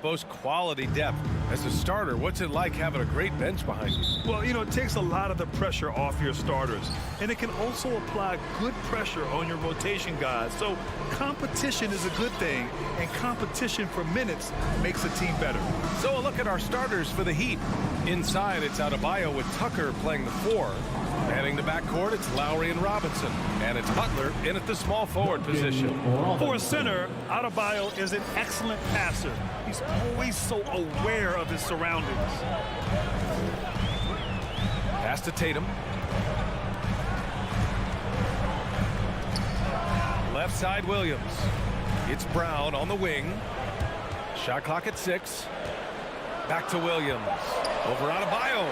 boasts quality depth. As a starter, what's it like having a great bench behind you? Well, you know, it takes a lot of the pressure off your starters, and it can also apply good pressure on your rotation guys. So competition is a good thing, and competition for minutes makes a team better. So a look at our starters for the Heat. Inside, it's Adebayo with Tucker playing the 4. Manning the backcourt, it's Lowry and Robinson. And it's Butler in at the small forward position. For a center, Adebayo is an excellent passer. He's always so aware of his surroundings. Pass to Tatum. Left side, Williams. It's Brown on the wing. Shot clock at 6. Back to Williams. Over Adebayo.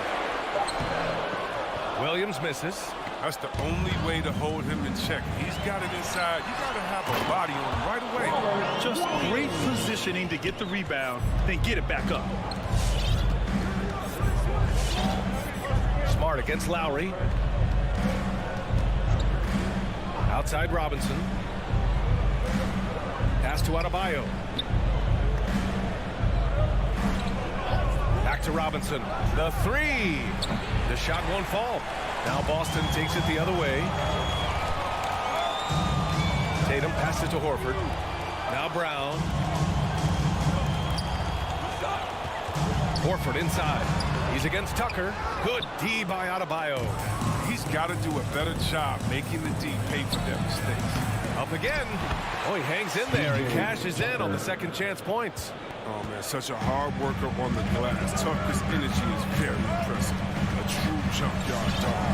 Williams misses. That's the only way to hold him in check. He's got it inside. You got to have a body on him right away. Just great positioning to get the rebound, then get it back up. Smart against Lowry. Outside Robinson. Pass to Adebayo. Back to Robinson. The 3. The shot won't fall. Now Boston takes it the other way. Tatum passes to Horford. Now Brown. Horford inside. He's against Tucker. Good D by Adebayo. He's got to do a better job making the D pay for their mistakes. Up again. Oh, he hangs in there and cashes in on the second chance points. Oh, man, such a hard worker on the glass. Tucker's energy is very impressive. A true junkyard dog.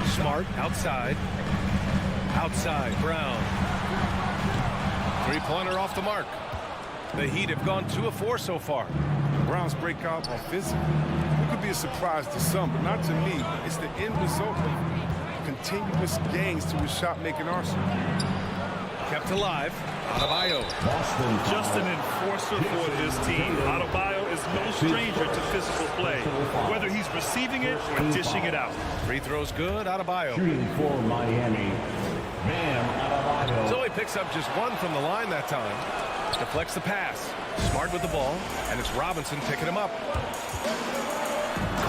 Smart outside. Outside, Brown. Three-pointer off the mark. The Heat have gone 2 of 4 so far. Brown's breakout offensively. It could be a surprise to some, but not to me. It's the end result of continuous gains to his shot-making arsenal. Kept alive. Adebayo. Just an enforcer for his team. Adebayo is no stranger to physical play, whether he's receiving it or dishing it out. Free throws good. Adebayo. Shooting for Miami, Bam Adebayo. So he picks up just 1 from the line that time. Deflects the pass. Smart with the ball. And it's Robinson picking him up.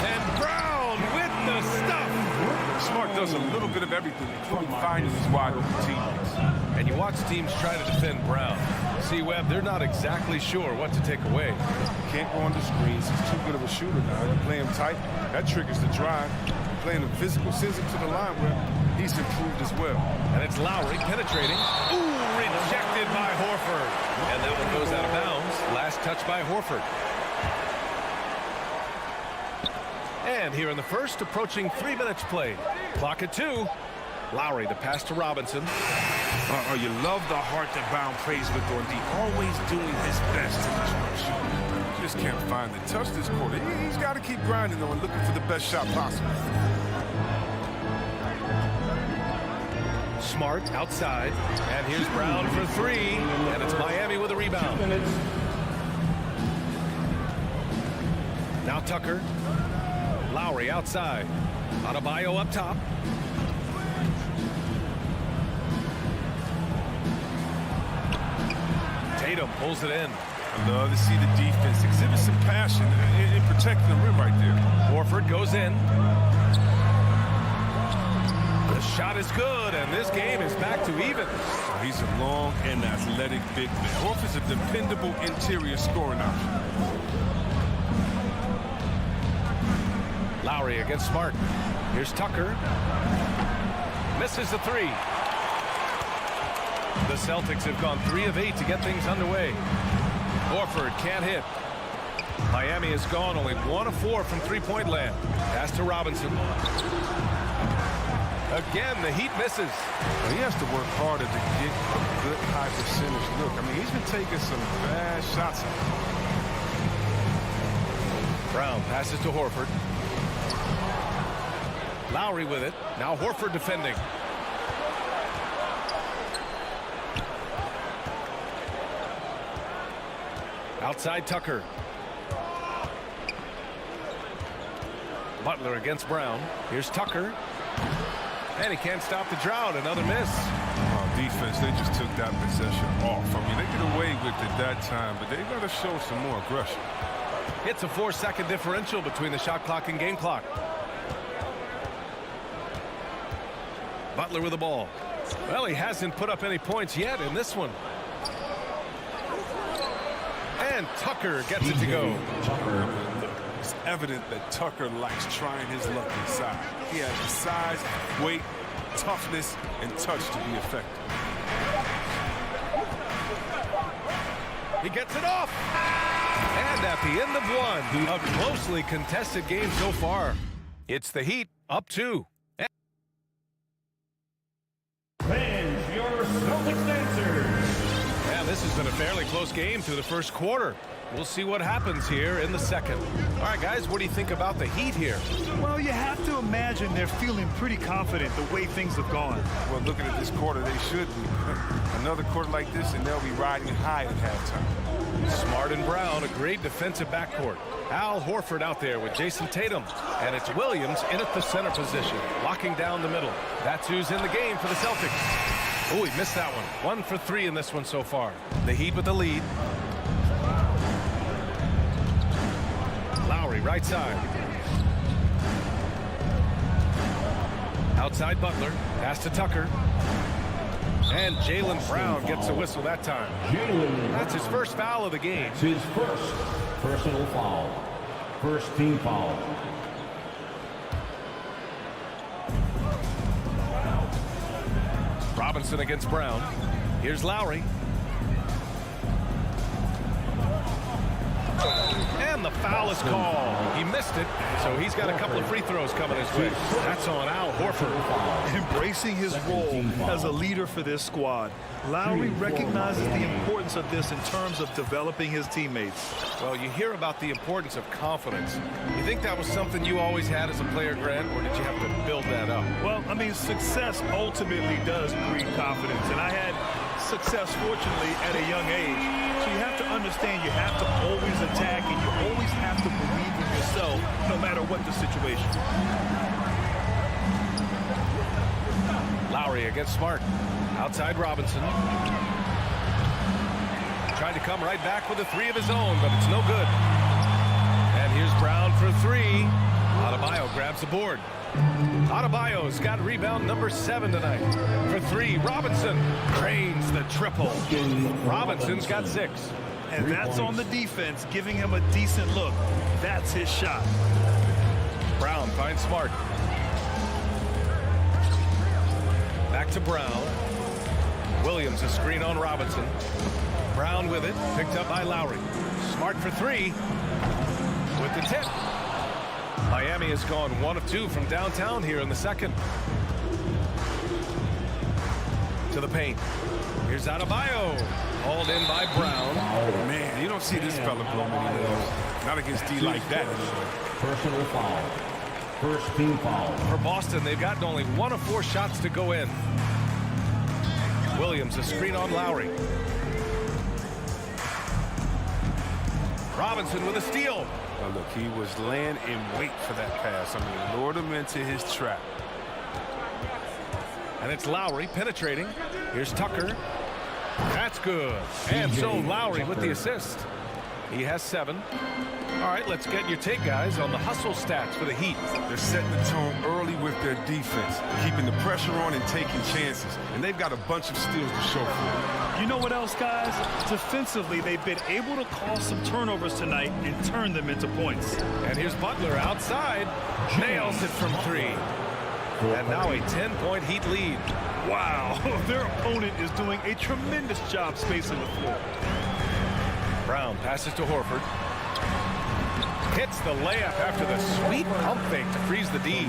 And Brown with the stuff. Smart does a little bit of everything, including finding his wide open teammates. And you watch teams try to defend Brown. See, Webb, they're not exactly sure what to take away. Can't go under screens. He's too good of a shooter now. You play him tight, that triggers the drive. Playing him physical sends him to the line where he's improved as well. And it's Lowry penetrating. Ooh, rejected by Horford. And that one goes out of bounds. Last touch by Horford. And here in the first, approaching 3 minutes played. Clock at 2. Lowry, the pass to Robinson. You love the heart that Brown plays with on D. Always doing his best to disrupt shooting. Just can't find the touch this quarter. He's got to keep grinding, though, and looking for the best shot possible. Smart outside. And here's Brown for 3. And it's Miami with a rebound. Now Tucker. Lowry outside. Adebayo up top. Tatum pulls it in. I love to see the defense exhibit some passion in protecting the rim right there. Horford goes in. The shot is good, and this game is back to even. He's a long and athletic big man. Horford's a dependable interior scoring option. Lowry against Smart. Here's Tucker. Misses the 3. The Celtics have gone 3 of 8 to get things underway. Horford can't hit. Miami has gone only 1 of 4 from three-point land. Pass to Robinson. Again, the Heat misses. Well, he has to work harder to get a good high percentage look. I mean, he's been taking some bad shots. Brown passes to Horford. Lowry with it. Now Horford defending. Outside Tucker. Butler against Brown. Here's Tucker. And he can't stop the drought. Another miss. defense, they just took that possession off. I mean, they get away with it that time, but they got to show some more aggression. It's a 4-second differential between the shot clock and game clock. Butler with the ball. Well, he hasn't put up any points yet in this one. And Tucker gets it to go. It's evident that Tucker likes trying his luck inside. He has the size, weight, toughness, and touch to be effective. He gets it off. And at the end of one, a closely contested game so far. It's the Heat up 2. Fans, your Celtics dancers. Man, this has been a fairly close game through the first quarter. We'll see what happens here in the second. All right, guys, what do you think about the Heat here? Well, you have to imagine they're feeling pretty confident the way things have gone. Well, looking at this quarter, they should be. Another quarter like this, and they'll be riding high at halftime. Smart and Brown, a great defensive backcourt. Al Horford out there with Jason Tatum. And it's Williams in at the center position, locking down the middle. That's who's in the game for the Celtics. Oh, he missed that one. 1 for 3 in this one so far. The Heat with the lead. Lowry, right side. Outside Butler. Pass to Tucker. And Jaylen Brown gets a whistle that time. That's his first foul of the game. It's his first personal foul. First team foul. Robinson against Brown. Here's Lowry. And the foul is called. He missed it, so he's got a couple of free throws coming his way. That's on Al Horford. Embracing his role as a leader for this squad. Lowry recognizes the importance of this in terms of developing his teammates. Well, you hear about the importance of confidence. You think that was something you always had as a player, Grant, or did you have to build that up? Well, I mean, success ultimately does breed confidence, and I had success, fortunately, at a young age. So you have to understand you have to always attack, and you always have to believe in yourself no matter what the situation. Lowry against Smart. Outside Robinson. Tried to come right back with a 3 of his own, but it's no good. And here's Brown for 3. Adebayo grabs the board. Adebayo's got rebound number 7 tonight. For 3, Robinson drains the triple. Robinson's got 6. And that's on the defense, giving him a decent look. That's his shot. Brown finds Smart. Back to Brown. Williams a screen on Robinson. Brown with it, picked up by Lowry. Smart for 3 with the tip. Miami has gone 1 of 2 from downtown here in the second. To the paint. Here's Adebayo. Hauled in by Brown. Oh, man, you don't see this fella blow many legs. Not against D like that. Personal foul. First team foul. For Boston, they've gotten only 1 of 4 shots to go in. Williams a screen on Lowry. Robinson with a steal. Oh, look, he was laying in wait for that pass. I mean, lured him into his trap. And it's Lowry penetrating. Here's Tucker. That's good. And so Lowry with the assist. He has 7. All right, let's get your take, guys, on the hustle stats for the Heat. They're setting the tone early with their defense, keeping the pressure on and taking chances. And they've got a bunch of steals to show for it. You know what else, guys? Defensively, they've been able to cause some turnovers tonight and turn them into points. And here's Butler outside. Nails it from 3. And now a 10-point Heat lead. Wow, their opponent is doing a tremendous job spacing the floor. Brown passes to Horford. Hits the layup after the sweet pump fake to freeze the D.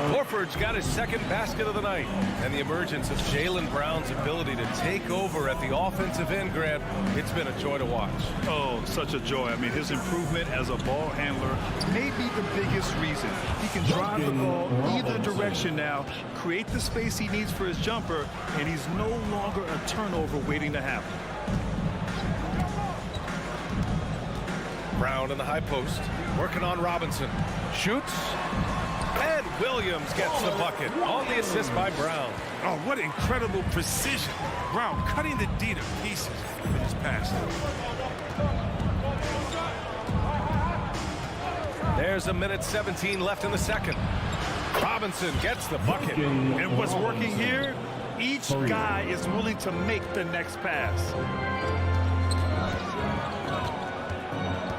Horford's got his second basket of the night. And the emergence of Jaylen Brown's ability to take over at the offensive end, Grant, it's been a joy to watch. Oh, such a joy. I mean, his improvement as a ball handler may be the biggest reason. He can drive the ball either direction now, create the space he needs for his jumper, and he's no longer a turnover waiting to happen. Brown in the high post, working on Robinson. Shoots. And Williams gets the bucket on the assist by Brown. Oh, what incredible precision. Brown cutting the D to pieces with his pass. There's a minute 17 left in the second. Robinson gets the bucket. And what's working here? Each guy is willing to make the next pass.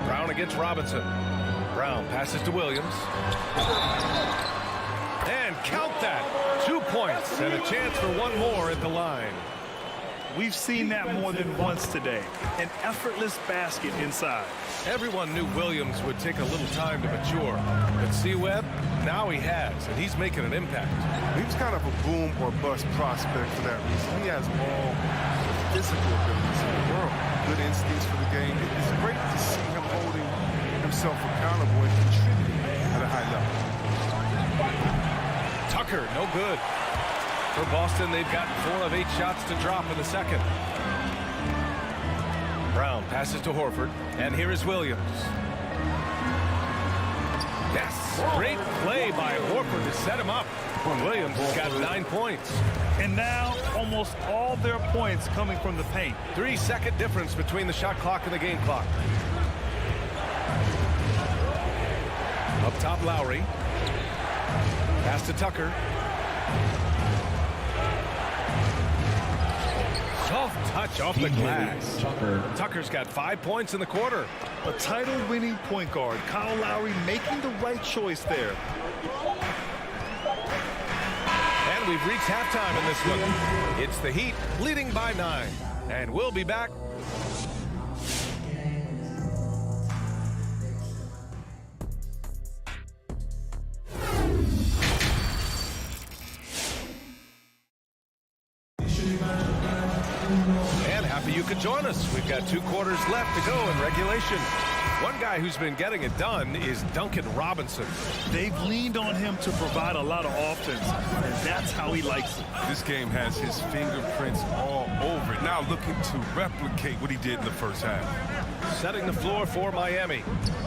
Brown against Robinson. Brown passes to Williams. And count that. 2 points and a chance for one more at the line. We've seen that more than once today. An effortless basket inside. Everyone knew Williams would take a little time to mature. But C-Web, now he has, and he's making an impact. He was kind of a boom or bust prospect for that reason. He has all the physical abilities in the world. Good instincts for the game. It's great to see him holding himself accountable and contributing at a high level. Tucker, no good. For Boston, they've gotten 4 of 8 shots to drop in the second. Brown passes to Horford, and here is Williams. Yes, great play by Horford to set him up. Williams has got 9 points. And now almost all their points coming from the paint. 3-second difference between the shot clock and the game clock. Up top, Lowry. Pass to Tucker. Soft touch off the glass. Tucker's got 5 points in the quarter. A title-winning point guard, Kyle Lowry, making the right choice there. And we've reached halftime in this one. It's the Heat leading by 9. And we'll be back. And happy you could join us. We've got 2 quarters left to go in regulation. One guy who's been getting it done is Duncan Robinson. They've leaned on him to provide a lot of offense, and that's how he likes it. This game has his fingerprints all over it. Now looking to replicate what he did in the first half. Setting the floor for Miami.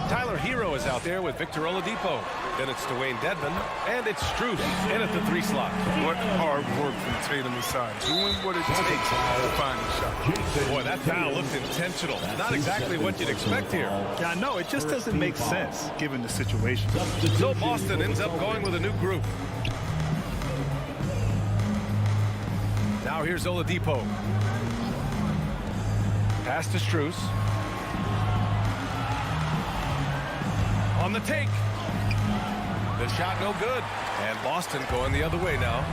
Tyler Hero is out there with Victor Oladipo. Then it's Dwayne Dedmon, and it's Strus in at the 3 slot. What hard work from Tatum aside, doing what it takes to find the shot. Boy, that foul looked intentional. Not exactly what you'd expect here. Yeah, I know. It just doesn't make sense given the situation. So Boston ends up going with a new group. Now here's Oladipo. Pass to Strus. On the take. The shot no good. And Boston going the other way now.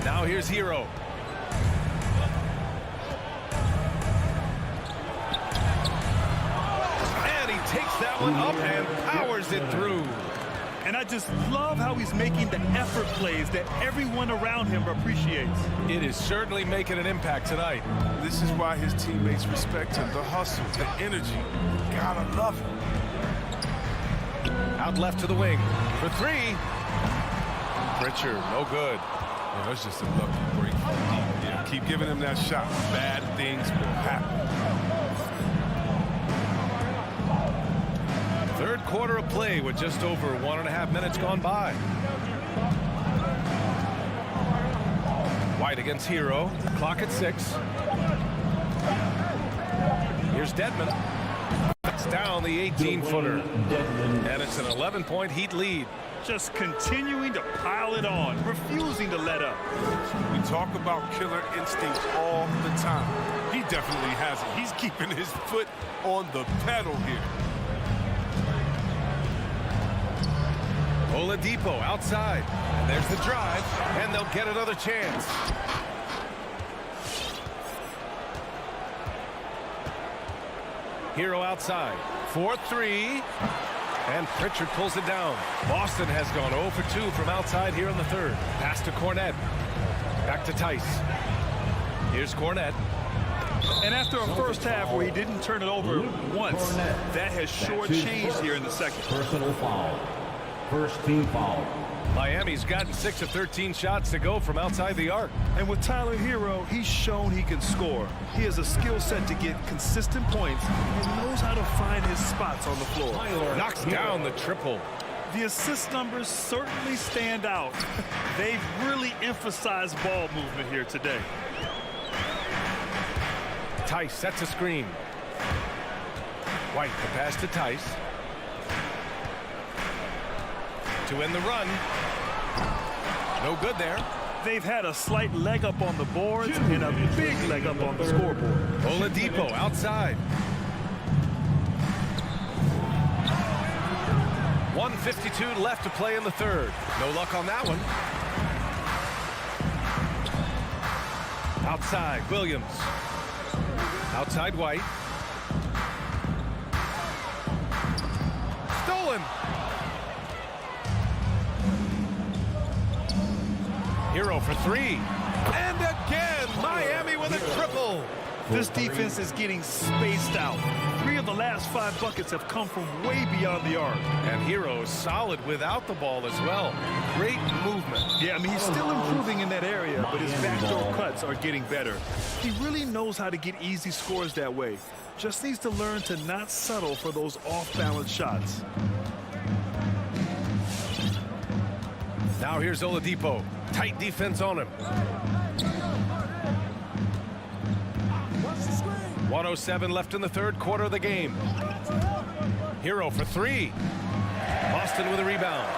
Now here's Hero. And he takes that one up and powers it through. And I just love how he's making the effort plays that everyone around him appreciates. It is certainly making an impact tonight. This is why his teammates respect him. The hustle, the energy. Gotta love him. Out left to the wing for 3. Pritchard, no good. Yeah, that's just a lucky break. Yeah, keep giving him that shot. Bad things will happen. Third quarter of play with just over 1.5 minutes gone by. White against Hero. Clock at 6. Here's Dedmon. That's down the 18-footer. And it's an 11-point Heat lead. Just continuing to pile it on, refusing to let up. We talk about killer instincts all the time. He definitely has it. He's keeping his foot on the pedal here. Oladipo outside. And there's the drive. And they'll get another chance. Hero outside. 4-3. And Pritchard pulls it down. Boston has gone 0 for 2 from outside here in the third. Pass to Cornette. Back to Tice. Here's Cornette. And after a first half where he didn't turn it over once, that has shortchanged here in the second. Personal foul. First team foul. Miami's gotten 6 of 13 shots to go from outside the arc. And with Tyler Hero, he's shown he can score. He has a skill set to get consistent points and knows how to find his spots on the floor. Knocks down the triple. The assist numbers certainly stand out. They've really emphasized ball movement here today. Tice sets a screen. White the pass to Tice. To end the run. No good there. They've had a slight leg up on the boards and a big leg up on the scoreboard. Oladipo outside. 1:52 left to play in the third. No luck on that one. Outside, Williams. Outside, White. Stolen. Hero for three. And again, Miami with a triple. This defense is getting spaced out. 3 of the last 5 buckets have come from way beyond the arc. And Hero is solid without the ball as well. Great movement. Yeah, I mean, he's still improving in that area, but his backdoor cuts are getting better. He really knows how to get easy scores that way. Just needs to learn to not settle for those off-balance shots. Now here's Oladipo. Tight defense on him. 1:07 left in the third quarter of the game. Hero for three. Boston with a rebound.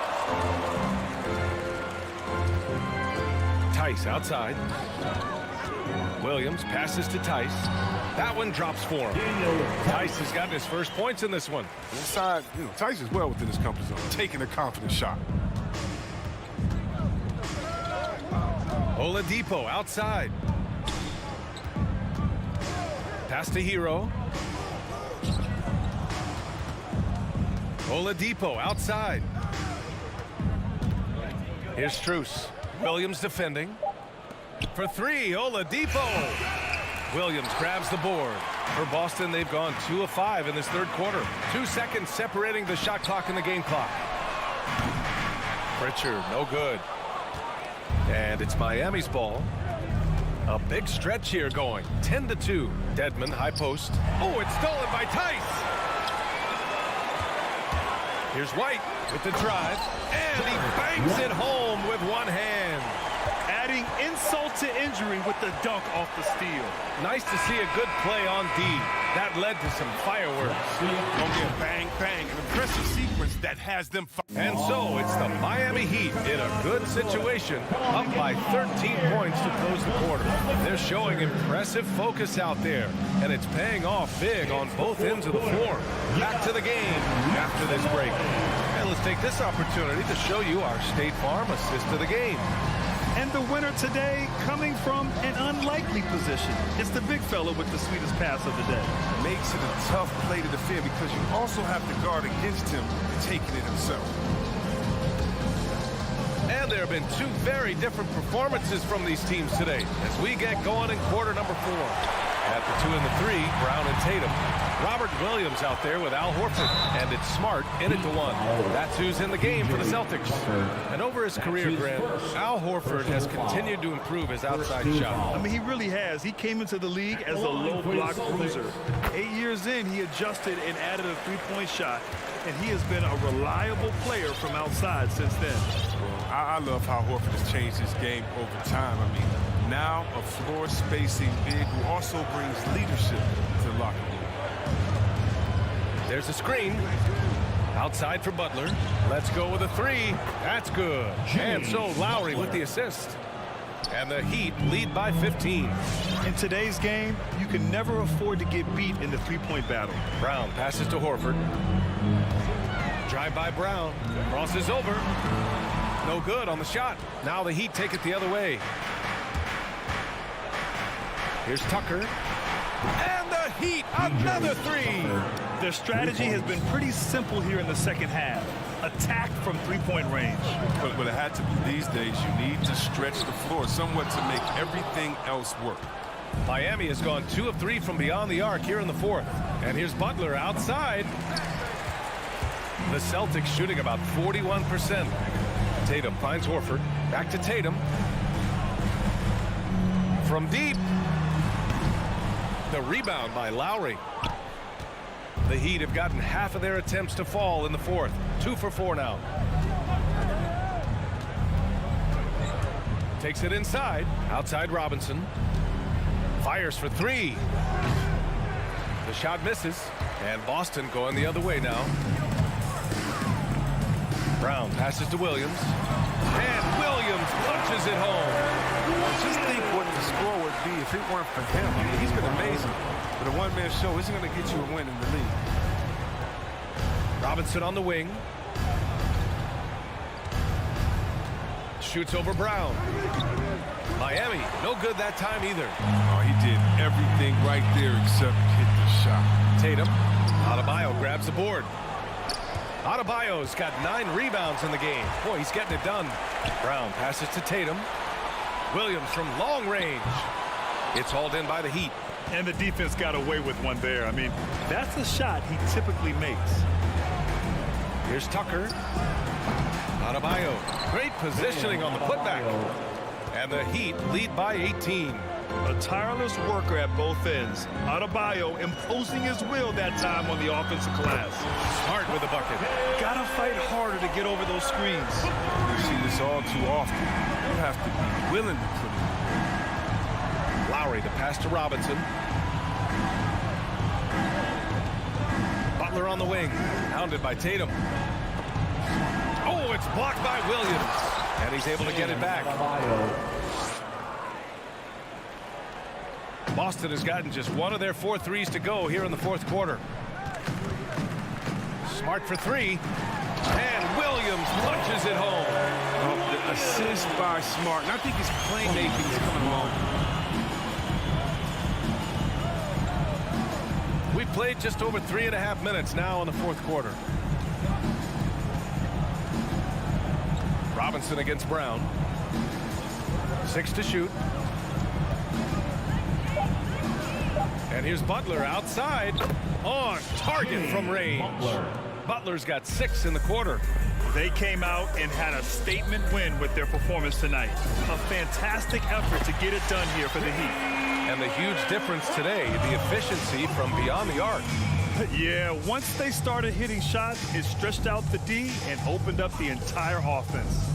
Tice outside. Williams passes to Tice. That one drops for him. Tice has gotten his first points in this one. Inside, Tice is well within his comfort zone, taking a confident shot. Oladipo outside. Pass to Hero. Oladipo outside. Here's Strus. Williams defending. For three, Oladipo. Williams grabs the board. For Boston, they've gone 2 of 5 in this third quarter. 2 seconds separating the shot clock and the game clock. Pritchard, no good. And it's Miami's ball. A big stretch here going. 10-2. Dedmon, high post. Oh, it's stolen by Tice. Here's White with the drive. And he bangs it home with one hand. Adding insult to injury with the dunk off the steal. Nice to see a good play on D. That led to some fireworks. Gonna get bang, bang, an impressive sequence that has them. And so it's the Miami Heat in a good situation, up by 13 points to close the quarter. They're showing impressive focus out there, and it's paying off big on both ends of the floor. Back to the game after this break. And let's take this opportunity to show you our State Farm assist of the game. And the winner today coming from an unlikely position. It's the big fella with the sweetest pass of the day. Makes it a tough play to defend because you also have to guard against him taking it himself. And there have been 2 very different performances from these teams today as we get going in quarter number 4. At the 2 and the 3, Brown and Tatum. Robert Williams out there with Al Horford. And it's Smart in it to 1. That's who's in the game for the Celtics. And over his career, Grant, Al Horford has continued to improve his outside shot. I mean, he really has. He came into the league as a low block bruiser. 8 years in, he adjusted and added a 3-point shot. And he has been a reliable player from outside since then. I love how Horford has changed his game over time. I mean, now a floor spacing big who also brings leadership to the locker room. There's a screen. Outside for Butler. Let's go with a 3. That's good. And so Lowry with the assist. And the Heat lead by 15. In today's game, you can never afford to get beat in the 3-point battle. Brown passes to Horford. Drive by Brown. Crosses over. No good on the shot. Now the Heat take it the other way. Here's Tucker. And the Heat, another 3. Their strategy has been pretty simple here in the second half. Attack from 3-point range. But it had to be these days. You need to stretch the floor somewhat to make everything else work. Miami has gone 2 of 3 from beyond the arc here in the 4th. And here's Butler outside. The Celtics shooting about 41%. Tatum finds Horford. Back to Tatum. From deep. The rebound by Lowry. The Heat have gotten half of their attempts to fall in the fourth. 2 for 4 now. Takes it inside. Outside Robinson. Fires for 3. The shot misses. And Boston going the other way now. Brown passes to Williams. And Williams punches it home. Just think what the score would be if it weren't for him. I mean, he's been amazing. But a one-man show isn't going to get you a win in the league. Robinson on the wing. Shoots over Brown. Miami, no good that time either. Oh, he did everything right there except hit the shot. Tatum. Adebayo grabs the board. Adebayo's got 9 rebounds in the game. Boy, he's getting it done. Brown passes to Tatum. Williams from long range. It's hauled in by the Heat. And the defense got away with one there. I mean, that's a shot he typically makes. Here's Tucker. Adebayo. Great positioning on the putback. And the Heat lead by 18. A tireless worker at both ends. Adebayo imposing his will that time on the offensive glass. Smart with the bucket. Gotta fight harder to get over those screens. You see this all too often. You have to be willing to put it in. Lowry, the pass to Robinson. Butler on the wing. Hounded by Tatum. Oh, it's blocked by Williams. And he's able to get it back. Boston has gotten just one of their 4 threes to go here in the fourth quarter. Smart for 3. And Williams punches it home. The assist by Smart. And I think his playmaking is coming along. We've played just over 3.5 minutes now in the fourth quarter. Robinson against Brown. 6 to shoot. And here's Butler outside on target from range. Butler's got 6 in the quarter. They came out and had a statement win with their performance tonight. A fantastic effort to get it done here for the Heat. And the huge difference today, the efficiency from beyond the arc. Yeah, once they started hitting shots, it stretched out the D and opened up the entire offense.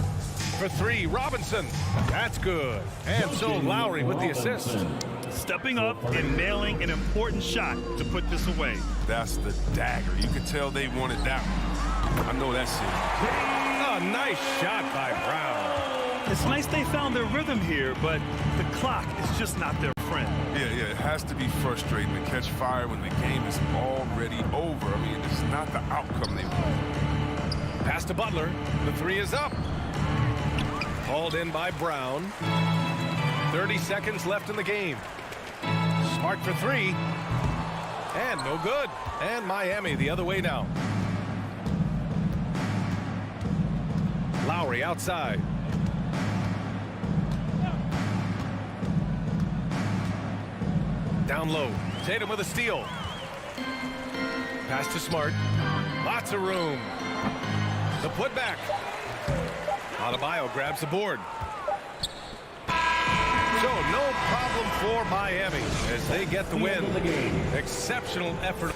For 3, Robinson. That's good. And so Lowry with the assist. Stepping up and nailing an important shot to put this away. That's the dagger. You could tell they wanted that one. I know that's it. A nice shot by Brown. It's nice they found their rhythm here, but the clock is just not their friend. Yeah, it has to be frustrating to catch fire when the game is already over. I mean, it's not the outcome they want. Pass to Butler. The 3 is up. Hauled in by Brown. 30 seconds left in the game. Smart for 3. And no good. And Miami the other way now. Lowry outside. Down low. Tatum with a steal. Pass to Smart. Lots of room. The putback. Adebayo grabs the board. So no problem for Miami as they get the win. Exceptional effort.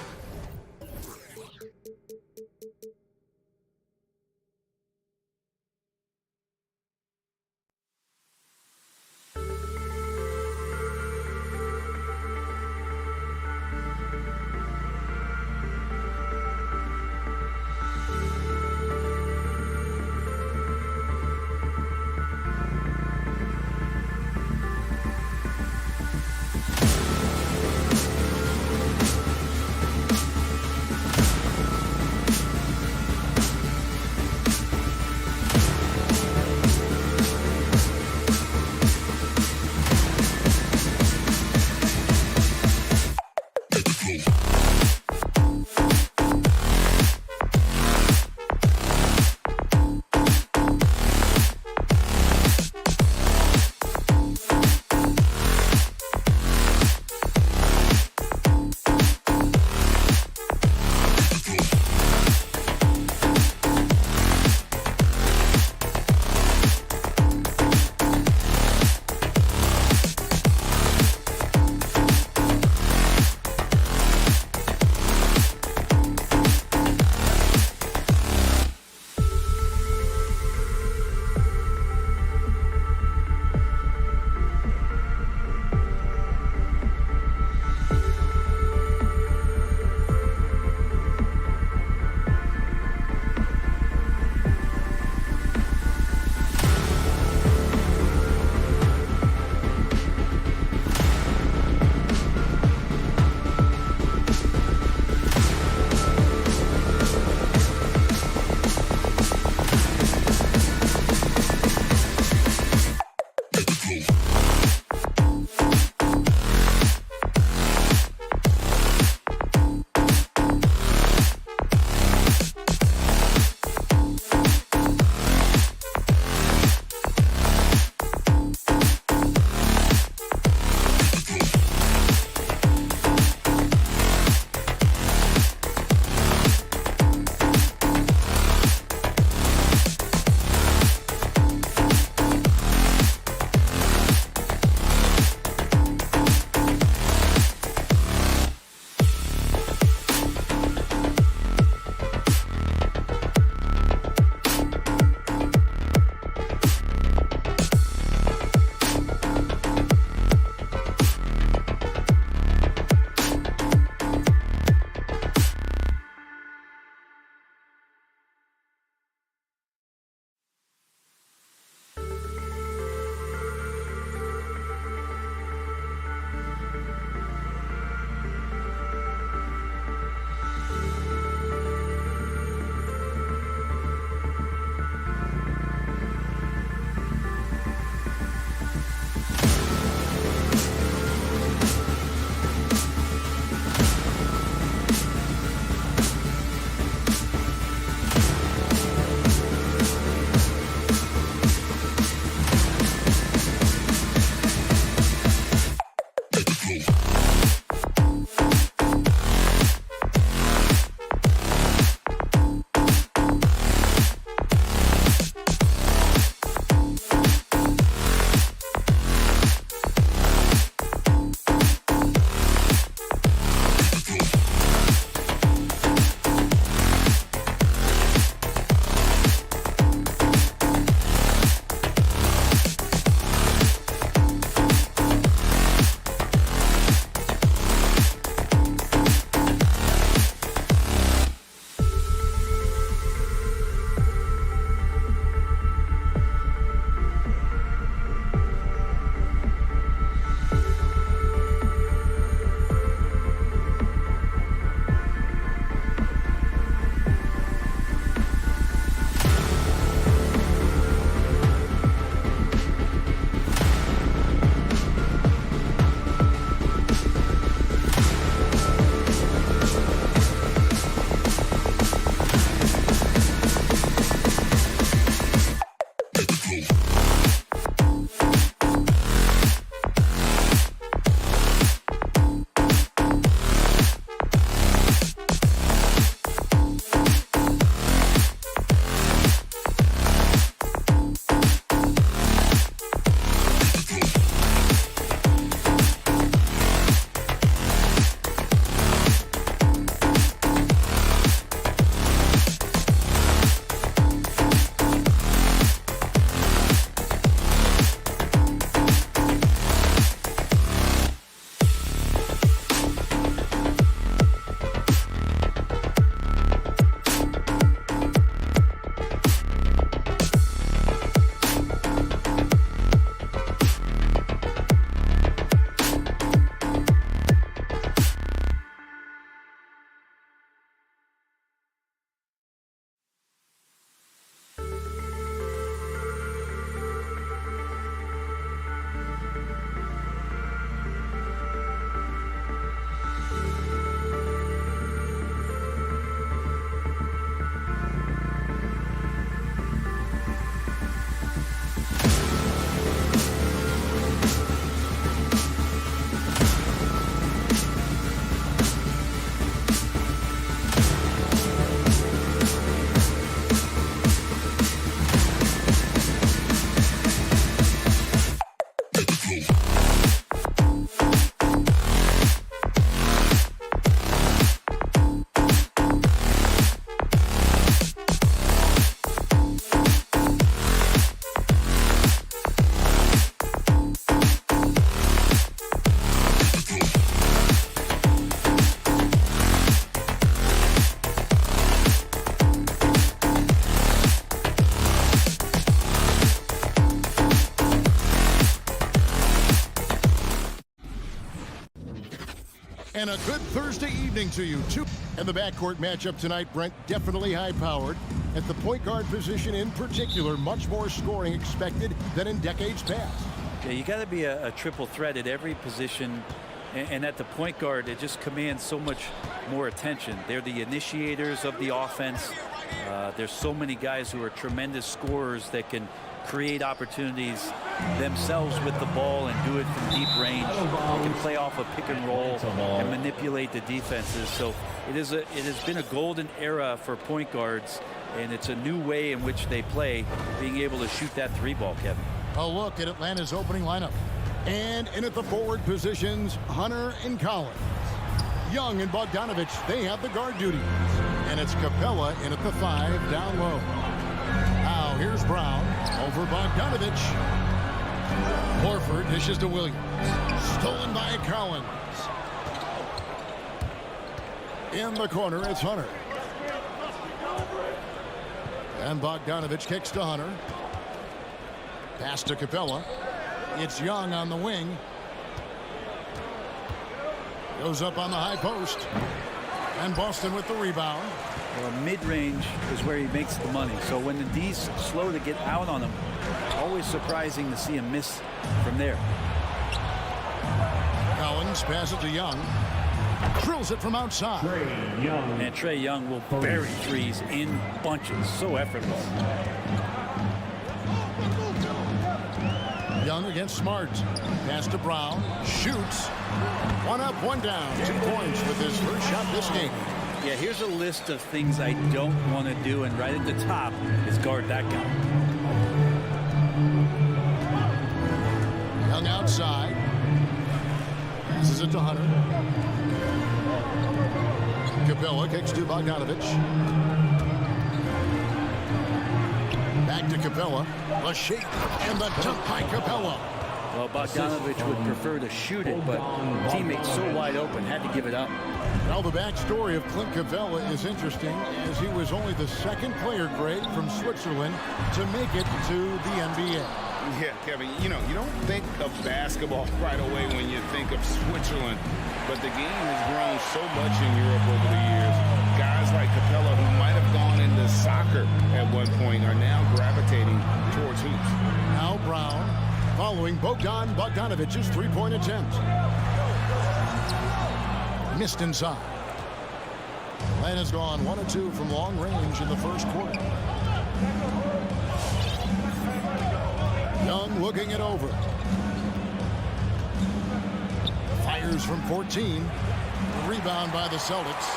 And a good Thursday evening to you, too. And the backcourt matchup tonight, Brent, definitely high-powered. At the point guard position in particular, much more scoring expected than in decades past. Yeah, you got to be a triple threat at every position. And at the point guard, it just commands so much more attention. They're the initiators of the offense. There's so many guys who are tremendous scorers that can create opportunities themselves with the ball and do it from deep range. They can play off a pick and roll and manipulate the defenses. So it has been a golden era for point guards, and it's a new way in which they play, being able to shoot that three ball, Kevin. A look at Atlanta's opening lineup. And in at the forward positions, Hunter and Collins. Young and Bogdanovich, they have the guard duties. And it's Capella in at the 5 down low. Now here's Brown over Bogdanovich. Horford dishes to Williams. Stolen by Collins. In the corner, it's Hunter. And Bogdanovich kicks to Hunter. Pass to Capella. It's Young on the wing. Goes up on the high post. And Boston with the rebound. Well, mid-range is where he makes the money. So when the D's slow to get out on him, always surprising to see him miss from there. Collins passes to Young. Drills it from outside. And Trae Young will bury threes in bunches. So effortless. Young against Smart. Pass to Brown. Shoots. One up, one down. 2 points with his first shot this game. Yeah, here's a list of things I don't want to do, and right at the top is guard that guy. Young outside. Passes it to Hunter. Capella kicks to Bogdanovich. Back to Capella. The shake and the dunk by Capella. Well, Bogdanovich would prefer to shoot it, but teammates so wide open, had to give it up. Well, the backstory of Clint Capella is interesting, as he was only the second player grade from Switzerland to make it to the NBA. Yeah, Kevin, you don't think of basketball right away when you think of Switzerland, but the game has grown so much in Europe over the years. Guys like Capella, who might have gone into soccer at one point, are now gravitating towards hoops. Now Brown following Bogdanovich's three-point attempt. Missed inside. Atlanta's gone 1 of 2 from long range in the first quarter. Young looking it over. Fires from 14. Rebound by the Celtics.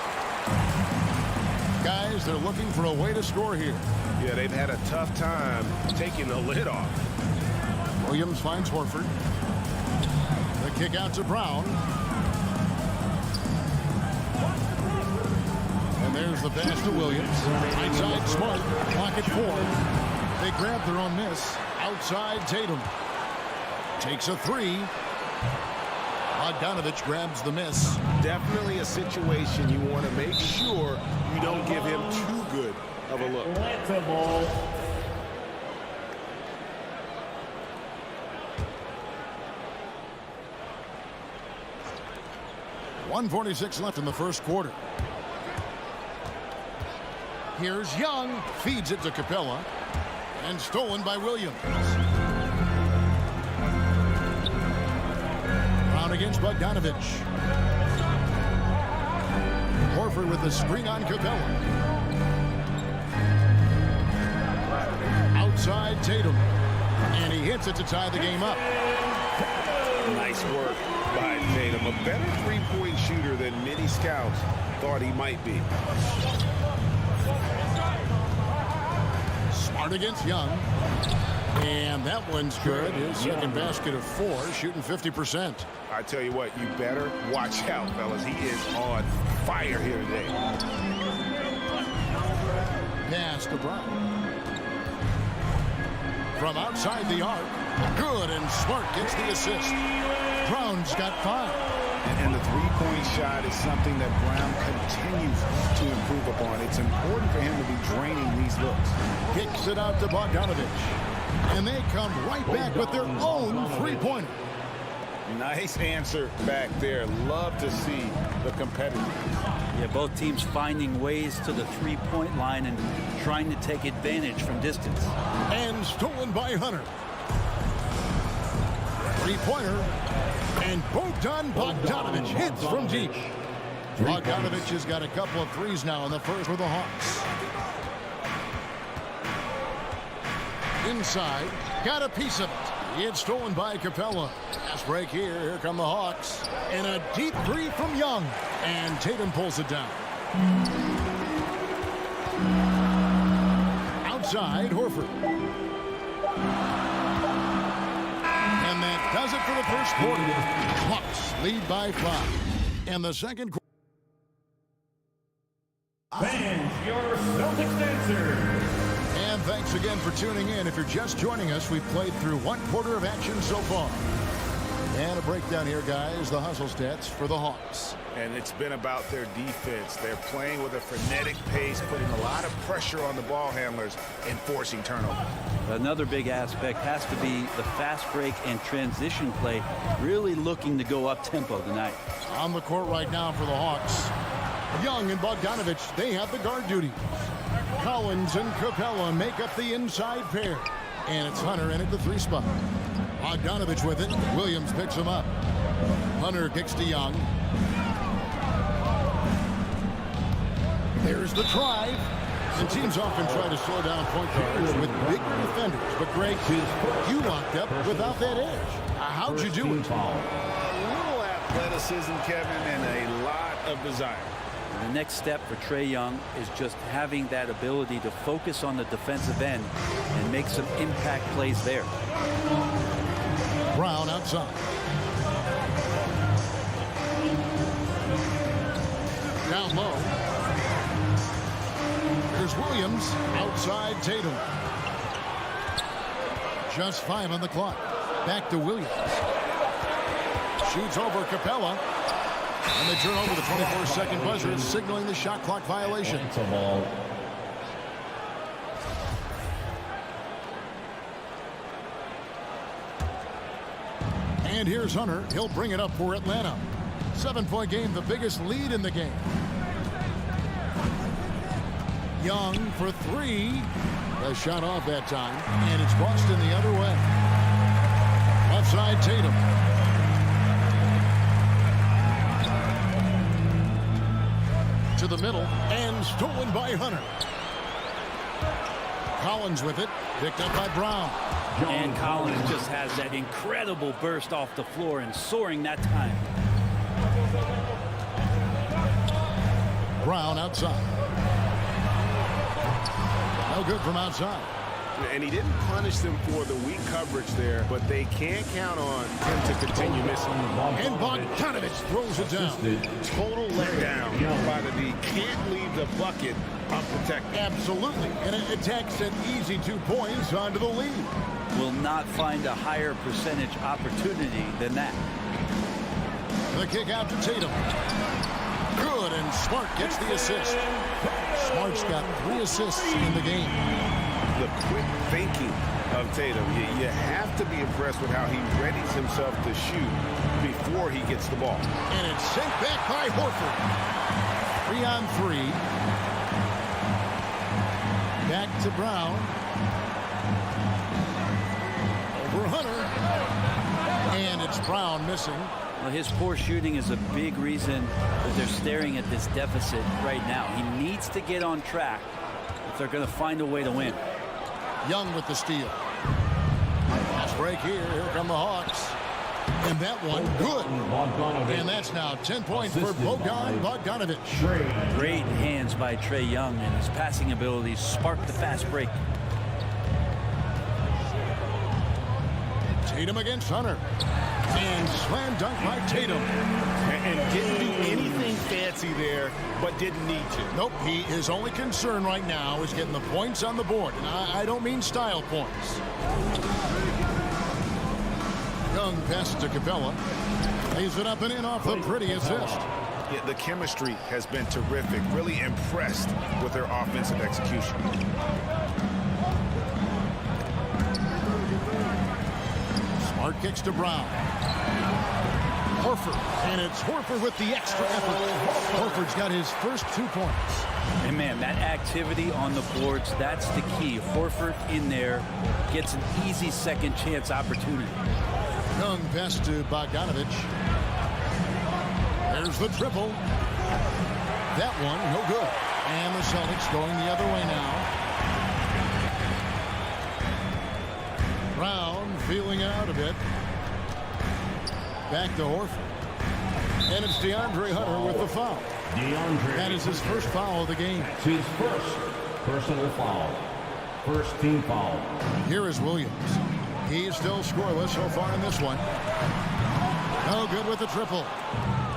Guys, they're looking for a way to score here. Yeah, they've had a tough time taking the lid off. Williams finds Horford. The kick out to Brown. And there's the pass to Williams. Inside Smart. Clock at 4. They grab their own miss. Outside Tatum. Takes a 3. Bogdanovich grabs the miss. Definitely a situation you want to make sure you don't give him too good of a look. Atlanta ball. .146 left in the first quarter. Here's Young. Feeds it to Capella. And stolen by Williams. Brown against Bogdanovich. Horford with the screen on Capella. Outside Tatum. And he hits it to tie the game up. Nice work by Tatum. A better three-point shooter than many scouts thought he might be. Smart against Young. And that one's good. His second basket of 4, shooting 50%. I tell you what, you better watch out, fellas. He is on fire here today. Pass to Brown. From outside the arc. Good, and Smart gets the assist. Brown's got 5. And the three-point shot is something that Brown continues to improve upon. It's important for him to be draining these looks. Kicks it out to Bogdanovich. And they come right back with their own three-pointer. Nice answer back there. Love to see the competitiveness. Yeah, both teams finding ways to the three-point line and trying to take advantage from distance. And stolen by Hunter. Three-pointer. And Bogdanovich hits from deep. Bogdanovich has got a couple of threes now in the first for the Hawks. Inside, got a piece of it. It's stolen by Capella. Fast break here. Here come the Hawks. And a deep 3 from Young. And Tatum pulls it down. Outside, Horford. And that does it for the first quarter. Hawks lead by 5. And the second quarter. Fans, your Celtics answer. And thanks again for tuning in. If you're just joining us, we've played through 1 quarter of action so far. And a breakdown here, guys. The hustle stats for the Hawks. And it's been about their defense. They're playing with a frenetic pace, putting a lot of pressure on the ball handlers and forcing turnovers. Another big aspect has to be the fast break and transition play, really looking to go up-tempo tonight. On the court right now for the Hawks. Young and Bogdanovich, they have the guard duty. Collins and Capella make up the inside pair. And it's Hunter in at the 3 spot. Bogdanovich with it. Williams picks him up. Hunter kicks to Young. There's the drive. And teams often try to slow down point guards with bigger defenders. But, Greg, you locked up without that edge. How'd you do it? A little athleticism, Kevin, and a lot of desire. The next step for Trae Young is just having that ability to focus on the defensive end and make some impact plays there. Brown outside. Down low. Here's Williams outside Tatum. Just 5 on the clock. Back to Williams. Shoots over Capella. And they turn over the 24-second buzzer, signaling the shot clock violation. And here's Hunter. He'll bring it up for Atlanta. 7-point game, the biggest lead in the game. Young for 3. The shot off that time. And it's Boston the other way. Offside Tatum. To the middle and stolen by Hunter. Collins with it, picked up by Brown. And Collins just has that incredible burst off the floor and soaring that time. Brown outside. No good from outside. And he didn't punish them for the weak coverage there, but they can't count on him to continue missing. And Bogdanovich throws it down. Total letdown by the D. Can't leave the bucket unprotected. Absolutely. And it attacks an easy 2 points onto the lead. Will not find a higher percentage opportunity than that. The kick out to Tatum. Good, and Smart gets the assist. Smart's got 3 assists in the game. The quick thinking of Tatum. You have to be impressed with how he readies himself to shoot before he gets the ball. And it's sent back by Horford. 3 on 3. Back to Brown. Over Hunter. And it's Brown missing. Well, his poor shooting is a big reason that they're staring at this deficit right now. He needs to get on track if they're going to find a way to win. Young with the steal. Fast break here. Here come the Hawks. And that one, good. And that's now 10 points for Bogdanovich. Great hands by Trae Young, and his passing abilities sparked the fast break. Tatum against Hunter. And slam dunk by Tatum. And didn't do anything fancy there, but didn't need to. Nope, his only concern right now is getting the points on the board. And I don't mean style points. Young passes to Capella. Lays it up and in off the pretty assist. Yeah, the chemistry has been terrific. Really impressed with their offensive execution. Smart kicks to Brown. Horford, and it's Horford with the extra effort. Horford's got his first 2 points. And man, that activity on the boards, that's the key. Horford in there gets an easy second chance opportunity. Young pass to Bogdanovich. There's the triple. That one, no good. And the Celtics going the other way now. Brown feeling out a bit. Back to Horford. And it's DeAndre Hunter with the foul. That is his first foul of the game. It's his first personal foul. First team foul. Here is Williams. He's still scoreless so far in this one. No good with the triple.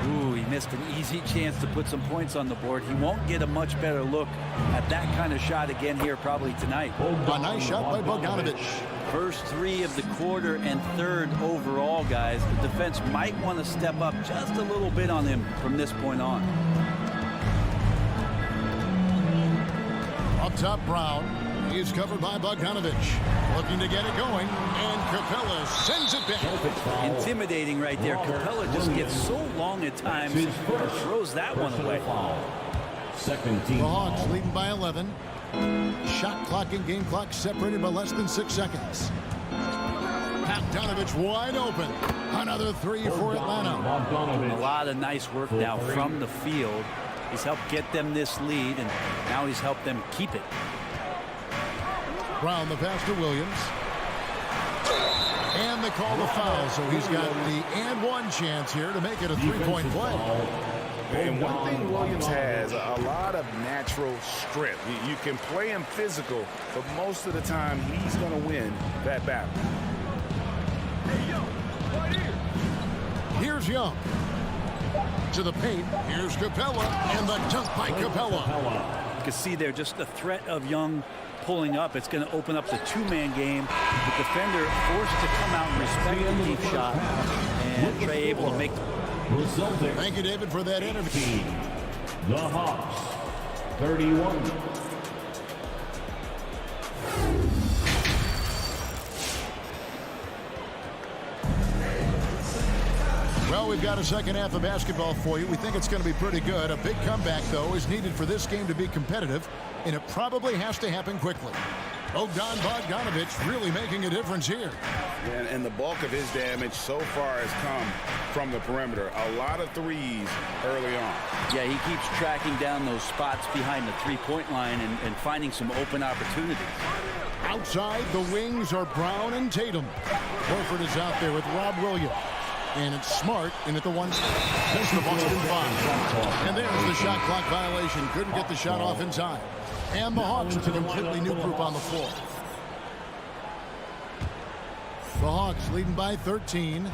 Ooh, he missed an easy chance to put some points on the board. He won't get a much better look at that kind of shot again here probably tonight. A nice shot by Bogdanovich. First 3 of the quarter and 3rd overall, guys. The defense might want to step up just a little bit on him from this point on. Up top, Brown. He's covered by Bogdanovich. Looking to get it going. And Capella sends it back. Intimidating right there. Capella just gets so long at times and throws that one away. Second team. The Hawks leading by 11. Shot clock and game clock separated by less than 6 seconds. Bogdanovich wide open. Another 3 for Atlanta. A lot of nice work now from the field. He's helped get them this lead, and now he's helped them keep it. Brown the pass to Williams. And they call the foul, so he's got the and one chance here to make it a three-point play. And one thing Williams has, a lot of natural strength. You can play him physical, but most of the time he's going to win that battle. Here's Young. To the paint. Here's Capella. And the dunk by Capella. You can see there just the threat of Young pulling up. It's going to open up the two-man game. The defender forced to come out and respect the deep shot. And Trey able to make the... Thank you, David, for that interview. The Hawks, 31. Well, we've got a second half of basketball for you. We think it's going to be pretty good. A big comeback, though, is needed for this game to be competitive, and it probably has to happen quickly. Bogdanovich really making a difference here. And the bulk of his damage so far has come from the perimeter. A lot of threes early on. Yeah, he keeps tracking down those spots behind the three-point line and finding some open opportunities. Outside, the wings are Brown and Tatum. Horford is out there with Rob Williams. And it's Smart in at the one. That's the Boston five. And there's the shot clock violation. Couldn't get the shot off in time. And the Hawks with a completely new group on the floor. The Hawks leading by 13.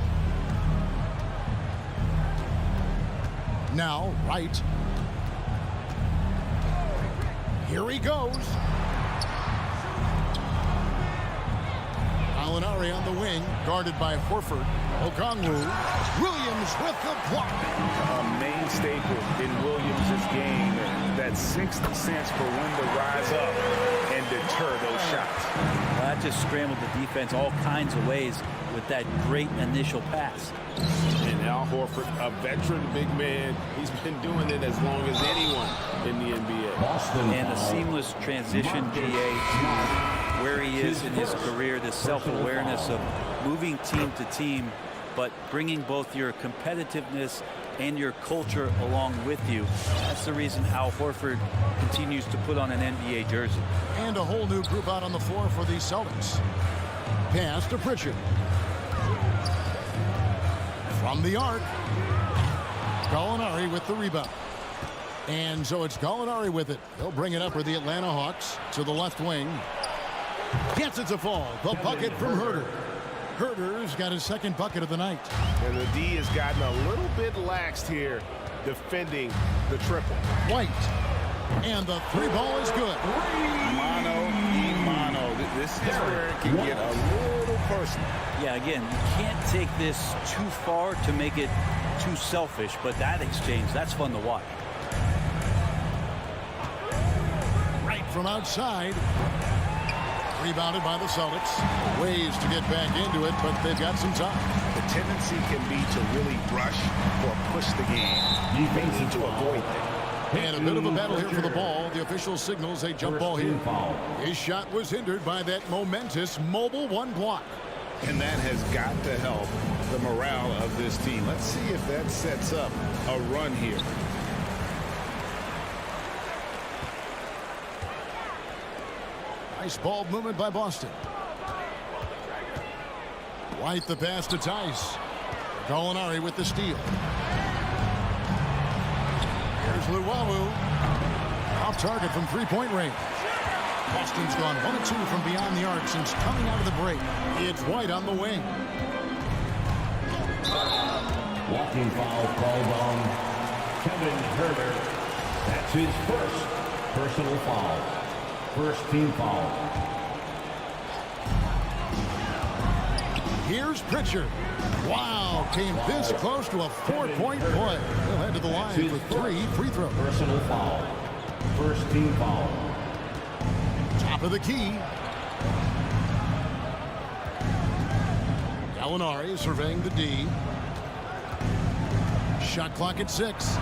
Now, Wright. Here he goes. Alinari on the wing, guarded by Horford. Okongwu. Williams with the block. A main staple in Williams' game, that sixth sense for when to rise up and deter those shots. Well, that just scrambled the defense all kinds of ways with that great initial pass. And Al Horford, a veteran big man, he's been doing it as long as anyone in the NBA. And the seamless transition, GA, to where he is in his career, this self-awareness of moving team to team, but bringing both your competitiveness and your culture along with you. That's the reason Al Horford continues to put on an NBA jersey. And a whole new group out on the floor for the Celtics. Pass to Pritchard. From the arc. Gallinari with the rebound. And so it's Gallinari with it. They'll bring it up for the Atlanta Hawks to the left wing. Gets it to fall. The bucket from Herter. Herter's got his second bucket of the night. And the D has gotten a little bit laxed here defending the triple. White. And the three ball is good. Mano y mano. This is where it can get a little personal. Yeah, again, you can't take this too far to make it too selfish, but that exchange, that's fun to watch. Right from outside. Rebounded by the Celtics. Ways to get back into it, but they've got some time. The tendency can be to really rush or push the game. You may need to avoid that. And a bit of a battle here for the ball. The official signals a jump ball here. His shot was hindered by that momentous mobile one block. And that has got to help the morale of this team. Let's see if that sets up a run here. Nice ball movement by Boston. White the pass to Tice. Gallinari with the steal. Here's Luwawu. Off target from three-point range. Boston's gone 1 of 2 from beyond the arc since coming out of the break. It's White on the wing. Walking foul called on Kevin Herter. That's his first personal foul. First team foul. Here's Pritchard. Wow, came this close to a 4-point play. He'll head to the line for 3 free throws. Personal foul. First team foul. Top of the key. Gallinari surveying the D. Shot clock at 6.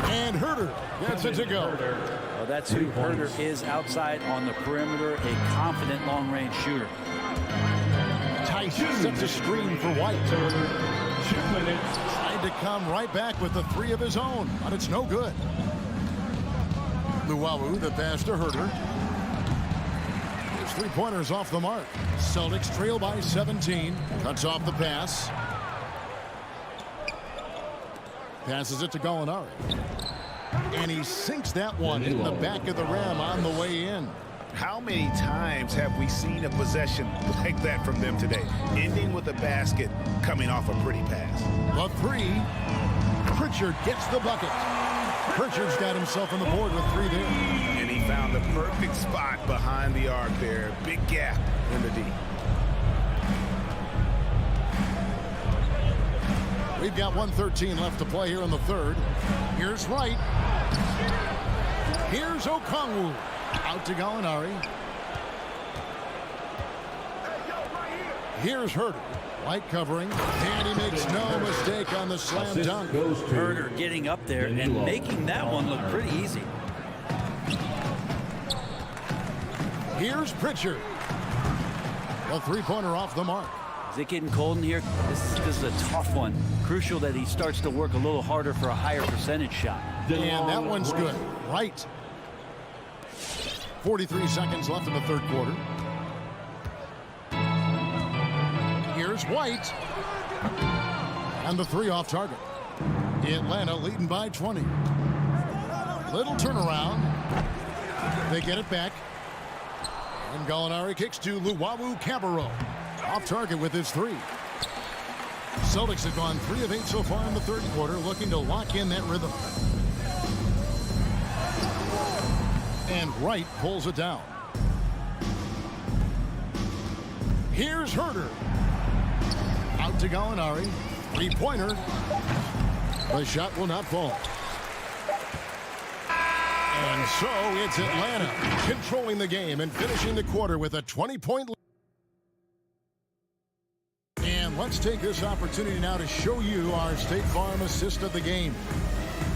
And Herter gets it to go. Well, that's who Herter is outside on the perimeter, a confident long-range shooter. Tice sets a screen for White. 2 minutes. Tried to come right back with the 3 of his own, but it's no good. Luwawu, the pass to Herder. His three-pointers off the mark. Celtics trail by 17. Cuts off the pass. Passes it to Gallinari. And he sinks that one in the back of the rim on the way in. How many times have we seen a possession like that from them today? Ending with a basket, coming off a pretty pass. The three. Pritchard gets the bucket. Pritchard's got himself on the board with 3 there. And he found the perfect spot behind the arc there. Big gap in the D. We've got 1:13 left to play here in the third. Here's Wright. Here's Okongwu. Out to Gallinari. Here's Herder. White covering. And he makes no mistake on the slam dunk. Herder getting up there and making that one look pretty easy. Here's Pritchard. A three-pointer off the mark. Is it getting cold in here? This is a tough one. Crucial that he starts to work a little harder for a higher percentage shot. And that one's good. Right. 43 seconds left in the third quarter. Here's White. And the three off target. Atlanta leading by 20. Little turnaround. They get it back. And Gallinari kicks to Luwawu-Cabarrot. Off target with his three. Celtics have gone 3 of 8 so far in the third quarter, looking to lock in that rhythm. And Wright pulls it down. Here's Herder. Out to Gallinari. Three-pointer. The shot will not fall. And so it's Atlanta controlling the game and finishing the quarter with a 20-point lead. And let's take this opportunity now to show you our State Farm assist of the game.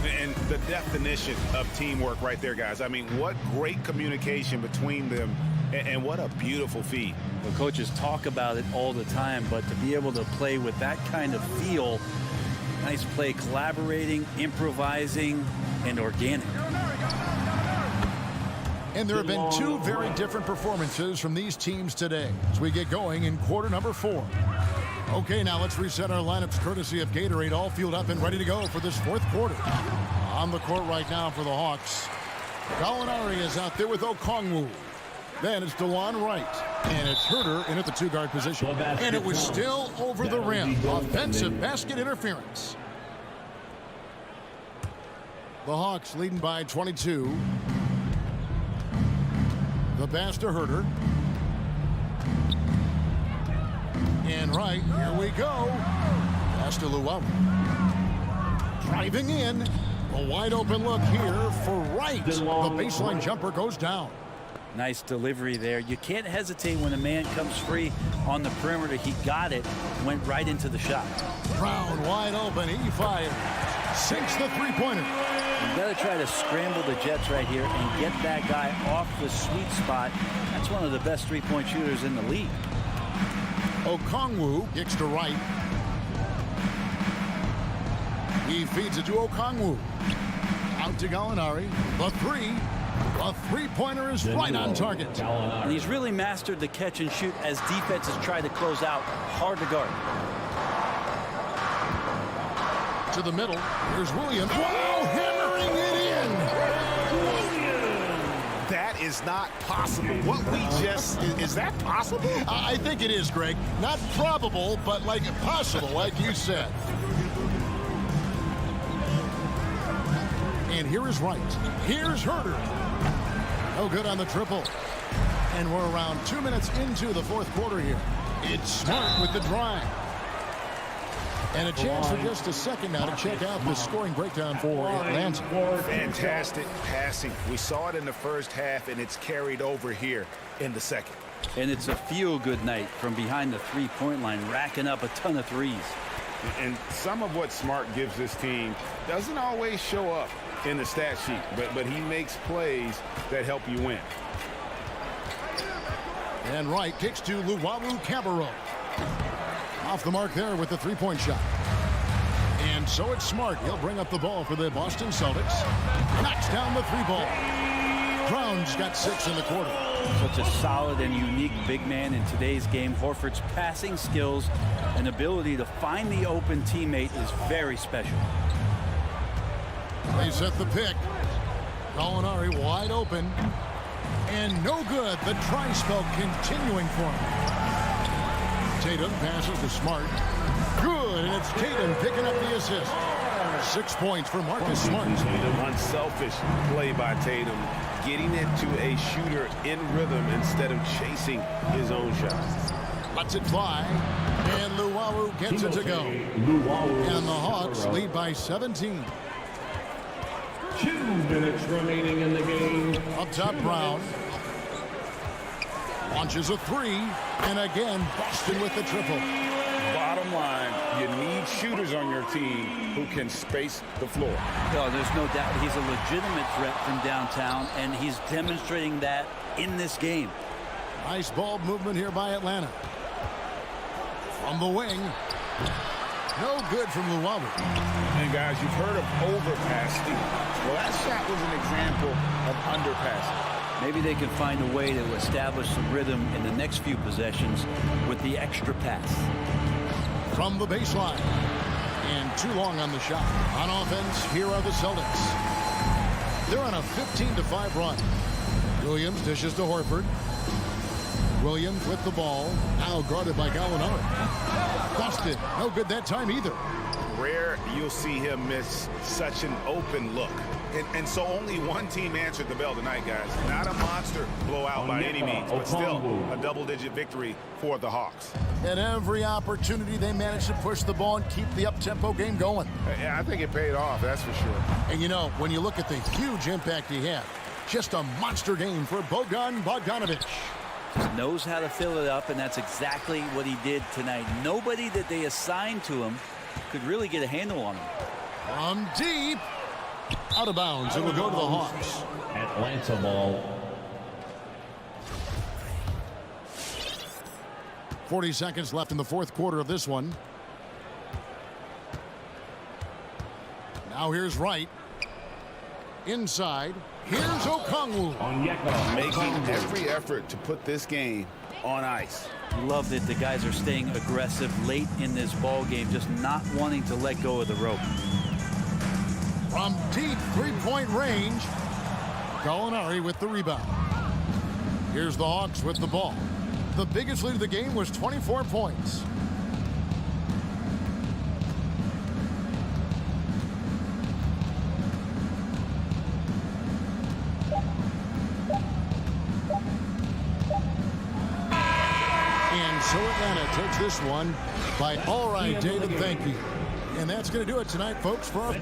And the definition of teamwork right there, guys. I mean, what great communication between them, and what a beautiful feed. The coaches talk about it all the time, but to be able to play with that kind of feel, nice play, collaborating, improvising, and organic. And there have been 2 very different performances from these teams today as we get going in quarter number 4. Okay, now let's reset our lineups courtesy of Gatorade, all fueled up and ready to go for this fourth quarter. On the court right now for the Hawks. Gallinari is out there with Okongwu. Then it's DeLon Wright. And it's Herder in at the 2-guard position. And it was still over the rim. Offensive basket interference. The Hawks leading by 22. The pass to Herder. And right, here we go. Pass to Luwawu. Driving in. A wide open look here for Wright. The baseline jumper goes down. Nice delivery there. You can't hesitate when a man comes free on the perimeter. He got it, went right into the shot. Brown wide open. He fires. Sinks the three-pointer. You've got to try to scramble the Jets right here and get that guy off the sweet spot. That's one of the best three-point shooters in the league. Okongwu kicks to Wright. He feeds it to Okongwu. Out to Gallinari. The three. A three-pointer is right on target. And he's really mastered the catch and shoot as defenses try to close out. Hard to guard. To the middle. Here's Williams. Wow, hammering it in. That is not possible. What we just, is that possible? I think it is, Greg. Not probable, but like possible, like you said. And here is Wright. Here's Herder. No good on the triple. And we're around 2 minutes into the fourth quarter here. It's Smart with the drive. And a chance for just a second now to check out the scoring breakdown for Atlanta. Fantastic passing. We saw it in the first half, and it's carried over here in the second. And it's a feel-good night from behind the three-point line, racking up a ton of threes. And some of what Smart gives this team doesn't always show up in the stat sheet, but he makes plays that help you win. And Wright kicks to Luwawu-Cabarrot. Off the mark there with the three-point shot. And And so it's Smart. He'll bring up the ball for the Boston Celtics. Knocks down the 3-ball. Brown's got 6 in the quarter. Such a solid and unique big man in today's game. Horford's passing skills and ability to find the open teammate is very special. They set the pick. Gallinari wide open. And no good. The tri-spell continuing for him. Tatum passes to Smart. Good, and it's Tatum picking up the assist. 6 points for Marcus Smart. Unselfish play by Tatum, getting it to a shooter in rhythm instead of chasing his own shot. Lets it fly, and Luwawu gets it to go. And the Hawks lead by 17. 2 minutes remaining in the game. Up top, Brown. Launches a 3, and again, Boston with the triple. Bottom line, you need shooters on your team who can space the floor. No, there's no doubt he's a legitimate threat from downtown, and he's demonstrating that in this game. Nice ball movement here by Atlanta. From the wing. No good from Luwawu. And guys, you've heard of overpass steal. Well, that shot was an example of underpassing. Maybe they can find a way to establish some rhythm in the next few possessions with the extra pass. From the baseline. And too long on the shot. On offense, here are the Celtics. They're on a 15-5 run. Williams dishes to Horford. Williams with the ball. Now guarded by Gallinari. Busted. No good that time either. Rare you'll see him miss such an open look. And so only one team answered the bell tonight, guys. Not a monster blowout by any means, but still a double-digit victory for the Hawks. At every opportunity, they managed to push the ball and keep the up-tempo game going. Yeah, I think it paid off, that's for sure. And you know, when you look at the huge impact he had, just a monster game for Bojan Bogdanovic. Knows how to fill it up, and that's exactly what he did tonight. Nobody that they assigned to him could really get a handle on him. From deep. Out of bounds. It will go to the Hawks. Atlanta ball. 40 seconds left in the fourth quarter of this one. Now here's Wright. Inside. Here's Okongwu. Making every effort to put this game on ice. Love that the guys are staying aggressive late in this ball game, just not wanting to let go of the rope. From deep three-point range, Gallinari with the rebound. Here's the Hawks with the ball. The biggest lead of the game was 24 points. And so Atlanta takes this one by all right, David, thank you. And that's going to do it tonight, folks, for our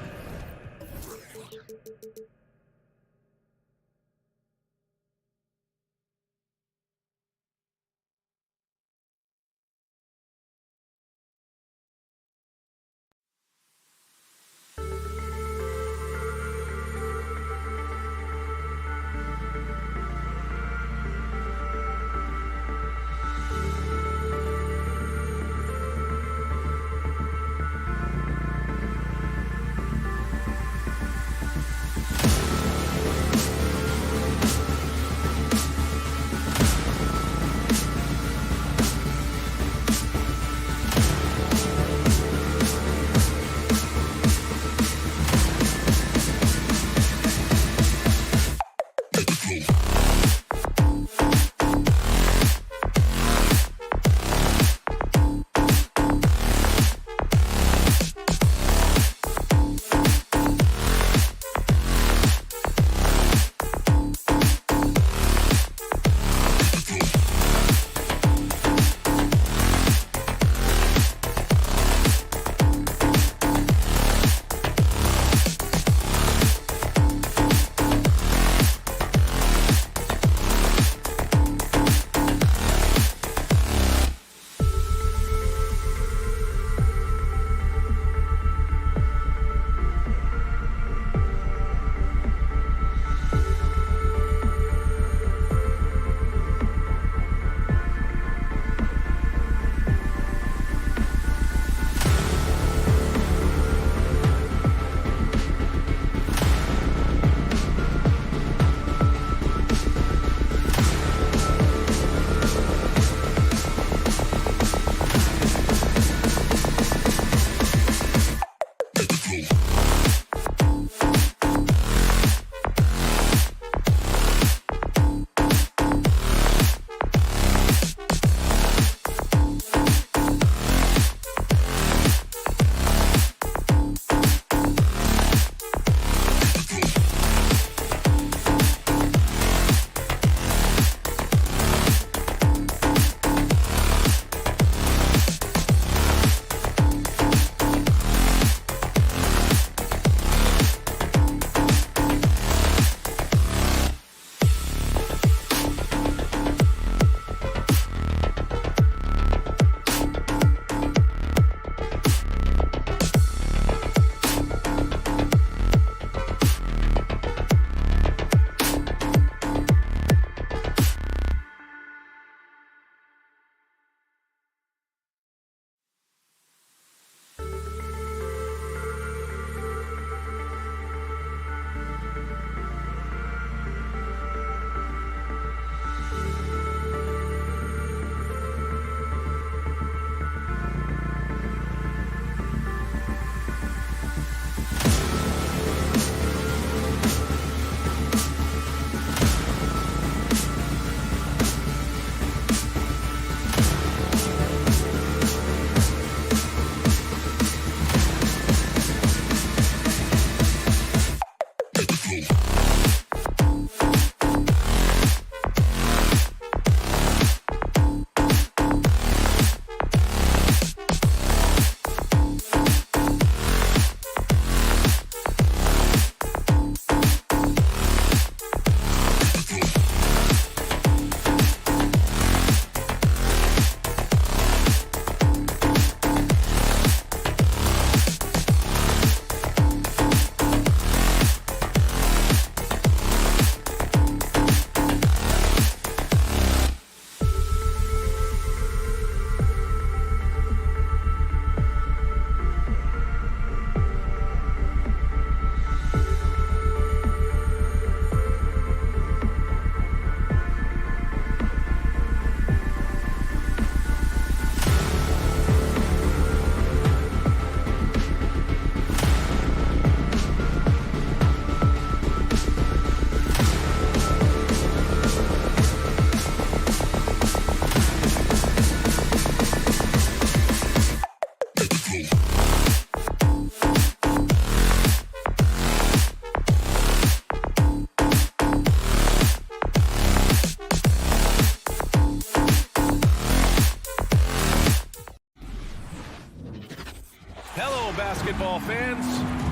Hello, basketball fans.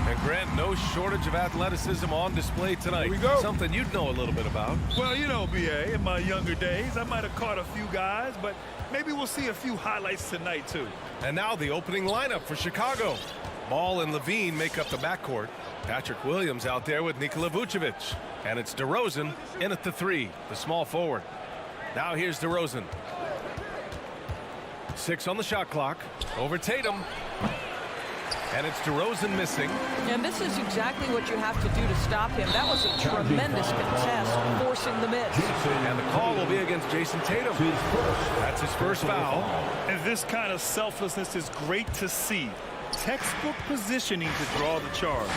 And Grant, no shortage of athleticism on display tonight. Here we go. Something you'd know a little bit about. Well, you know, BA, in my younger days, I might have caught a few guys, but maybe we'll see a few highlights tonight, too. And now the opening lineup for Chicago. Ball and Levine make up the backcourt. Patrick Williams out there with Nikola Vucevic. And it's DeRozan in at the 3, the small forward. Now here's DeRozan. 6 on the shot clock. Over Tatum. And it's DeRozan missing. And this is exactly what you have to do to stop him. That was a tremendous contest, forcing the miss. And the call will be against Jason Tatum. That's his first foul. And this kind of selflessness is great to see. Textbook positioning to draw the charge.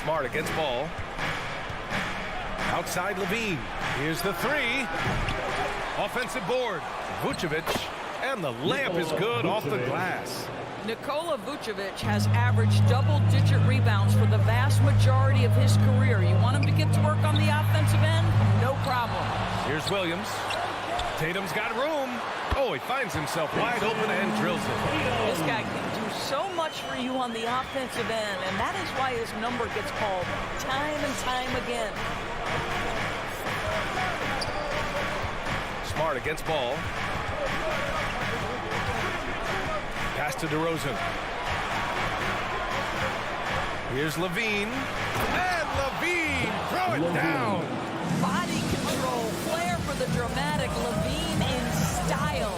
Smart against Ball. Outside Levine. Here's the 3. Offensive board. Vucevic. And the layup is good off the glass. Nikola Vucevic has averaged double-digit rebounds for the vast majority of his career. You want him to get to work on the offensive end? No problem. Here's Williams. Tatum's got room. Oh, he finds himself wide open and drills it. This guy can do so much for you on the offensive end, and that is why his number gets called time and time again. Smart against Ball. Pass to DeRozan. Here's Levine. And Levine, throw it down. Body control, flair for the dramatic, Levine in style.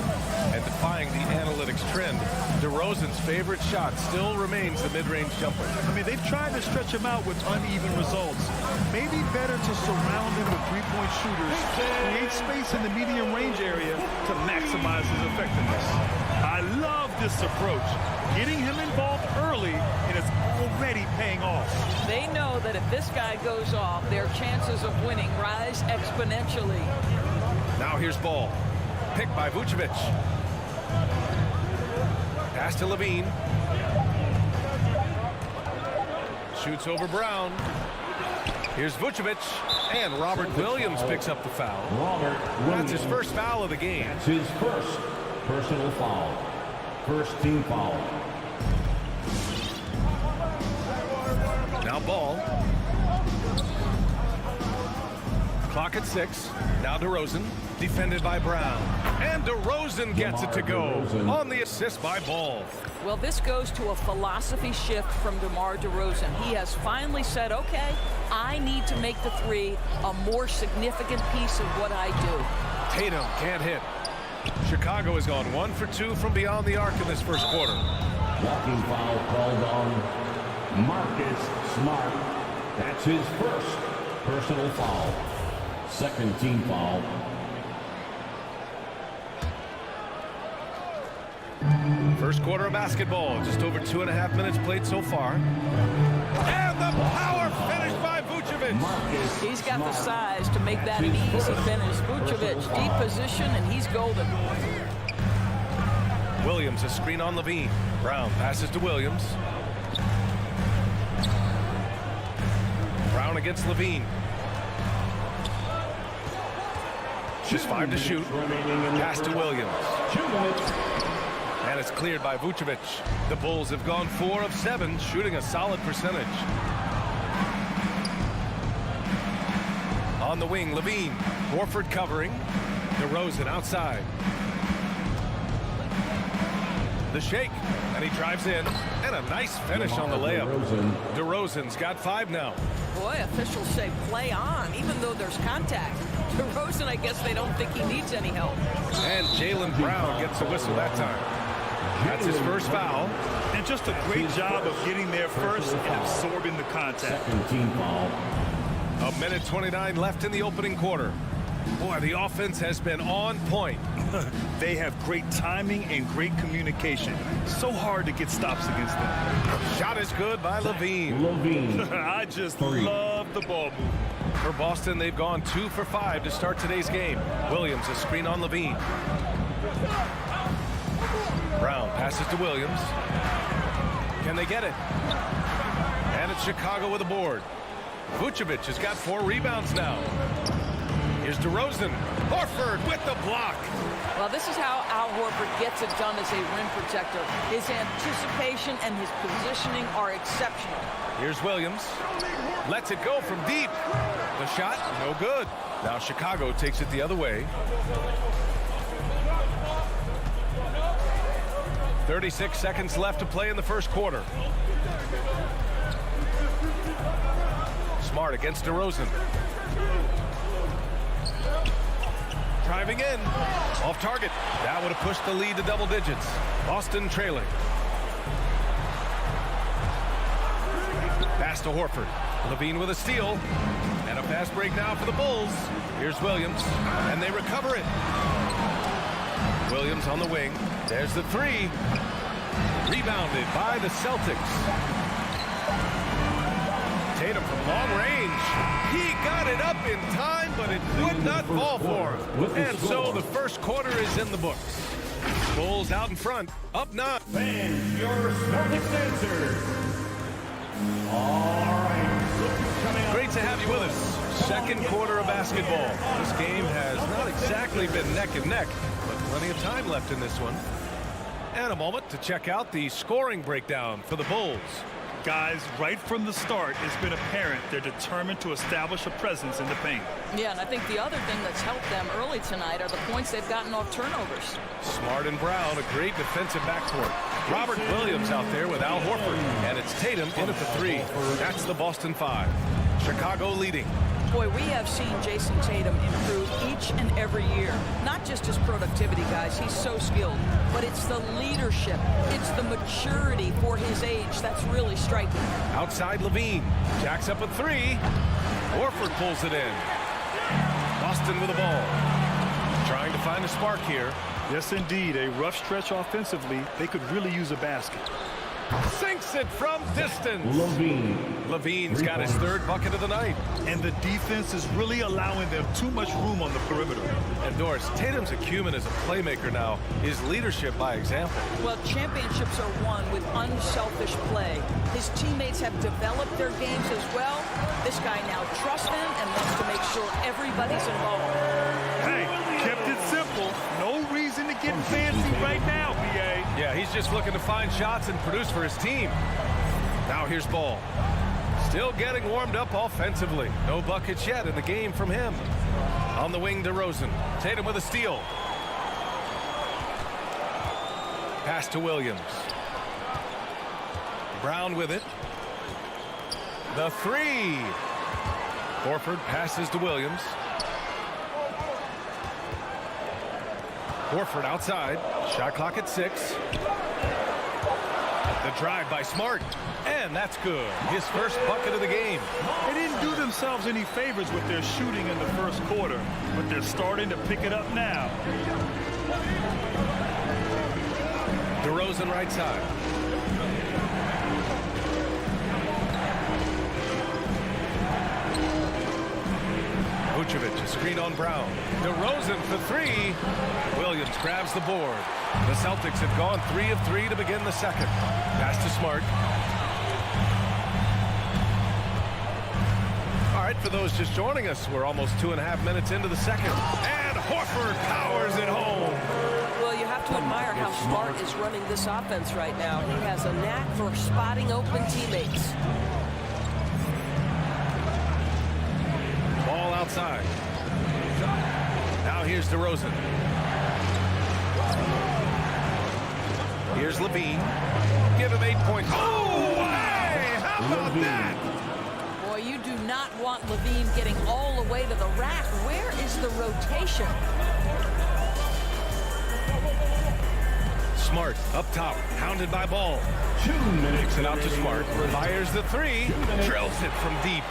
And defying the analytics trend, DeRozan's favorite shot still remains the mid-range jumper. I mean, they've tried to stretch him out with uneven results. Maybe better to surround him with three-point shooters, create space in the medium range area to maximize his effectiveness. I love this approach. Getting him involved early, and it's already paying off. They know that if this guy goes off, their chances of winning rise exponentially. Now here's Ball. Picked by Vucevic. Pass to Levine. Shoots over Brown. Here's Vucevic. And Robert Williams picks up the foul. That's his first foul of the game. That's his first personal foul. First team foul. Now Ball. Clock at 6. Now DeRozan. Defended by Brown. And DeRozan gets it to go on the assist by Ball. Well, this goes to a philosophy shift from DeMar DeRozan. He has finally said, okay, I need to make the 3 a more significant piece of what I do. Tatum can't hit. Chicago has gone 1 for 2 from beyond the arc in this first quarter. Walking foul called on Marcus Smart. That's his first personal foul. Second team foul. First quarter of basketball. Just over 2.5 minutes played so far. And the power finish by Vucevic. He's got the size to make that an easy finish. Vucevic, deep position, and he's golden. Williams, a screen on Levine. Brown passes to Williams. Brown against Levine. Just 5 to shoot. Pass to Williams. 2 minutes. And it's cleared by Vucevic. The Bulls have gone 4 of 7, shooting a solid percentage. On the wing, Levine. Horford covering. DeRozan outside. The shake, and he drives in. And a nice finish on the layup. DeRozan's got 5 now. Boy, officials say play on, even though there's contact. DeRozan, I guess they don't think he needs any help. And Jaylen Brown gets a whistle that time. That's his first foul. And just a great job of getting there first and absorbing the contact. Second team foul. A minute 29 left in the opening quarter. Boy, the offense has been on point. They have great timing and great communication. So hard to get stops against them. Shot is good by Levine. Levine. I just love the ball movement. For Boston, they've gone 2 for 5 to start today's game. Williams, a screen on Levine. Brown passes to Williams. Can they get it? And it's Chicago with a board. Vucevic has got 4 rebounds now. Here's DeRozan. Horford with the block. Well, this is how Al Horford gets it done as a rim protector. His anticipation and his positioning are exceptional. Here's Williams. Lets it go from deep. The shot, no good. Now Chicago takes it the other way. 36 seconds left to play in the first quarter. Smart against DeRozan. Driving in. Off target. That would have pushed the lead to double digits. Boston trailing. Pass to Horford. Levine with a steal. And a fast break now for the Bulls. Here's Williams. And they recover it. Williams on the wing. There's the 3. Rebounded by the Celtics. Tatum from long range. He got it up in time, but it would not fall for him. And so the first quarter is in the books. Bulls out in front, up 9. And your starting answers. All right. Great to have you with us. Second quarter of basketball. This game has not exactly been neck and neck, but plenty of time left in this one. And a moment to check out the scoring breakdown for the Bulls. Guys, right from the start, it's been apparent they're determined to establish a presence in the paint. Yeah, and I think the other thing that's helped them early tonight are the points they've gotten off turnovers. Smart and Brown, a great defensive backcourt. Robert Williams out there with Al Horford. And it's Tatum in at the 3. That's the Boston 5. Chicago leading. Boy, we have seen Jason Tatum improve each and every year. Not just his productivity, guys. He's so skilled. But it's the leadership. It's the maturity for his age that's really striking. Outside Levine. Jacks up a 3. Horford pulls it in. Boston with the ball. Trying to find a spark here. Yes, indeed. A rough stretch offensively. They could really use a basket. Sinks it from distance. Levine. Levine's got his 3rd bucket of the night. And the defense is really allowing them too much room on the perimeter. And Doris, Tatum's acumen as a playmaker now is leadership by example. Well, championships are won with unselfish play. His teammates have developed their games as well. This guy now trusts them and wants to make sure everybody's involved. Hey, kept it simple. No reason to get fancy right now, BA. Yeah, he's just looking to find shots and produce for his team. Now here's Ball. Still getting warmed up offensively. No buckets yet in the game from him. On the wing, DeRozan. Tatum with a steal. Pass to Williams. Brown with it. The 3. Horford passes to Williams. Horford outside. Shot clock at 6. The drive by Smart. And that's good. His first bucket of the game. They didn't do themselves any favors with their shooting in the first quarter, but they're starting to pick it up now. DeRozan right side. Vucevic, a screen on Brown. DeRozan for 3. Williams grabs the board. The Celtics have gone 3 of 3 to begin the second. Pass to Smart. for those just joining us, we're almost 2.5 minutes into the second. And Horford powers it home. Well, you have to admire how Smart is running this offense right now. He has a knack for spotting open teammates. Ball outside. Now here's DeRozan. Here's Levine. Give him 8 points. Oh, hey! How about that? Boy, you do not want Levine getting all the way to the rack. Where is the rotation? Smart up top, hounded by Ball. 2 minutes. Kicks it out to Smart. Fires the three. Drills it from deep.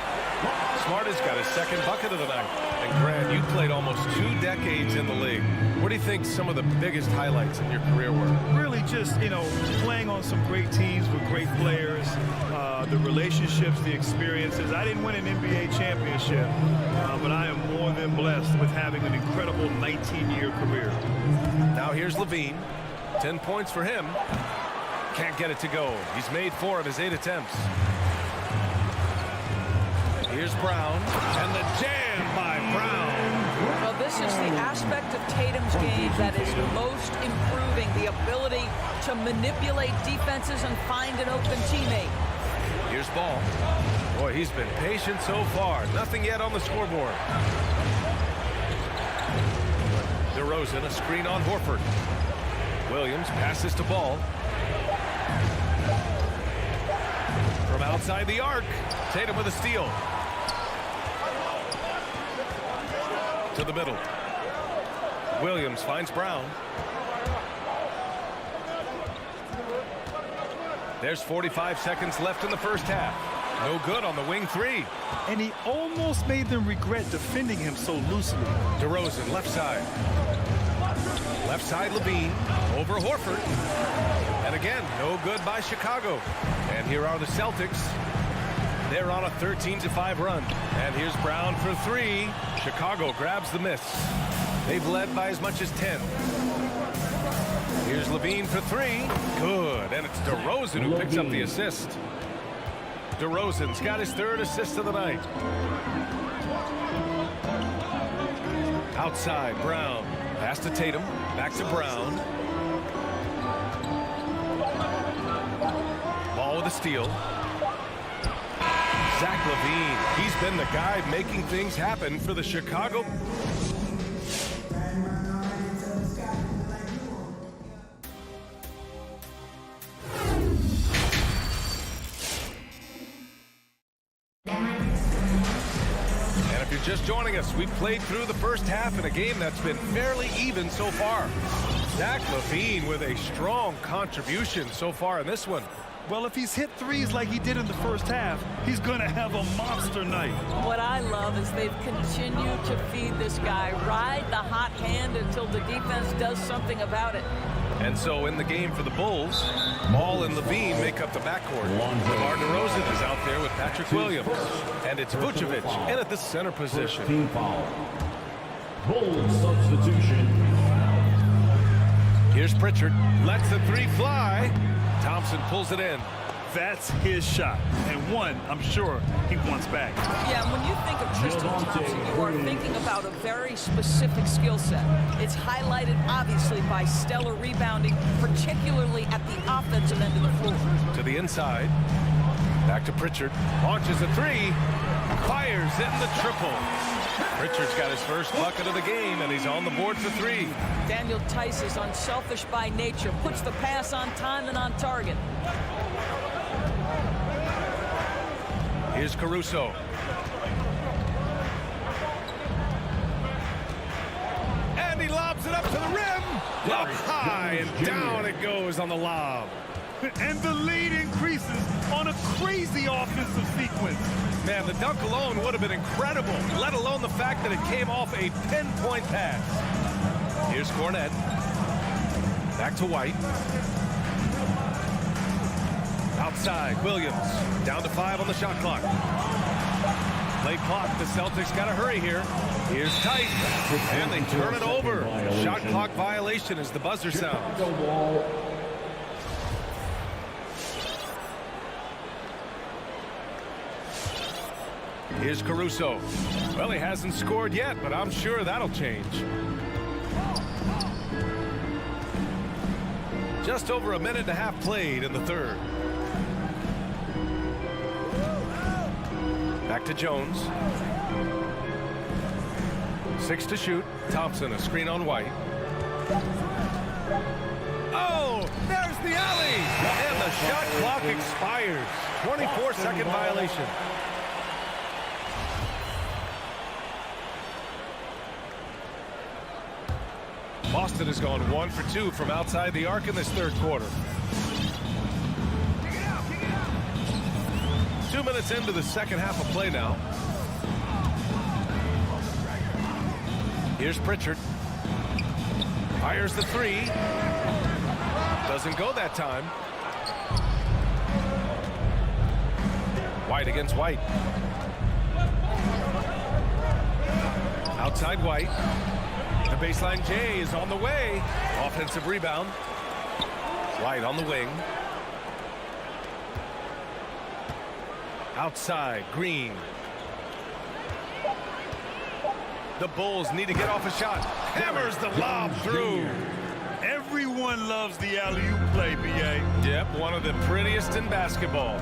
Smart has got his second bucket of the night. And Grant, you played almost 2 decades in the league. What do you think some of the biggest highlights in your career were? Really just, playing on some great teams with great players, the relationships, the experiences. I didn't win an NBA championship, but I am more than blessed with having an incredible 19-year career. Now here's Levine. 10 points for him. Can't get it to go. He's made 4 of his 8 attempts. Here's Brown, and the jam by Brown. Well, this is the aspect of Tatum's game that is most improving, the ability to manipulate defenses and find an open teammate. Here's Ball. Boy, he's been patient so far. Nothing yet on the scoreboard. DeRozan, a screen on Horford. Williams passes to Ball. From outside the arc, Tatum with a steal. To the middle. Williams finds Brown. There's 45 seconds left in the first half. No good on the wing three. And he almost made them regret defending him so loosely. DeRozan, left side. Left side, Levine. Over Horford. And again, no good by Chicago. And here are the Celtics. They're on a 13-5 run. And here's Brown for 3. Chicago grabs the miss. They've led by as much as 10. Here's Levine for 3. Good. And it's DeRozan who picks up the assist. DeRozan's got his 3rd assist of the night. Outside, Brown. Pass to Tatum. Back to Brown. Ball with a steal. Zach LaVine. He's been the guy making things happen for the Chicago. Just joining us, we've played through the first half in a game that's been fairly even so far. Zach LaVine with a strong contribution so far in this one. Well, if he's hit threes like he did in the first half, he's going to have a monster night. What I love is they've continued to feed this guy, ride the hot hand until the defense does something about it. And so in the game for the Bulls, Ball and Levine make up the backcourt. DeMar DeRozan is out there with Patrick Williams. And it's Vucevic in at the center position. Team foul. Bulls substitution. Here's Pritchard. Lets the 3 fly. Thompson pulls it in. That's his shot, and one I'm sure he wants back. Yeah, when you think of Tristan Thompson, you are thinking about a very specific skill set. It's highlighted, obviously, by stellar rebounding, particularly at the offensive end of the floor. To the inside. Back to Pritchard. Launches a 3. Fires in the triple. Pritchard's got his first bucket of the game, and he's on the board for 3. Daniel Tice is unselfish by nature, puts the pass on time and on target. Here's Caruso. And he lobs it up to the rim. Up high, and down it goes on the lob. And the lead increases on a crazy offensive sequence. Man, the dunk alone would have been incredible, let alone the fact that it came off a pinpoint pass. Here's Cornette. Back to White. Outside, Williams. Down to 5 on the shot clock. Play clock. The Celtics got to hurry here. Here's Tight. And they turn it over. Shot clock violation as the buzzer sounds. Here's Caruso. Well, he hasn't scored yet, but I'm sure that'll change. Just over a minute and a half played in the third. Back to Jones. 6 to shoot. Thompson, a screen on White. Oh, there's the alley! And the shot clock expires. 24-second violation. Boston has gone 1 for 2 from outside the arc in this third quarter. 2 minutes into the second half of play now. Here's Pritchard. Fires the three. Doesn't go that time. White against White. Outside White. The baseline J is on the way. Offensive rebound. White on the wing. Outside Green. The Bulls need to get off a shot. Hammers the lob through. Everyone loves the alley-oop play, B.A. Yep, one of the prettiest in basketball.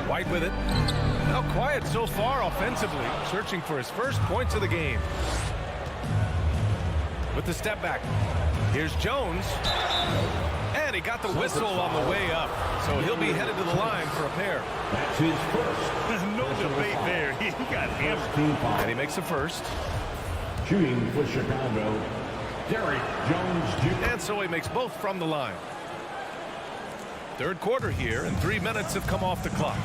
White with it. Now quiet so far offensively, searching for his first points of the game. With the step back. Here's Jones. And he got the whistle on the way up. So he'll be headed to the line for a pair. That's his first. No debate there. He got hammered. Team foul. And he makes the first. Shooting for Chicago, Derek Jones Jr. And so he makes both from the line. Third quarter here, and 3 minutes have come off the clock.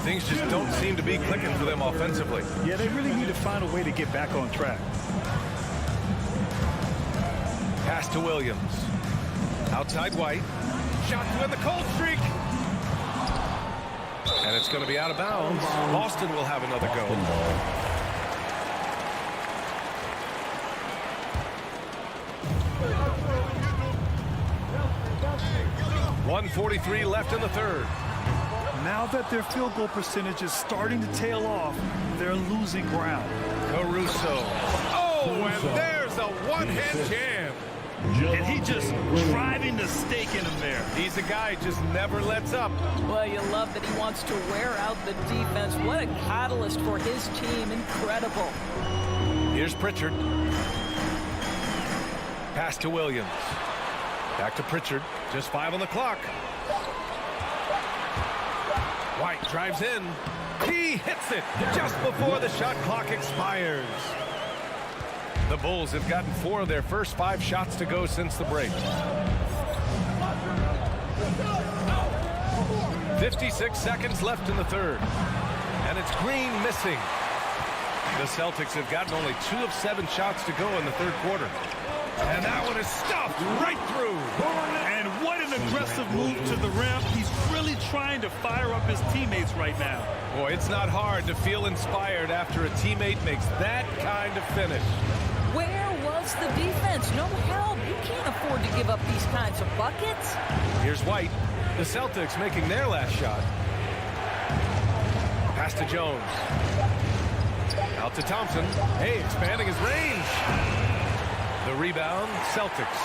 Things just don't seem to be clicking for them offensively. Yeah, they really need to find a way to get back on track. Pass to Williams. Outside White. Shot to end the cold streak. And it's going to be out of bounds. Boston will have another go. 1:43 left in the third. Now that their field goal percentage is starting to tail off, they're losing ground. Caruso. Oh, and there's a one-hand jam. And he just driving the stake in him there. He's a guy who just never lets up. Well, you love that he wants to wear out the defense. What a catalyst for his team. Incredible. Here's Pritchard. Pass to Williams. Back to Pritchard. Just 5 on the clock. White drives in. He hits it just before the shot clock expires. The Bulls have gotten 4 of their first 5 shots to go since the break. 56 seconds left in the third. And it's Green missing. The Celtics have gotten only 2 of 7 shots to go in the third quarter. And that one is stuffed right through. And what an aggressive move to the rim. He's really trying to fire up his teammates right now. Boy, it's not hard to feel inspired after a teammate makes that kind of finish. Where was the defense? No help. You can't afford to give up these kinds of buckets. Here's White. The Celtics making their last shot. Pass to Jones. Out to Thompson. Hey, expanding his range. The rebound, Celtics.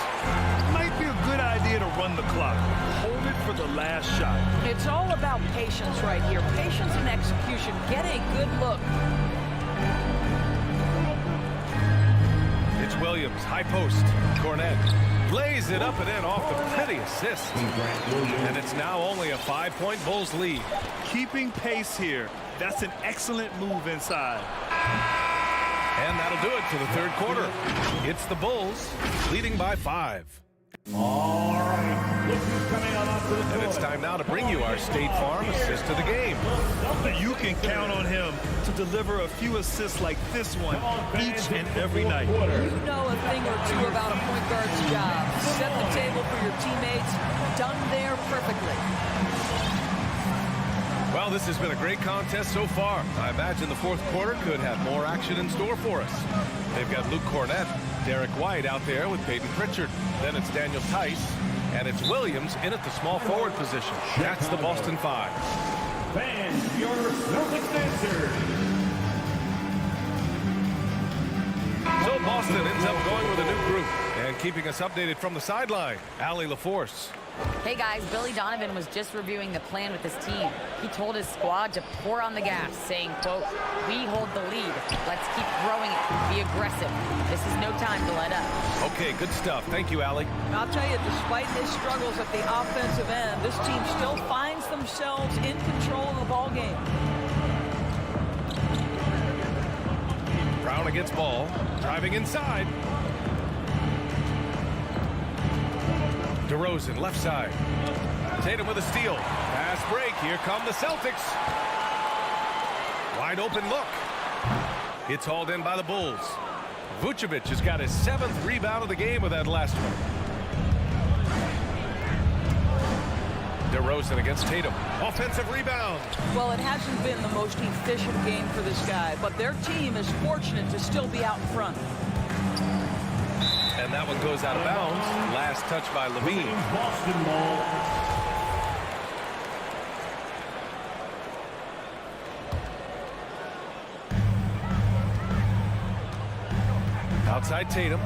Might be a good idea to run the clock. Hold it for the last shot. It's all about patience right here. Patience and execution. Get a good look. It's Williams, high post. Cornette lays it up and in off the pretty assist. And it's now only a 5-point Bulls lead. Keeping pace here. That's an excellent move inside. And that'll do it for the third quarter. It's the Bulls leading by 5. All right, look who's coming on up to the And it's time now to bring you our State Farm assist of the game. You can count on him to deliver a few assists like this one each and every night. You know a thing or two about a point guard's job. Set the table for your teammates. Done there perfectly. Well, this has been a great contest so far. I imagine the fourth quarter could have more action in store for us. They've got Luke Cornette, Derek White out there with Peyton Pritchard. Then it's Daniel Tice And it's Williams in at the small forward position. That's the Boston 5. Fans, your Celtics answer. So Boston ends up going with a new group. And keeping us updated from the sideline, Allie LaForce. Hey guys, Billy Donovan was just reviewing the plan with his team. He told his squad to pour on the gas, saying, quote, "We hold the lead. Let's keep growing it. Be aggressive. This is no time to let up." Okay, good stuff. Thank you, Allie. I'll tell you, despite his struggles at the offensive end, this team still finds themselves in control of the ball game. Brown against ball, driving inside. DeRozan, left side. Tatum with a steal. Pass break. Here come the Celtics. Wide open look. It's hauled in by the Bulls. Vucevic has got his 7th rebound of the game with that last one. DeRozan against Tatum. Offensive rebound. Well, it hasn't been the most efficient game for this guy, but their team is fortunate to still be out in front. And that one goes out of bounds. Last touch by Levine. Boston ball. Outside Tatum.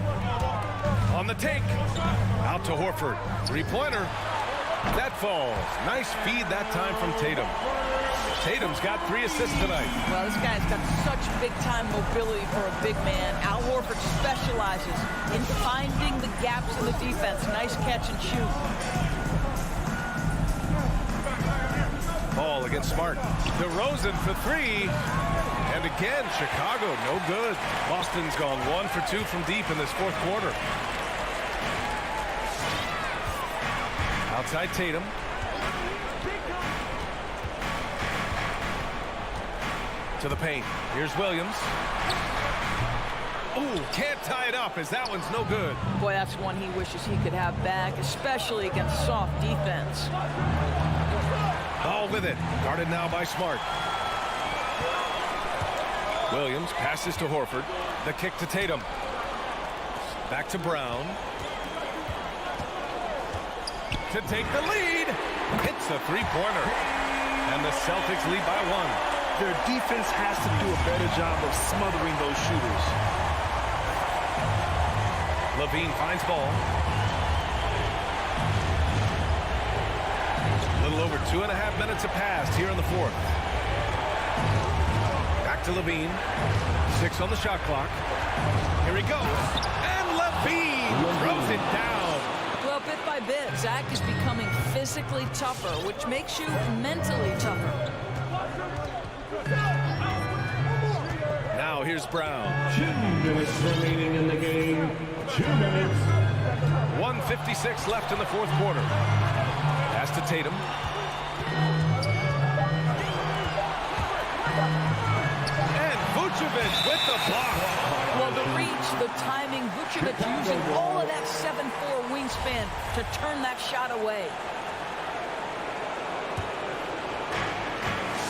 On the take. Out to Horford. Three-pointer. That falls. Nice feed that time from Tatum. Tatum's got 3 assists tonight. Well, this guy's got such big-time mobility for a big man. Al Horford specializes in finding the gaps in the defense. Nice catch and shoot. Ball against Smart. DeRozan for 3. And again, Chicago, no good. Boston's gone 1 for 2 from deep in this 4th quarter. Outside Tatum. To the paint. Here's Williams. Ooh, can't tie it up as that one's no good. Boy, that's one he wishes he could have back, especially against soft defense. Ball with it. Guarded now by Smart. Williams passes to Horford. The kick to Tatum. Back to Brown. To take the lead. Hits a three-pointer. And the Celtics lead by 1. Their defense has to do a better job of smothering those shooters. Levine finds ball. A little over 2.5 minutes have passed here in the 4th. Back to Levine. 6 on the shot clock. Here he goes. And Levine throws it down. Well, bit by bit, Zach is becoming physically tougher, which makes you mentally tougher. Now here's Brown. 2 minutes remaining in the game. 2 minutes. 1:56 left in the 4th quarter. Pass to Tatum. And Vucevic with the block. Well, the reach, the timing, Vucevic using all of that 7'4" wingspan to turn that shot away.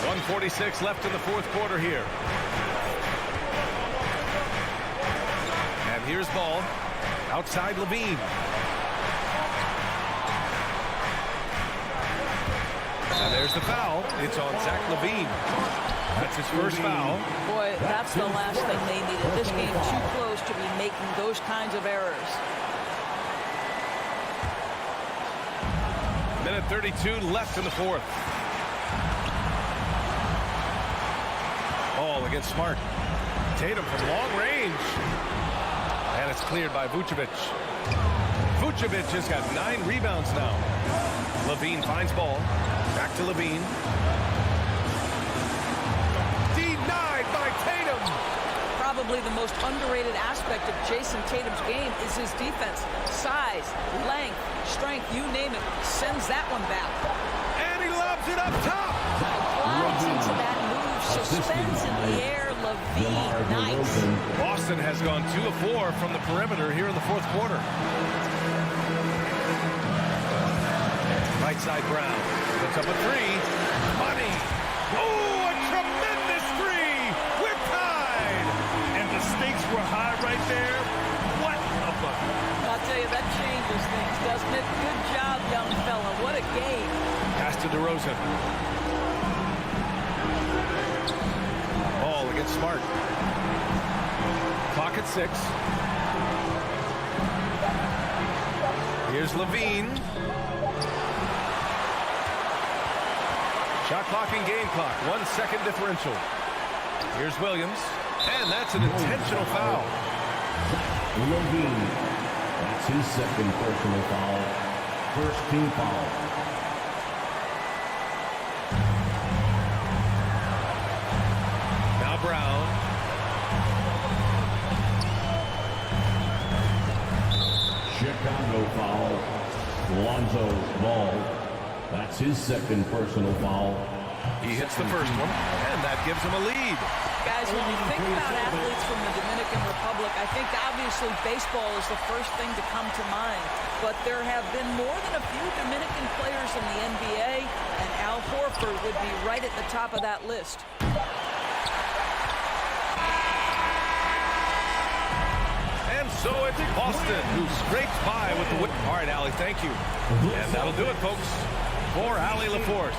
1:46 left in the 4th quarter here. And here's ball. Outside Levine. And there's the foul. It's on Zach Levine. That's his first foul. Boy, that's the last thing they needed. This game too close to be making those kinds of errors. Minute 32 left in the 4th. Ball against Smart. Tatum from long range. And it's cleared by Vucevic. Vucevic has got 9 rebounds now. Levine finds ball. Back to Levine. Denied by Tatum. Probably the most underrated aspect of Jason Tatum's game is his defense. Size, length, strength, you name it. Sends that one back. And he lobs it up top. Glides into that move. Suspends in the air. Levine, nice. Boston has gone 2 of 4 from the perimeter here in the 4th quarter. Right side Brown. Puts up a 3. Money. Oh, a tremendous 3. We're tied. And the stakes were high right there. What a bucket. I'll tell you, that changed changes things, doesn't it? Good job, young fella. What a game. Pass to DeRozan. Ball against Smart. Clock at 6. Here's Levine. Shot clock and game clock. 1 second differential. Here's Williams. And that's an intentional foul. Levine. That's his second personal foul. First team foul. Now Brown. Chicago foul. Lonzo Ball. That's his second personal foul. He hits the first one, and that gives him a lead. Guys, when you think about athletes from the Dominican Republic, I think obviously baseball is the first thing to come to mind. But there have been more than a few Dominican players in the NBA, and Al Horford would be right at the top of that list. And so it's Boston who scrapes by with the win. All right, Allie, thank you. And that'll do it, folks, for Allie LaForce.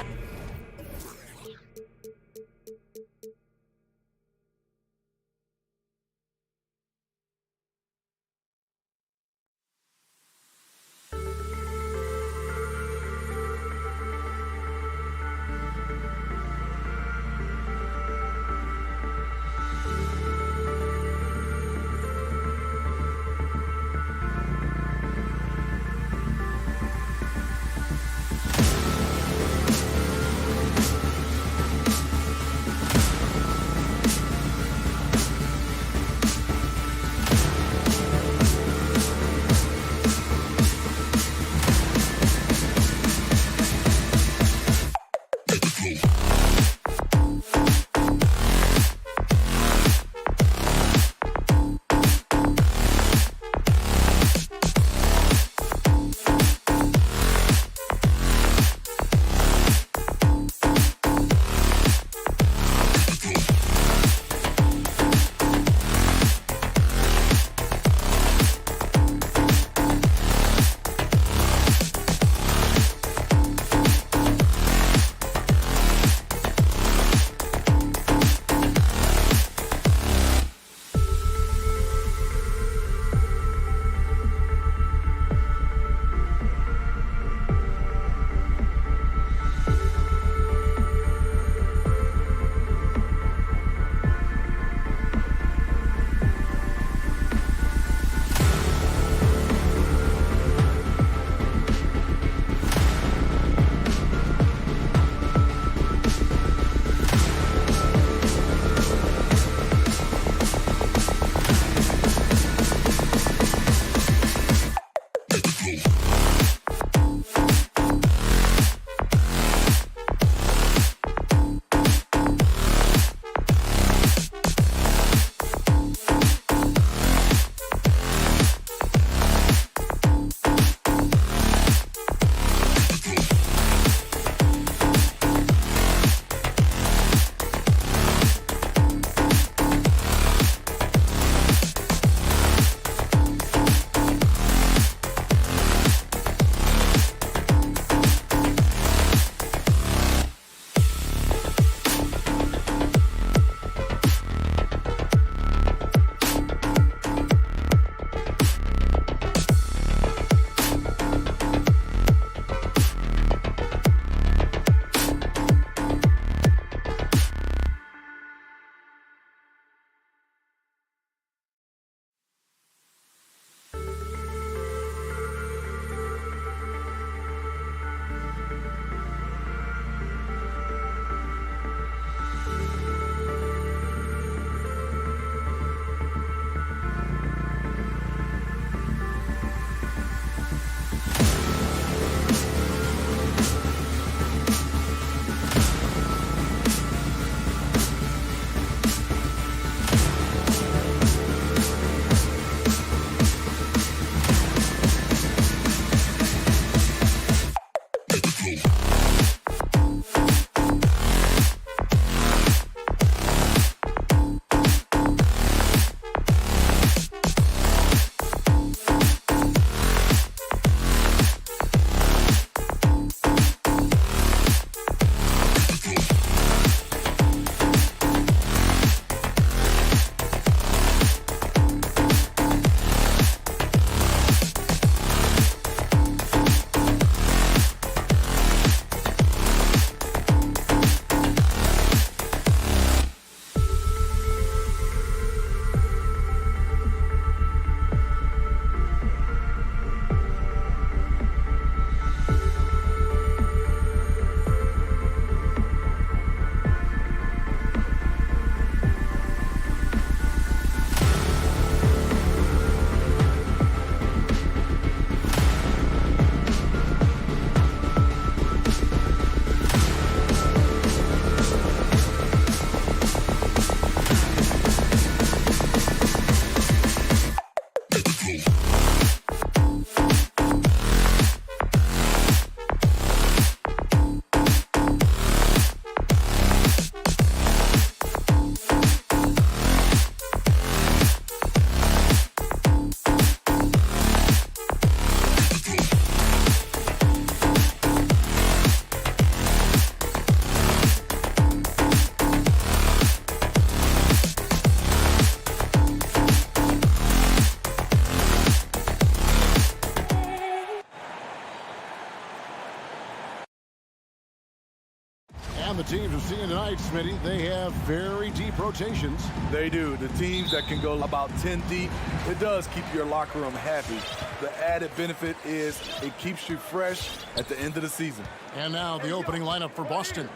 And the teams we're seeing tonight, Smitty, they have very deep rotations. They do. The teams that can go about 10 deep, it does keep your locker room happy. The added benefit is it keeps you fresh at the end of the season. And now the opening lineup for Boston.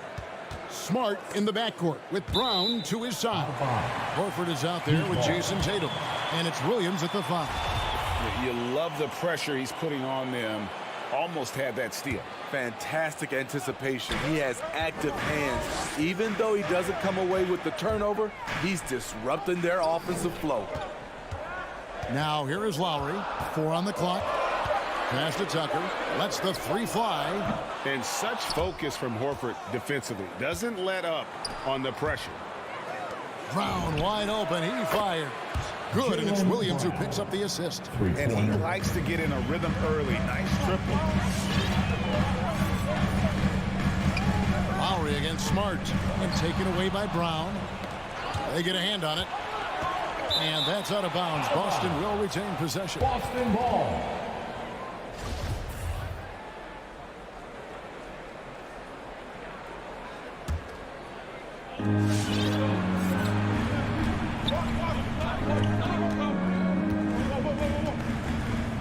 Smart in the backcourt with Brown to his side. Horford is out there with Jason Tatum. And it's Williams at the 5. You love the pressure he's putting on them. Almost had that steal. Fantastic anticipation. He has active hands. Even though he doesn't come away with the turnover, he's disrupting their offensive flow. Now here is Lowry. 4 on the clock. Pass to Tucker. Lets the 3 fly. And such focus from Horford defensively. Doesn't let up on the pressure. Brown wide open. He fires. Good, and it's Williams who picks up the assist. And he likes to get in a rhythm early. Nice triple. Lowry against Smart. And taken away by Brown. They get a hand on it. And that's out of bounds. Boston will retain possession. Boston ball.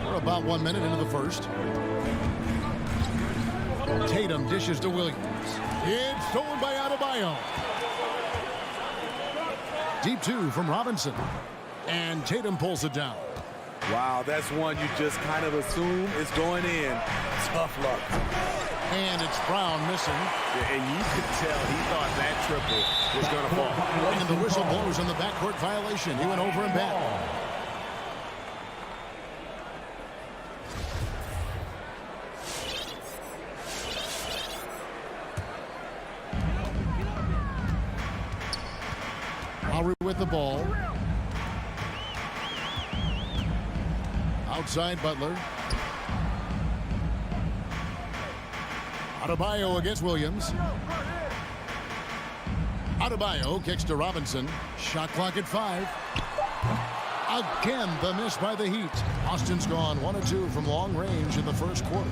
We're about 1 minute into the first. Tatum dishes to Williams. It's stolen by Adebayo. Deep 2 from Robinson. And Tatum pulls it down. Wow, that's one you just kind of assume is going in. Tough luck. And it's Brown missing. And you could tell he thought that triple was going to fall. And the whistle blows on the backcourt violation. He went over and back. Lowry with the ball. Outside Butler. Adebayo against Williams. Adebayo kicks to Robinson. Shot clock at 5. Again, the miss by the Heat. Austin's gone 1 of 2 from long range in the first quarter.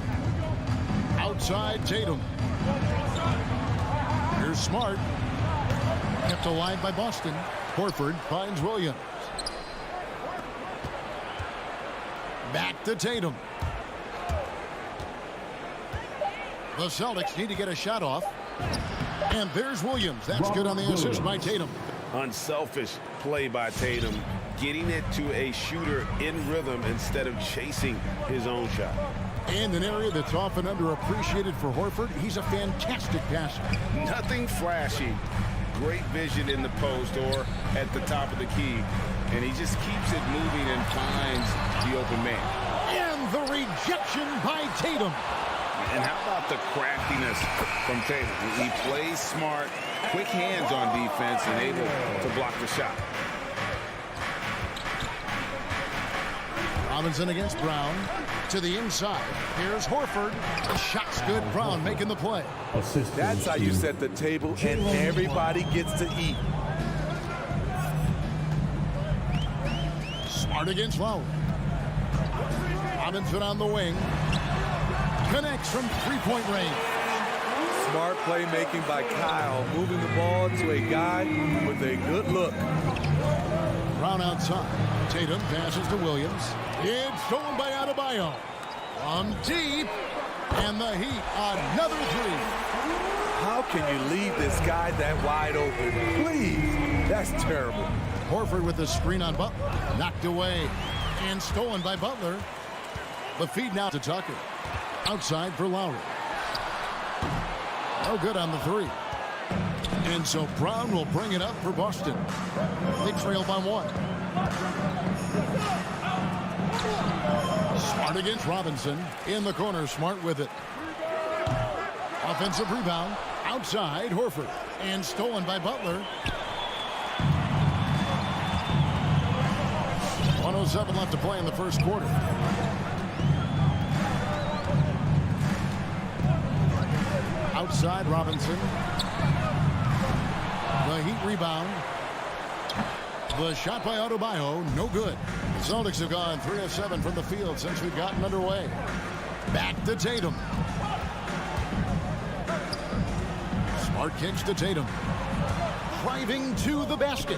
Outside Tatum. Here's Smart. Kept alive by Boston. Horford finds Williams. Back to Tatum. The Celtics need to get a shot off. And there's Williams. That's good on the assist by Tatum. Unselfish play by Tatum. Getting it to a shooter in rhythm instead of chasing his own shot. And an area that's often underappreciated for Horford. He's a fantastic passer. Nothing flashy. Great vision in the post or at the top of the key. And he just keeps it moving and finds the open man. And the rejection by Tatum. And how about the craftiness from Tatum? He plays smart, quick hands on defense, and able to block the shot. Robinson against Brown. To the inside. Here's Horford. The shot's good. Brown making the play. That's how you set the table, and everybody gets to eat. Smart against Lowry. Robinson on the wing. Connects from three-point range. Smart playmaking by Kyle, moving the ball to a guy with a good look. Brown outside. Tatum passes to Williams. It's stolen by Adebayo. From deep. And the Heat, another 3. How can you leave this guy that wide open? Please. That's terrible. Horford with the screen on Butler. Knocked away. And stolen by Butler. The feed now to Tucker. Outside for Lowry. No good on the 3. And so Brown will bring it up for Boston. They trail by 1. Smart against Robinson. In the corner, Smart with it. Offensive rebound. Outside, Horford. And stolen by Butler. 1:07 left to play in the first quarter. Outside Robinson. The Heat rebound. The shot by Adebayo, no good. The Celtics have gone 3 of 7 from the field since we've gotten underway. Back to Tatum. Smart kicks to Tatum. Driving to the basket.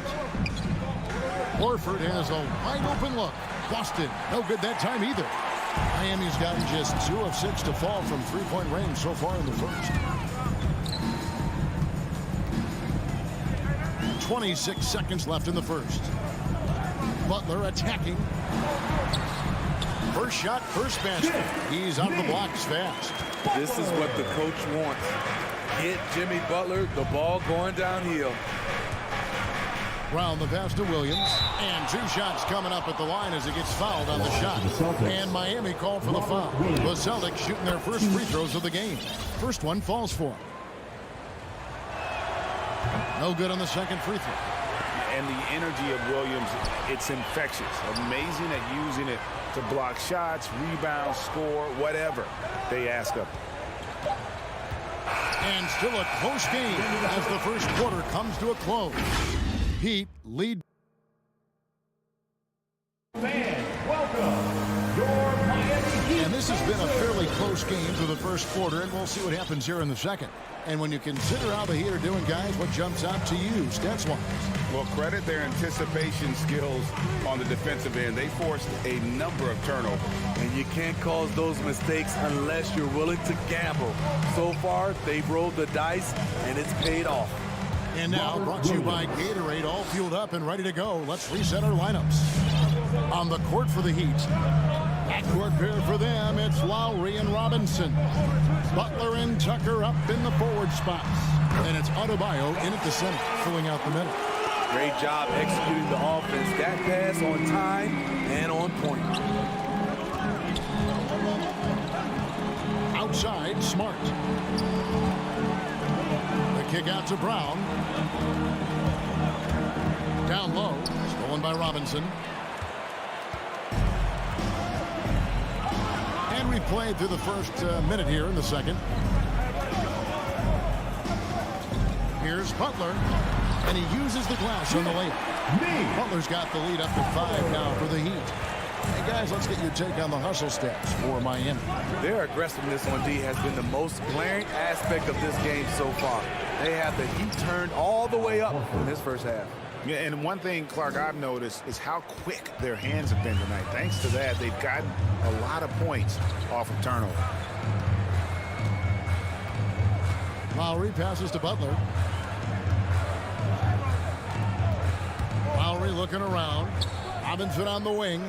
Horford has a wide open look. Boston, no good that time either. Miami's gotten just 2 of 6 to fall from three-point range so far in the first. 26 seconds left in the first. Butler attacking. First shot, first basket. He's out of the blocks fast. This is what the coach wants. Get Jimmy Butler the ball going downhill. Brown the pass to Williams. And 2 shots coming up at the line as he gets fouled on the shot. And Miami called for the foul. The Celtics shooting their first free throws of the game. First one falls for him. No good on the second free throw. And the energy of Williams, it's infectious. Amazing at using it to block shots, rebound, score, whatever they ask of him. And still a close game as the first quarter comes to a close. Heat lead. And this has been a fairly close game for the first quarter, and we'll see what happens here in the second. And when you consider how the Heat are doing, guys, what jumps out to you, stats-wise? Well, credit their anticipation skills on the defensive end. They forced a number of turnovers. And you can't cause those mistakes unless you're willing to gamble. So far, they've rolled the dice, and it's paid off. And now, brought to you by Gatorade, all fueled up and ready to go. Let's reset our lineups. On the court for the Heat. Backcourt pair for them, it's Lowry and Robinson. Butler and Tucker up in the forward spots. And it's Adebayo in at the center, filling out the middle. Great job executing the offense. That pass on time and on point. Outside, Smart. The kick out to Brown. Down low, stolen by Robinson. And we played through the first minute here in the second. Here's Butler, and he uses the glass on the layup. Butler's got the lead up to 5 now for the Heat. Hey, guys, let's get your take on the hustle stats for Miami. Their aggressiveness on D has been the most glaring aspect of this game so far. They have the Heat turned all the way up in this first half. Yeah, and one thing, Clark, I've noticed is how quick their hands have been tonight. Thanks to that, they've gotten a lot of points off of turnover. Lowry passes to Butler. Lowry looking around. Robinson on the wing.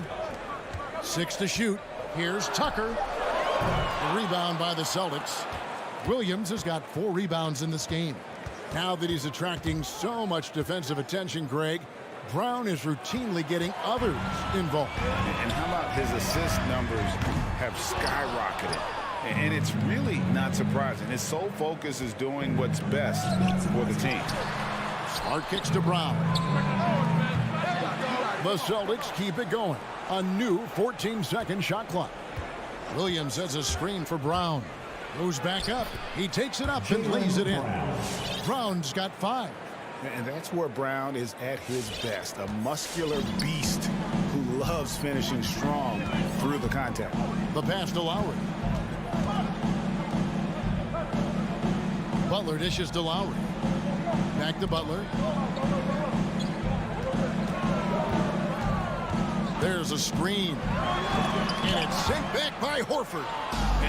6 to shoot. Here's Tucker. The rebound by the Celtics. Williams has got 4 rebounds in this game. Now that he's attracting so much defensive attention, Greg, Brown is routinely getting others involved. And how about his assist numbers have skyrocketed? And it's really not surprising. His sole focus is doing what's best for the team. Smart kicks to Brown. The Celtics keep it going. A new 14-second shot clock. Williams has a screen for Brown. Goes back up. He takes it up and lays it in. Brown's got 5. And that's where Brown is at his best. A muscular beast who loves finishing strong through the contact. The pass to Lowry. Butler dishes to Lowry. Back to Butler. There's a screen. And it's sent back by Horford.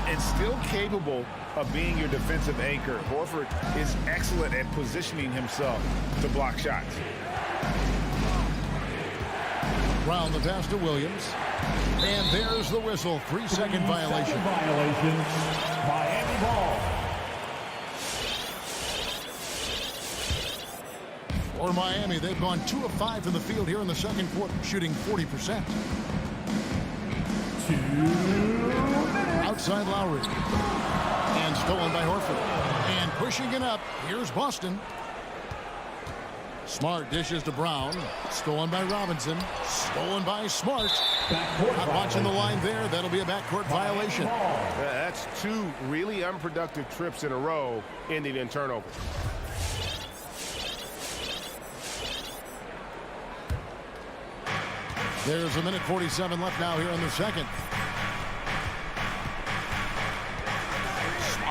And still capable of being your defensive anchor. Horford is excellent at positioning himself to block shots. Brown the pass to Williams. And there's the whistle. 3-second violation. Miami ball. For Miami, they've gone 2 of 5 from the field here in the second quarter, shooting 40%. Outside Lowry. And stolen by Horford. And pushing it up, here's Boston. Smart dishes to Brown. Stolen by Robinson. Stolen by Smart. Not watching the line there. That'll be a backcourt violation. That's 2 really unproductive trips in a row, ending in turnover. There's 1:47 left now here in the second.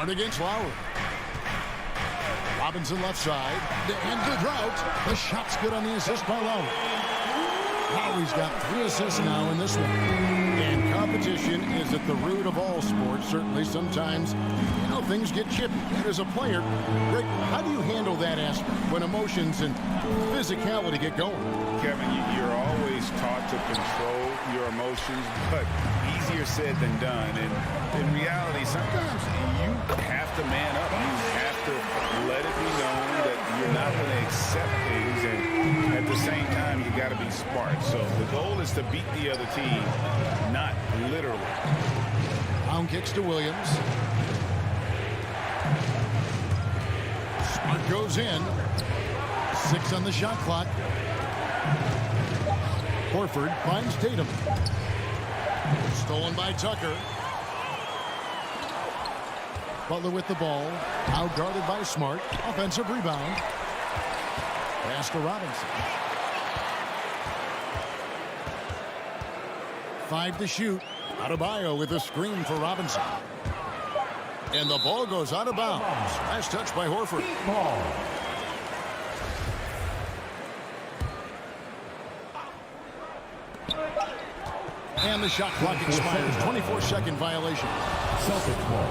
Smart against Lowry. Robinson left side. To end the drought. The shot's good on the assist by Lowry. Lowry's got 3 assists now in this one. And competition is at the root of all sports. Certainly sometimes, things get chippy. And as a player, Rick, how do you handle that aspect when emotions and physicality get going? Kevin, you're always taught to control your emotions, but easier said than done. And in reality, sometimes you have to man up. You have to let it be known that you're not going to accept things. And at the same time, you got to be smart. So the goal is to beat the other team, not literally. Down kicks to Williams. Smart goes in. 6 on the shot clock. Horford finds Tatum. Stolen by Tucker. Butler with the ball. Out guarded by Smart. Offensive rebound. Pass to Robinson. 5 to shoot. Adebayo with a screen for Robinson. And the ball goes out of bounds. Last touch by Horford. And the shot clock expires. 24-second violation. Celtics ball.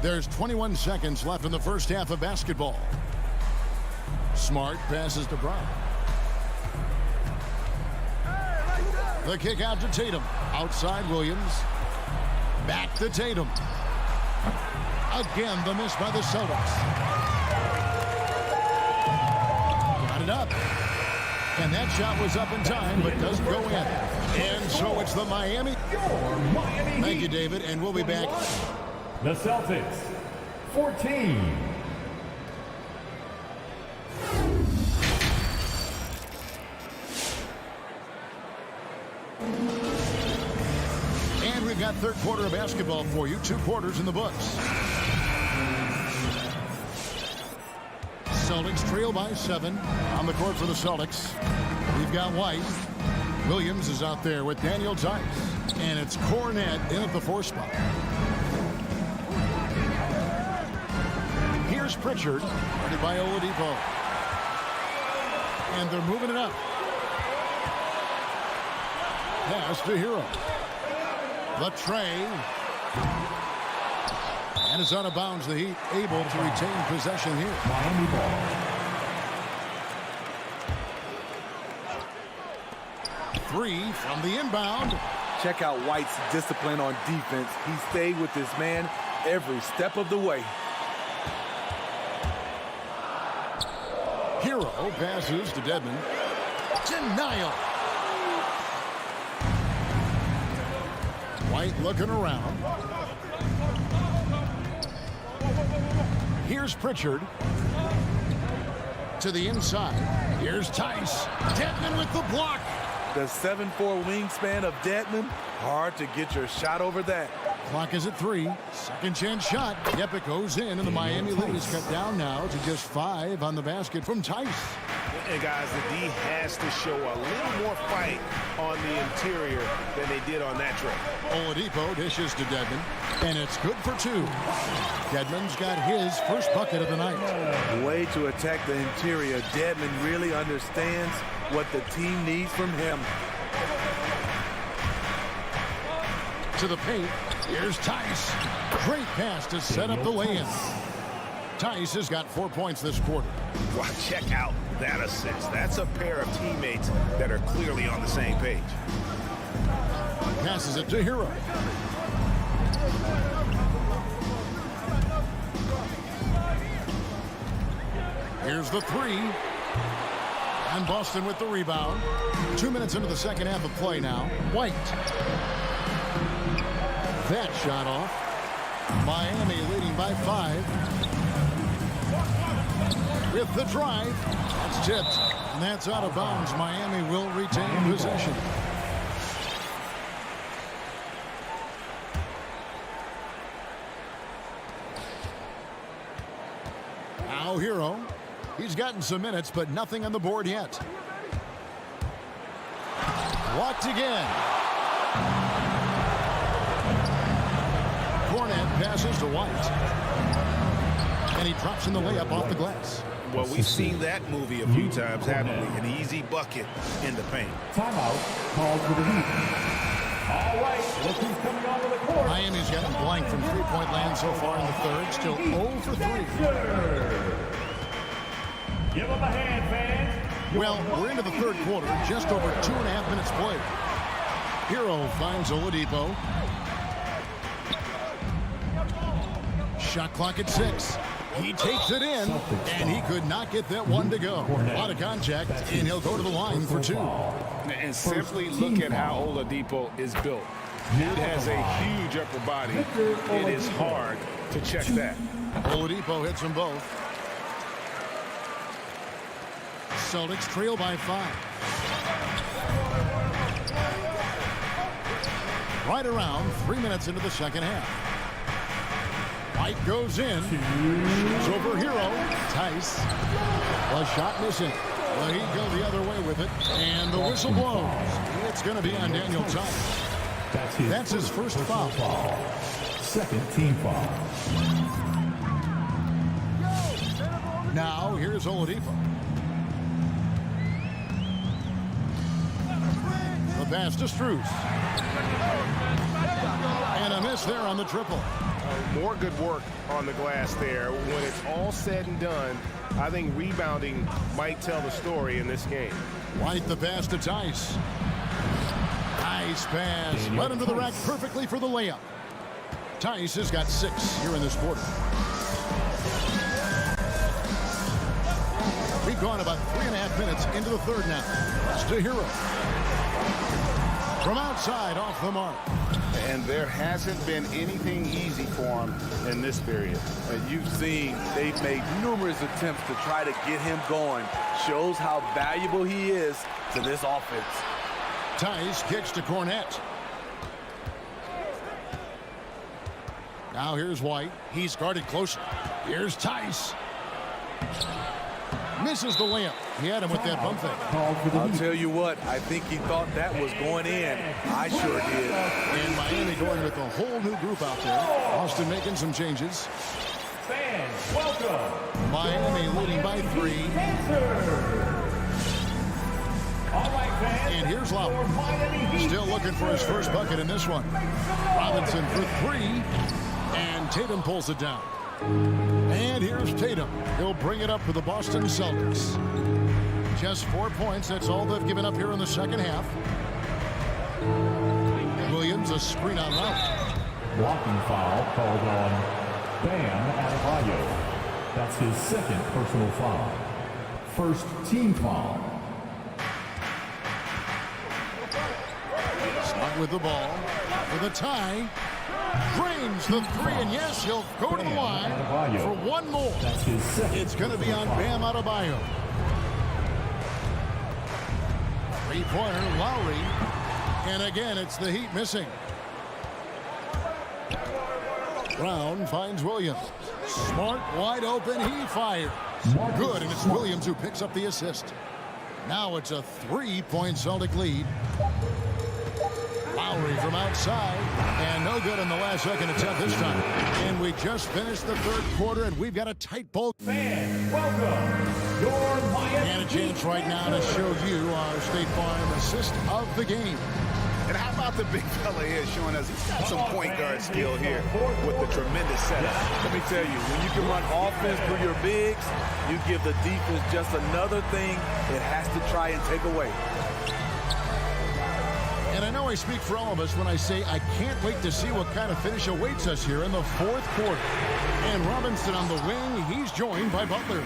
There's 21 seconds left in the first half of basketball. Smart passes to Brown. The kick out to Tatum. Outside Williams. Back to Tatum. Again, the miss by the Celtics. Got it up. And that shot was up in time, but doesn't go in. And so it's the Miami. Thank you, David, and we'll be back. The Celtics, 14. And we've got third quarter of basketball for you. 2 quarters in the books. Celtics trail by 7 on the court for the Celtics. We've got White. Williams is out there with Daniel Tice. And it's Cornette in at the 4 spot. Here's Pritchard, guarded by Oladipo. And they're moving it up. Pass to Hero. The tray. And it's out of bounds. The Heat able to retain possession here. Miami ball. Three from the inbound. Check out White's discipline on defense. He stayed with his man every step of the way. Hero passes to Dedmon. Denial. White looking around. Here's Pritchard. To the inside. Here's Tice. Dedmon with the block. The 7'4" wingspan of Dedmon. Hard to get your shot over that. Clock is at 3. Second chance shot. Yep, it goes in, and the Miami lead is cut down now to just 5 on the basket from Tice. And guys, the D has to show a little more fight on the interior than they did on that trip. Oladipo dishes to Dedmon, and it's good for 2. Dedmon's got his first bucket of the night. Way to attack the interior. Dedmon really understands what the team needs from him. To the paint. Here's Tice. Great pass to set up the lay-in. Tice has got 4 points this quarter. Wow, check out that assist. That's a pair of teammates that are clearly on the same page. Passes it to Hero. Here's the 3. And Boston with the rebound. 2 minutes into the second half of play now. White. That shot off. Miami leading by 5. With the drive. That's tipped. And that's out of bounds. Miami will retain possession. Now Hero. He's gotten some minutes, but nothing on the board yet. Blocked again. Cornet passes to White. And he drops in the layup off the glass. Well, we've seen that movie a few times, haven't we? An easy bucket in the paint. Timeout called for the Heat. All right, look who's coming onto the court. Miami's gotten blank from three-point land so far in the third. Still 0 for 3. Give him a hand, fans. Well, we're into the third quarter. Just over 2.5 minutes played. Hero finds Oladipo. Shot clock at 6. He takes it in, and he could not get that one to go. A lot of contact, and he'll go to the line for 2. And simply look at how Oladipo is built. Dude has a huge upper body. It is hard to check that. Oladipo hits them both. Celtics trail by 5. Right around 3 minutes into the second half. White goes in. Shoots over Hero. Tice. The shot missing. Well, he'd go the other way with it. And the whistle blows. It's going to be on Daniel Tice. That's his first foul. Second team foul. Now, here's Oladipo. The pass to Strus. And a miss there on the triple. More good work on the glass there. When it's all said and done, I think rebounding might tell the story in this game. White the pass to Tice. Nice pass. Led him to the rack perfectly for the layup. Tice has got 6 here in this quarter. We've gone about 3.5 minutes into the third now. It's to Hero. From outside, off the mark. And there hasn't been anything easy for him in this period. You've seen they've made numerous attempts to try to get him going. Shows how valuable he is to this offense. Tice kicks to Cornet. Now here's White. He's guarded closer. Here's Tice. Misses the layup. He had him with that bump fake. I'll tell you what, I think he thought that was going in. I sure did. And Miami going with a whole new group out there. Austin making some changes. Fans, welcome. Miami leading by 3. All right, fans. And here's Lowry. Still looking for his first bucket in this one. Robinson for 3. And Tatum pulls it down. And here's Tatum. He'll bring it up for the Boston Celtics. Just 4 points. That's all they've given up here in the second half. Williams, a screen on Lowry. Blocking foul called on Bam Adebayo. That's his second personal foul. First team foul. Snug with the ball. For the tie. Drains the 3, and yes, he'll go to the line for one more. It's going to be on Bam Adebayo. Three-pointer, Lowry. And again, it's the Heat missing. Brown finds Williams. Smart, wide open, he fires. Good, and it's Williams who picks up the assist. Now it's a 3-point Celtic lead. Lowry from outside, and no good in the last second attempt this time. And we just finished the third quarter, and we've got a tight ball. Fans, welcome. Your Miami. And a chance right now to show you our State Farm assist of the game. And how about the big fella here showing us he's got some point guard skill here with the tremendous setup. Let me tell you, when you can run offense through your bigs, you give the defense just another thing it has to try and take away. And I know I speak for all of us when I say I can't wait to see what kind of finish awaits us here in the fourth quarter. And Robinson on the wing, he's joined by Butler.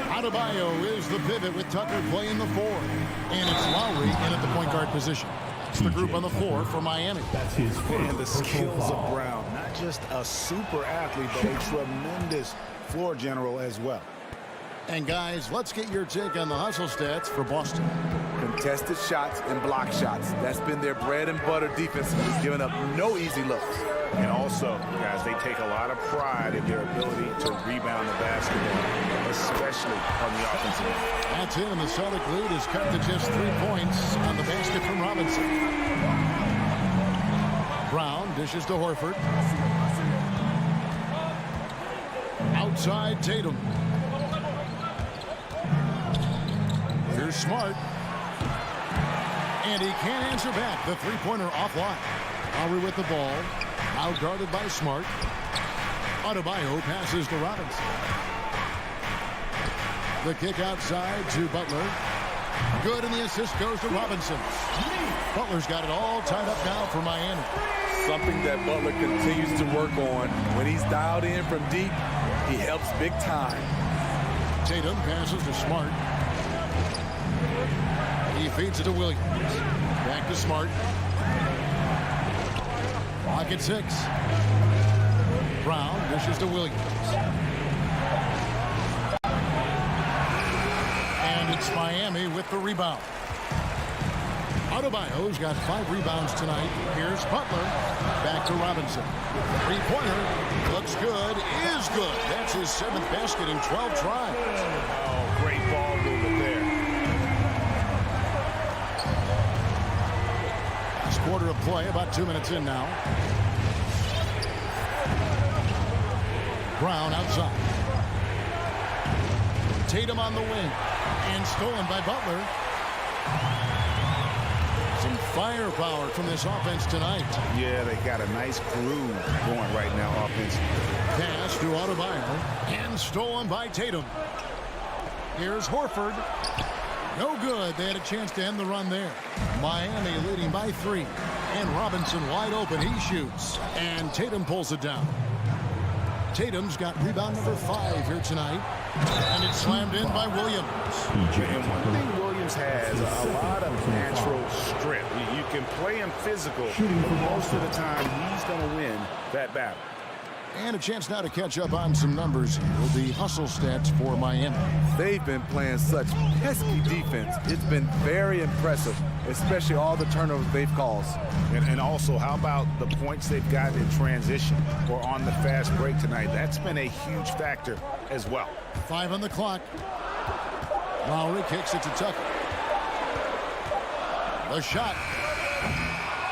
Adebayo is the pivot with Tucker playing the 4. And it's Lowry in at the point guard position. It's the group on the floor for Miami. That's his And the skills of Brown, not just a super athlete, but a tremendous floor general as well. And guys, let's get your take on the hustle stats for Boston. Contested shots and block shots. That's been their bread and butter defensively, giving up no easy looks. And also, guys, they take a lot of pride in their ability to rebound the basketball, especially on the offensive end. That's it, and the Celtic lead is cut to just 3 points on the basket from Robinson. Brown dishes to Horford. Outside Tatum. Here's Smart. And he can't answer back. The three-pointer offline. Lowry with the ball. Now guarded by Smart. Adebayo passes to Robinson. The kick outside to Butler. Good, and the assist goes to Robinson. Butler's got it all tied up now for Miami. Something that Butler continues to work on. When he's dialed in from deep, he helps big time. Tatum passes to Smart. He feeds it to Williams. Back to Smart. Clock at 6. Brown dishes to Williams. And it's Miami with the rebound. Adebayo's got 5 rebounds tonight. Here's Butler. Back to Robinson. Three-pointer. Looks good. Is good. That's his 7th basket in 12 tries. Oh, great ball movement there. Last quarter of play, about 2 minutes in now. Brown outside. Tatum on the wing. And stolen by Butler. Some firepower from this offense tonight. Yeah, they got a nice groove going right now offensively. Pass to Adebayo. And stolen by Tatum. Here's Horford. No good. They had a chance to end the run there. Miami leading by 3. And Robinson wide open. He shoots. And Tatum pulls it down. Tatum's got rebound number 5 here tonight. And it's slammed in by Williams. And one thing Williams has, a lot of natural strength. You can play him physical, but most of the time he's going to win that battle. And a chance now to catch up on some numbers with the hustle stats for Miami. They've been playing such pesky defense. It's been very impressive, especially all the turnovers they've caused. And also, how about the points they've got in transition or on the fast break tonight? That's been a huge factor as well. 5 on the clock. Lowry kicks it to Tucker. The shot.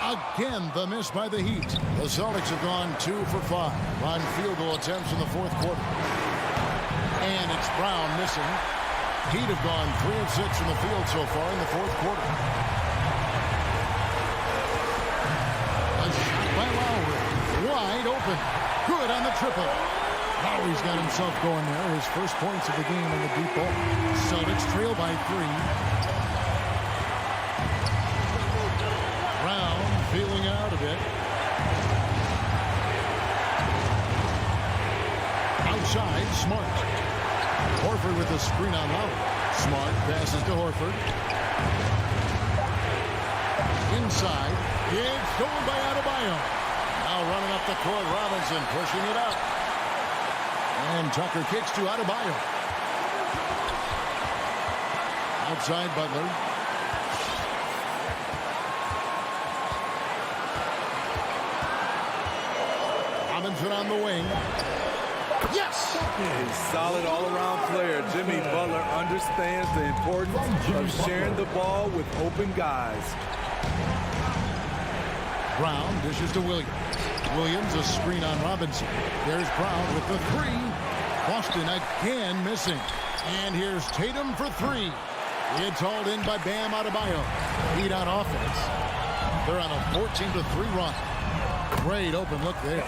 Again, the miss by the Heat. The Celtics have gone 2 for 5 on field goal attempts in the 4th quarter. And it's Brown missing. Heat have gone 3 of 6 from the field so far in the 4th quarter. A shot by Lowry. Wide open. Good on the triple. Lowry's got himself going there. His first points of the game in the deep ball. Celtics trail by 3. Brown feeling out a bit. Outside, Smart. Horford with the screen on Lowry. Smart passes to Horford. Inside. It's stolen by Adebayo. Now running up the court, Robinson pushing it up. And Tucker kicks to Adebayo. Outside Butler. Robinson on the wing. Yes! A solid all-around player. Jimmy Butler understands the importance of sharing the ball with open guys. Brown dishes to Williams. Williams a screen on Robinson. There's Brown with the 3. Boston again missing. And here's Tatum for 3. It's hauled in by Bam Adebayo. Heat on offense. They're on a 14-3 run. Great open look there.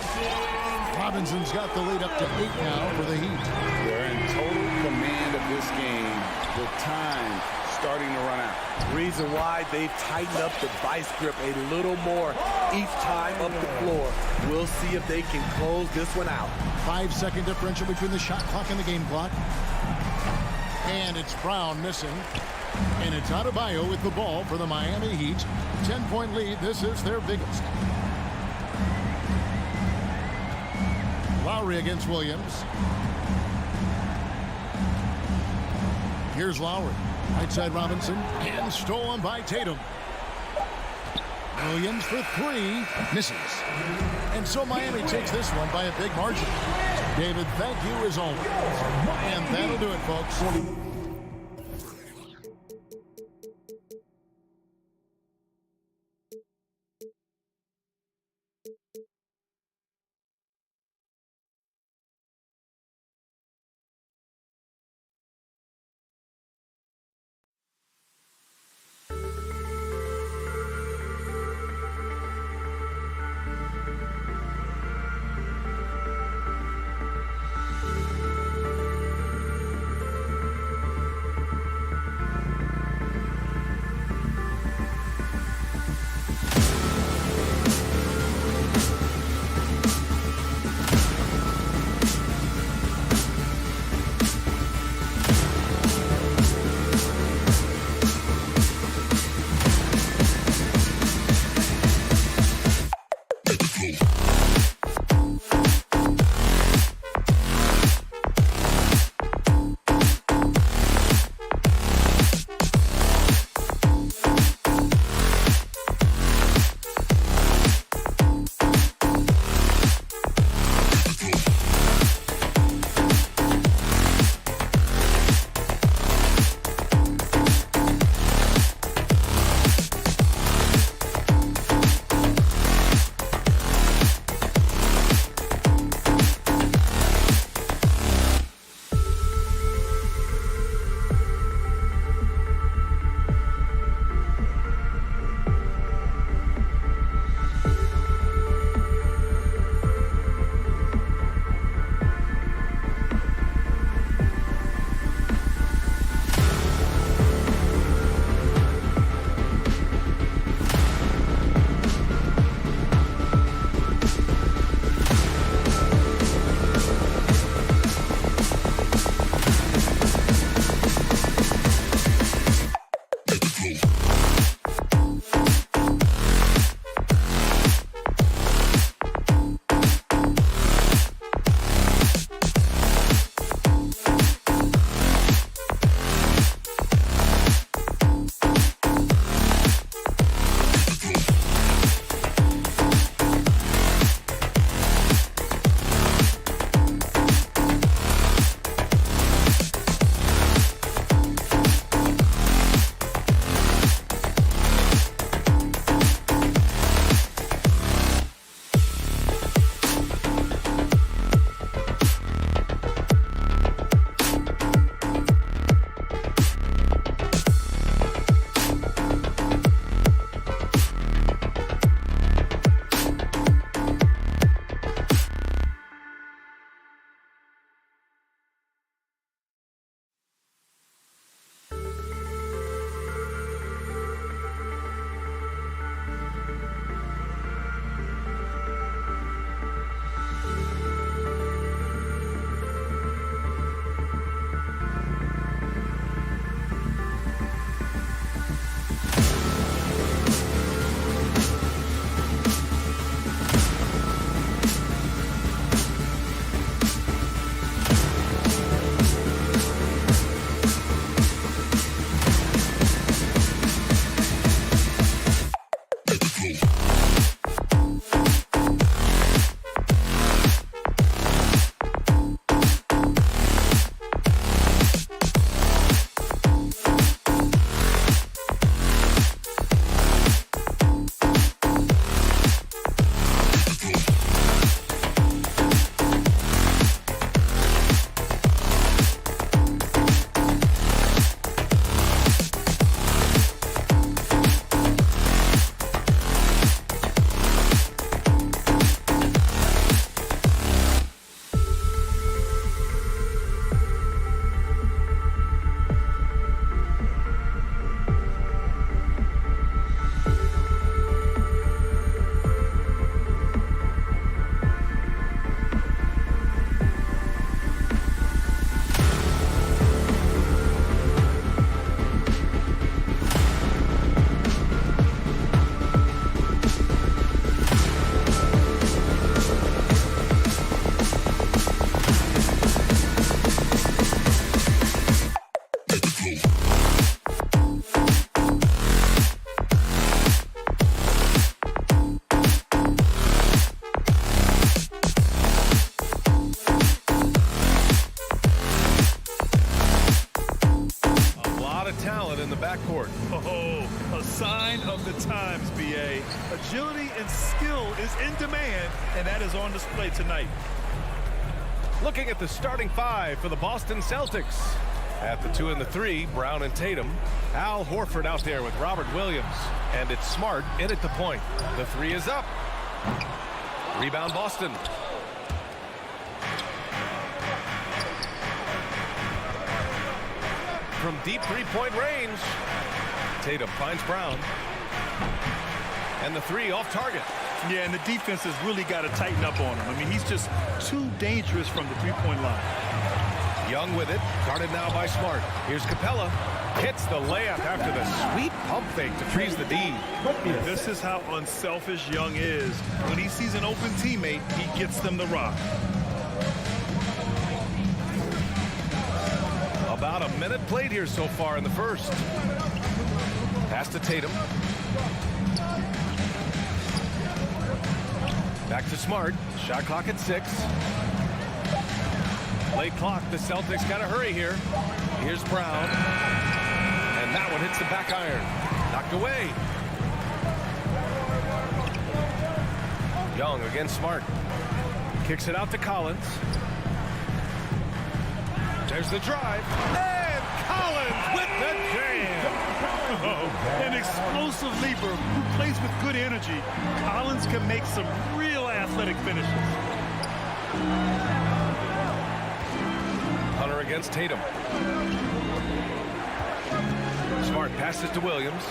Robinson's got the lead up to 8 now for the Heat. They're in total command of this game with time starting to run out. Reason why they've tightened up the vice grip a little more each time up the floor. We'll see if they can close this one out. 5-second differential between the shot clock and the game clock. And it's Brown missing. And it's Adebayo with the ball for the Miami Heat. 10-point lead. This is their biggest. Lowry against Williams. Here's Lowry. Right side Robinson. And stolen by Tatum. Williams for 3. Misses. And so Miami takes this one by a big margin. David, thank you as always. And that'll do it, folks. versatility and skill is in demand, and that is on display tonight. Looking at the starting five for the Boston Celtics. At the 2 and the 3, Brown and Tatum. Al Horford out there with Robert Williams. And it's Smart in at the point. The 3 is up. Rebound Boston. From deep three-point range, Tatum finds Brown. And the 3 off target. Yeah, and the defense has really got to tighten up on him. I mean, he's just too dangerous from the three-point line. Young with it, guarded now by Smart. Here's Capella. Hits the layup after the sweet pump fake to freeze the D. This is how unselfish Young is. When he sees an open teammate, he gets them the rock. About a minute played here so far in the first. Pass to Tatum. Back to Smart. Shot clock at 6. Late clock. The Celtics got to hurry here. Here's Brown. And that one hits the back iron. Knocked away. Young against Smart. Kicks it out to Collins. There's the drive. And Collins with the jam. An explosive leaper who plays with good energy. Collins can make some real athletic finishes. Hunter against Tatum. Smart passes to Williams.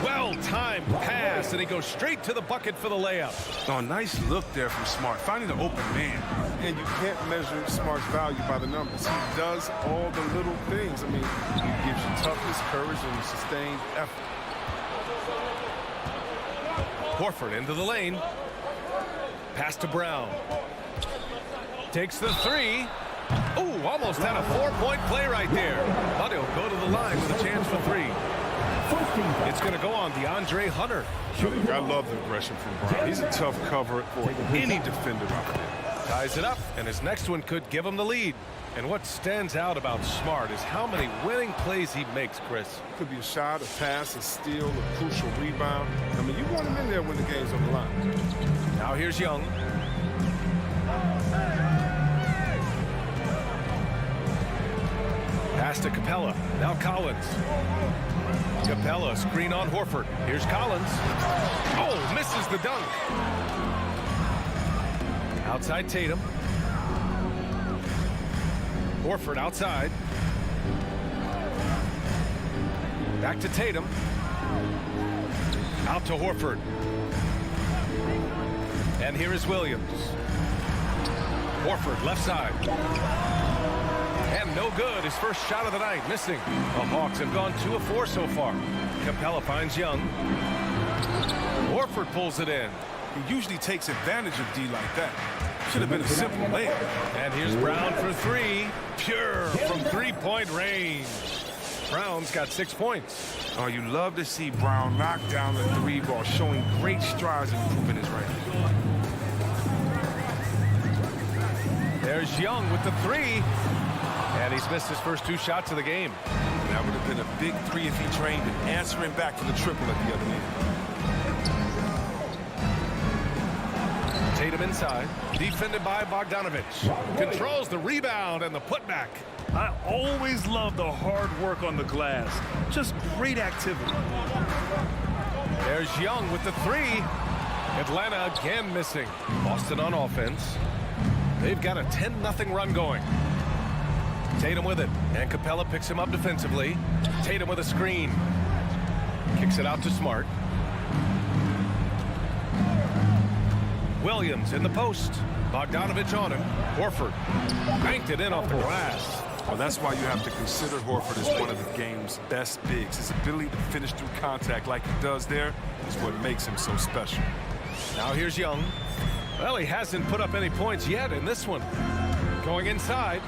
Well-timed pass, and he goes straight to the bucket for the layup. Oh, nice look there from Smart, finding the open man. And you can't measure Smart's value by the numbers. He does all the little things. I mean, he gives you toughness, courage, and sustained effort. Horford into the lane. Pass to Brown. Takes the 3. Oh, almost had a 4-point play right there. But he'll go to the line with a chance for 3. It's going to go on DeAndre Hunter. I love the aggression from Brown. He's a tough cover for any defender out there. Ties it up, and his next one could give him the lead. And what stands out about Smart is how many winning plays he makes, Chris. Could be a shot, a pass, a steal, a crucial rebound. I mean, you want him in there when the game's on the line. Now here's Young. Pass to Capella. Now Collins. Capella, screen on Horford. Here's Collins. Oh, misses the dunk. Outside Tatum. Horford outside. Back to Tatum. Out to Horford. And here is Williams. Horford left side. And no good. His first shot of the night, missing. The Hawks have gone 2 of 4 so far. Capella finds Young. Horford pulls it in. He usually takes advantage of D like that. Should have been a simple layup. And here's Brown for 3. Pure from three-point range. Brown's got 6 points. Oh, you love to see Brown knock down the 3 ball, showing great strides in improving his right hand. There's Young with the 3. And he's missed his first 2 shots of the game. That would have been a big 3 if he trained and answering back for the triple at the other end. Tatum inside. Defended by Bogdanovich. Controls the rebound and the putback. I always love the hard work on the glass. Just great activity. There's Young with the 3. Atlanta again missing. Boston on offense. They've got a 10-0 run going. Tatum with it, and Capella picks him up defensively. Tatum with a screen. Kicks it out to Smart. Williams in the post. Bogdanovich on him. Horford banked it in off the glass. Well, that's why you have to consider Horford as one of the game's best bigs. His ability to finish through contact like he does there is what makes him so special. Now here's Young. Well, he hasn't put up any points yet in this one. Going inside,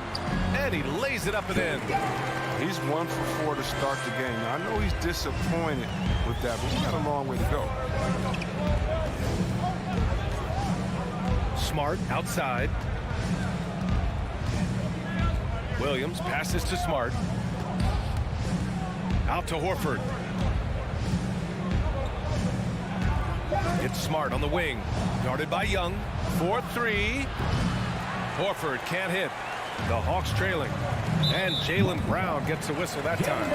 and he lays it up and in. He's 1 for 4 to start the game. Now, I know he's disappointed with that, but he's got a long way to go. Smart outside. Williams passes to Smart. Out to Horford. It's Smart on the wing. Guarded by Young. 4-3. Horford can't hit. The Hawks trailing. And Jaylen Brown gets a whistle that time.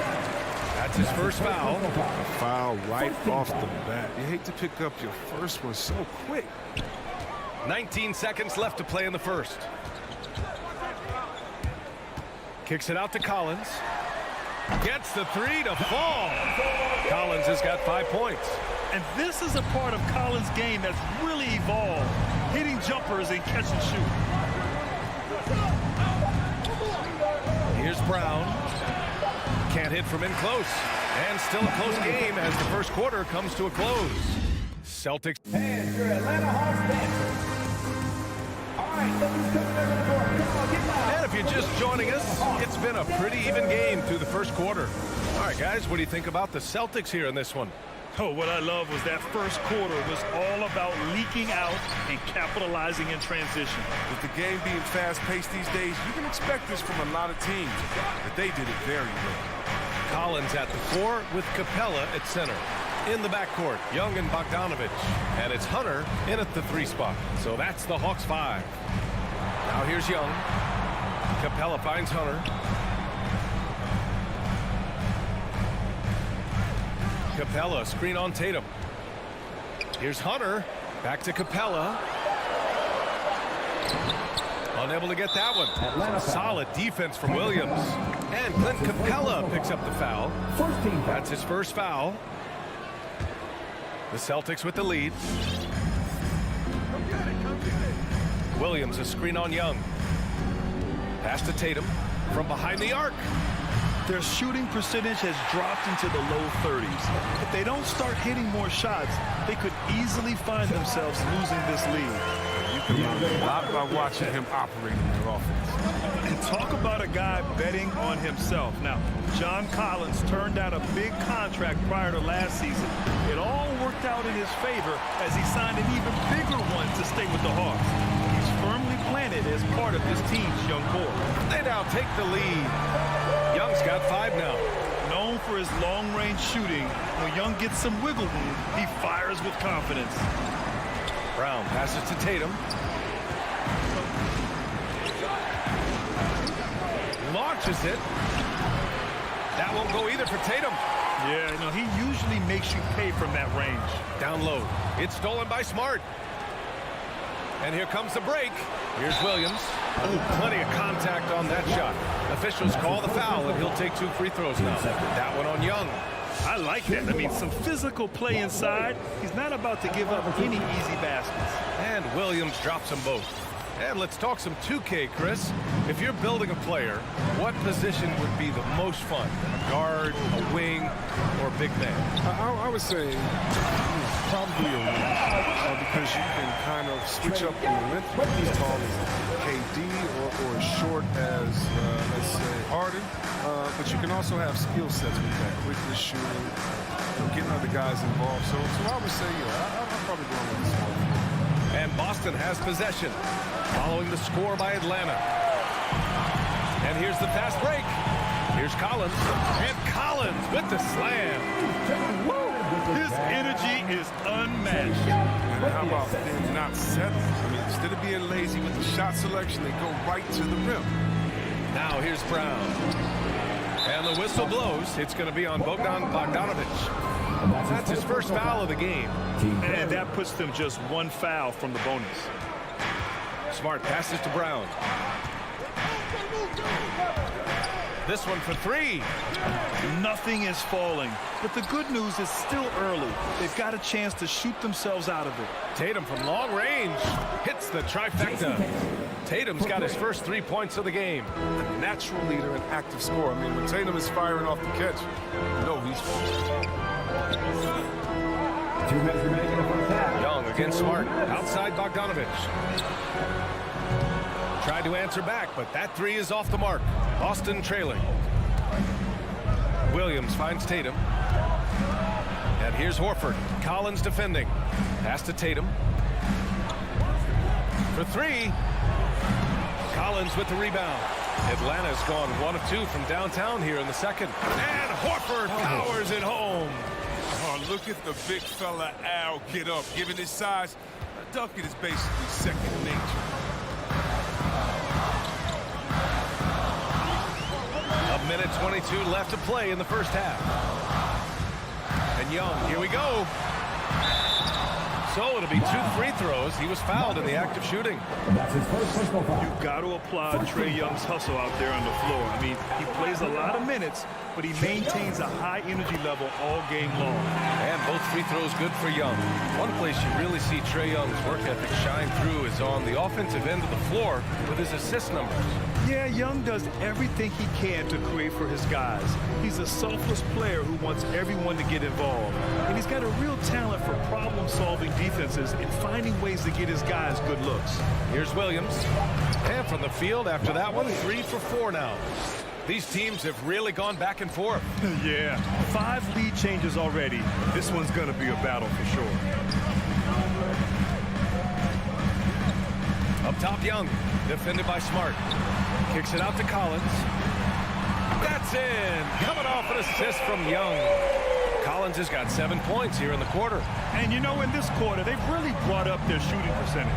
That's his first foul. A foul right off the bat. You hate to pick up your first one so quick. 19 seconds left to play in the first. Kicks it out to Collins. Gets the three to fall. Collins has got 5 points. And this is a part of Collins' game that's really evolved. Hitting jumpers and catch and shoot. Here's Brown. Can't hit from in close. And still a close game as the first quarter comes to a close. Celtics. And your Atlanta Hawks dancers. All right, somebody's coming over the court. Come on, get down. And if you're just joining us, it's been a pretty even game through the first quarter. All right, guys, what do you think about the Celtics here in this one? Oh, what I love was that first quarter was all about leaking out and capitalizing in transition. With the game being fast-paced these days, you can expect this from a lot of teams, but they did it very well. Collins at the 4 with Capella at center. In the backcourt, Young and Bogdanovich. And it's Hunter in at the 3 spot. So that's the Hawks 5. Now here's Young. Capella finds Hunter. Capella, screen on Tatum. Here's Hunter. Back to Capella. Unable to get that one. Solid defense from Williams. And Clint Capella picks up the foul. That's his first foul. The Celtics with the lead. Williams, a screen on Young. Pass to Tatum from behind the arc. Their shooting percentage has dropped into the low 30s. If they don't start hitting more shots, they could easily find themselves losing this lead. You can learn a lot by watching him operate in their offense. And talk about a guy betting on himself. Now, John Collins turned down a big contract prior to last season. It all worked out in his favor as he signed an even bigger one to stay with the Hawks. He's firmly planted as part of this team's young core. They now take the lead. Young's got 5 now. Known for his long-range shooting, when Young gets some wiggle room, he fires with confidence. Brown passes to Tatum. Launches it. That won't go either for Tatum. Yeah, no, he usually makes you pay from that range. Down low. It's stolen by Smart. And here comes the break. Here's Williams. Oh, plenty of contact on that shot. Officials call the foul, and he'll take 2 free throws now. That one on Young. I like that. I mean, some physical play inside. He's not about to give up any easy baskets. And Williams drops them both. And let's talk some 2K, Chris. If you're building a player, what position would be the most fun? A guard, a wing, or a big man? I would say probably a wing, because you can kind of switch up your length. As tall as KD or as short as, let's say, Harden. But you can also have skill sets with that. Quickly shooting, getting other guys involved. So I would say, yeah, I'm probably going with this one. And Boston has possession following the score by Atlanta. And here's the fast break. Here's Collins. And Collins with the slam. His energy is unmatched. And how about them not settling? I mean, instead of being lazy with the shot selection, they go right to the rim. Now here's Brown. And the whistle blows. It's going to be on Bogdanovich. That's his first foul of the game. And that puts them just 1 foul from the bonus. Smart passes to Brown. This one for 3. Nothing is falling. But the good news is still early. They've got a chance to shoot themselves out of it. Tatum from long range hits the trifecta. Tatum's got his first 3 points of the game. A natural leader and active scorer. I mean, when Tatum is firing off the catch, you know he's focused. 2 minutes remaining in the first half. Young against Smart. Outside Bogdanovich. Tried to answer back, but that 3 is off the mark. Boston trailing. Williams finds Tatum. And here's Horford. Collins defending. Pass to Tatum. For 3. Collins with the rebound. Atlanta's gone 1 of 2 from downtown here in the second. And Horford powers it home. Oh, look at the big fella Al get up. Given his size, dunking is basically second nature. A minute 22 left to play in the first half. And Young, here we go. So it'll be 2 free throws. He was fouled in the act of shooting. That's his first personal foul. You've got to applaud Trae Young's hustle out there on the floor. I mean, he plays a lot of minutes, but he maintains a high energy level all game long. And both free throws good for Young. One place you really see Trae Young's work ethic shine through is on the offensive end of the floor with his assist numbers. Yeah, Young does everything he can to create for his guys. He's a selfless player who wants everyone to get involved. And he's got a real talent for problem-solving defenses and finding ways to get his guys good looks. Here's Williams. And from the field after that one, 3 for 4 now. These teams have really gone back and forth. Yeah, 5 lead changes already. This one's going to be a battle for sure. Up top, Young. Defended by Smart. Kicks it out to Collins. That's in. Coming off an assist from Young. Collins has got 7 points here in the quarter. And you know, in this quarter, they've really brought up their shooting percentage.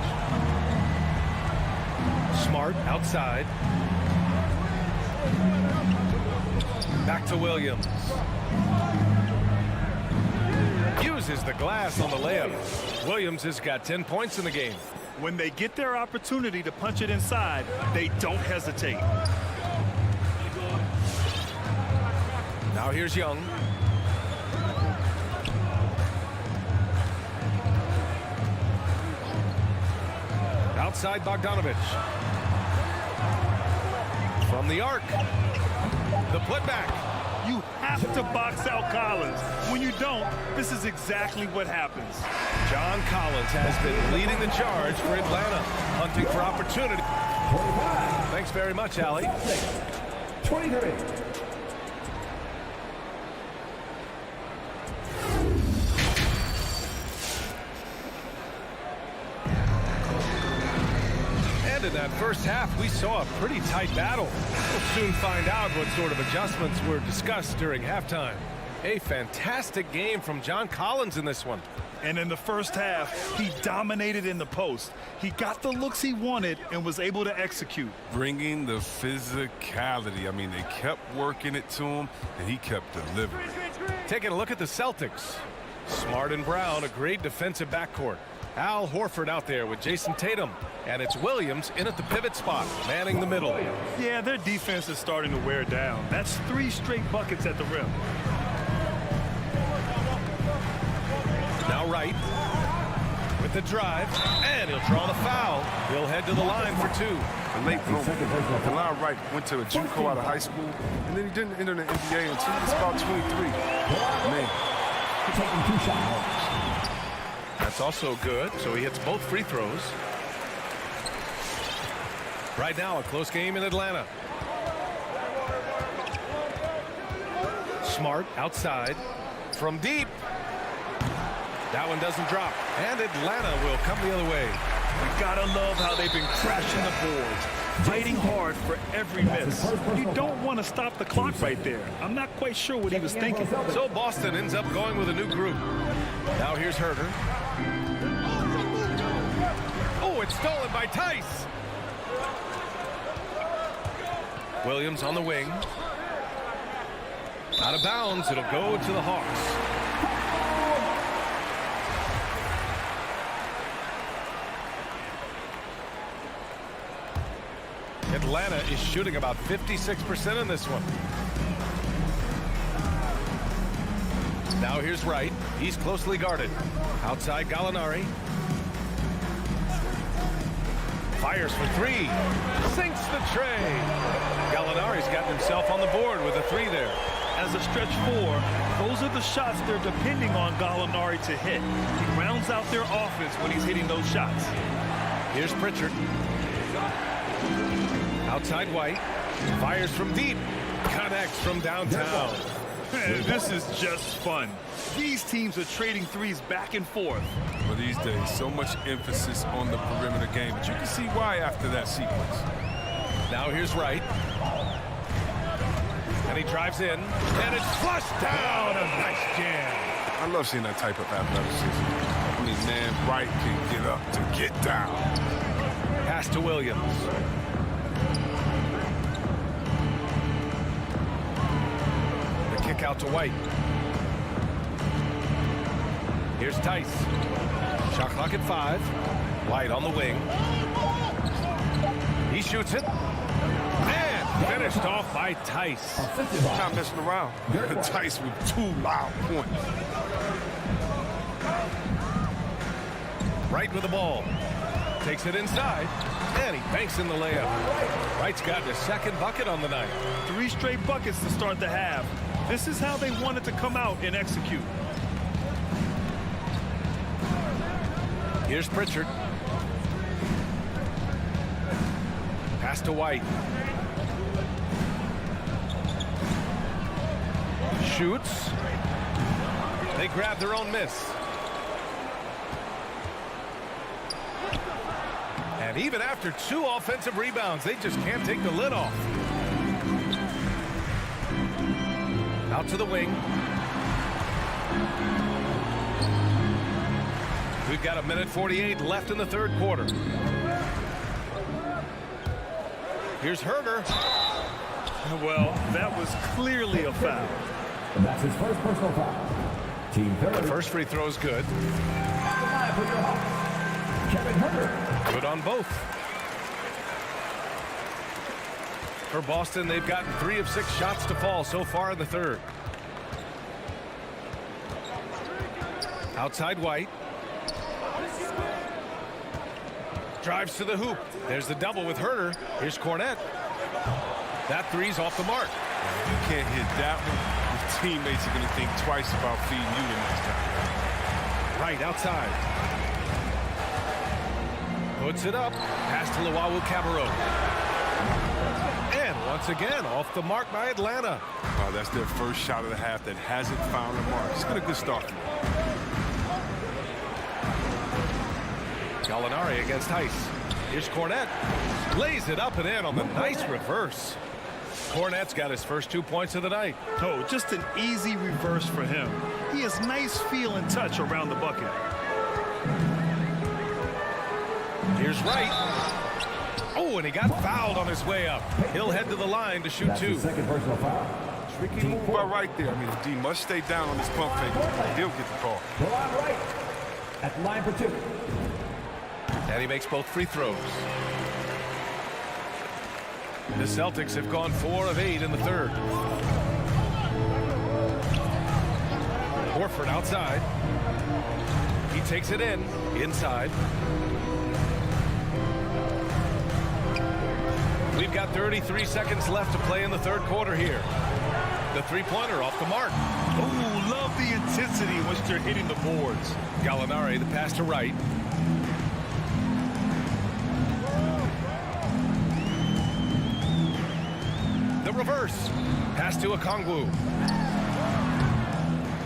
Smart outside. Back to Williams. Uses the glass on the layup. Williams has got 10 points in the game. When they get their opportunity to punch it inside, they don't hesitate. Now here's Young. Outside Bogdanovich. From the arc. The putback. You have to box out Collins. When you don't, this is exactly what happens. John Collins has been leading the charge for Atlanta, hunting for opportunity. 25. Thanks very much, Allie. 23. And in that first half, we saw a pretty tight battle. We'll soon find out what sort of adjustments were discussed during halftime. A fantastic game from John Collins in this one. And in the first half, he dominated in the post. He got the looks he wanted and was able to execute. Bringing the physicality. I mean, they kept working it to him, and he kept delivering. Taking a look at the Celtics. Smart and Brown, a great defensive backcourt. Al Horford out there with Jason Tatum. And it's Williams in at the pivot spot, manning the middle. Yeah, their defense is starting to wear down. That's 3 straight buckets at the rim. Now Wright with the drive, and he'll draw the foul. He'll head to the line for 2. A late bloomer. Delon Wright went to a JUCO out of high school, and then he didn't enter the NBA until he was about 23. Man. Taking 2 shots. That's also good, so he hits both free throws. Right now, a close game in Atlanta. Smart outside from deep. That one doesn't drop, and Atlanta will come the other way. You gotta love how they've been crashing the boards, fighting hard for every miss. You don't want to stop the clock right there. I'm not quite sure what he was thinking. So Boston ends up going with a new group. Now here's Herter. Oh, it's stolen by Tice. Williams on the wing. Out of bounds, it'll go to the Hawks. Atlanta is shooting about 56% in this one. Now here's Wright. He's closely guarded. Outside Gallinari. Fires for 3. Sinks the tray. Gallinari's gotten himself on the board with a 3 there. As a stretch 4, those are the shots they're depending on Gallinari to hit. He rounds out their offense when he's hitting those shots. Here's Pritchard. Outside White. Fires from deep. Connects from downtown. This is just fun. These teams are trading threes back and forth. Well, these days, so much emphasis on the perimeter game, but you can see why after that sequence. Now here's Wright. And he drives in. And it's flushed down. A nice jam. I love seeing that type of athleticism. I mean, man, Wright can get up to get down. Pass to Williams. The kick out to White. Here's Tice. Shot clock at 5. White on the wing. He shoots it. And finished off by Tice. Not messing around. Tice with 2 loud points. Wright with the ball. Takes it inside. And he banks in the layup. Wright's got his second bucket on the night. 3 straight buckets to start the half. This is how they wanted to come out and execute. Here's Pritchard. Pass to White. Shoots. They grab their own miss. And even after 2 offensive rebounds, they just can't take the lid off. Out to the wing. We've got 1:48 left in the third quarter. Here's Herder. Well, that was clearly a foul. And that's his first personal foul. Team 30. The first free throw is good. Kevin Herder. Good on both. For Boston, they've gotten 3 of 6 shots to fall so far in the third. Outside White. Drives to the hoop. There's the double with Herder. Here's Cornette. That 3's off the mark. You can't hit that one. Your teammates are going to think twice about feeding you the next time. Right outside. Puts it up. Pass to Luwawu-Cabarrot. And once again, off the mark by Atlanta. Wow, that's their first shot of the half that hasn't found a mark. It's been a good start for them. Gallinari against Tice. Here's Cornette. Lays it up and in on the nice reverse. Cornette's got his first 2 points of the night. Oh, just an easy reverse for him. He has nice feel and touch around the bucket. Here's Wright. Oh, and he got fouled on his way up. He'll head to the line to shoot That's 2. his second personal foul. Tricky move by Wright there. I mean, if D must stay down on this pump fake, he'll get the call. Delon Wright at the line for 2. And he makes both free throws. The Celtics have gone 4 of 8 in the third. Horford outside. He takes it inside. We've got 33 seconds left to play in the third quarter here. The three-pointer off the mark. Oh, love the intensity in which they're hitting the boards. Gallinari, the pass to Wright. The reverse. Pass to Okongwu.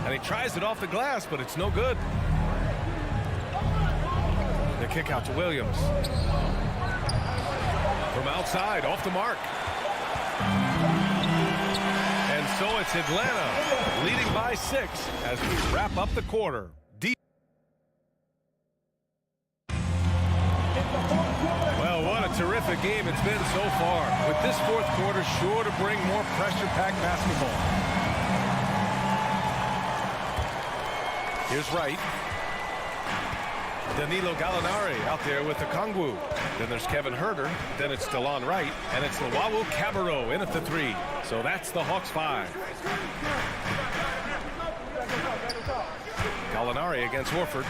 And he tries it off the glass, but it's no good. The kick out to Williams. From outside, off the mark. And so it's Atlanta leading by 6 as we wrap up the quarter. Well, what a terrific game it's been so far. With this fourth quarter sure to bring more pressure-packed basketball. Here's Wright. Danilo Gallinari out there with Okongwu. Then there's Kevin Herder. Then it's Delon Wright. And it's Luwawu-Cabarrot in at the 3. So that's the Hawks 5. Gallinari against Horford.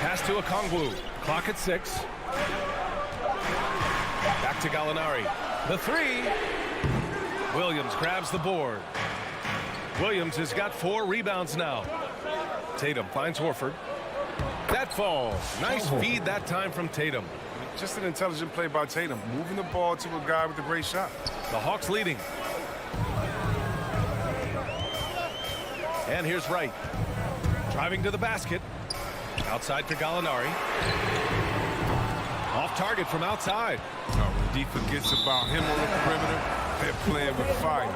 Pass to Okongwu. Clock at 6. Back to Gallinari. The 3. Williams grabs the board. Williams has got 4 rebounds now. Tatum finds Horford. That falls. Nice feed that time from Tatum. Just an intelligent play by Tatum, moving the ball to a guy with a great shot. The Hawks leading. And here's Wright. Driving to the basket. Outside to Gallinari. Off target from outside. When D forgets about him on the perimeter, they're playing with fire.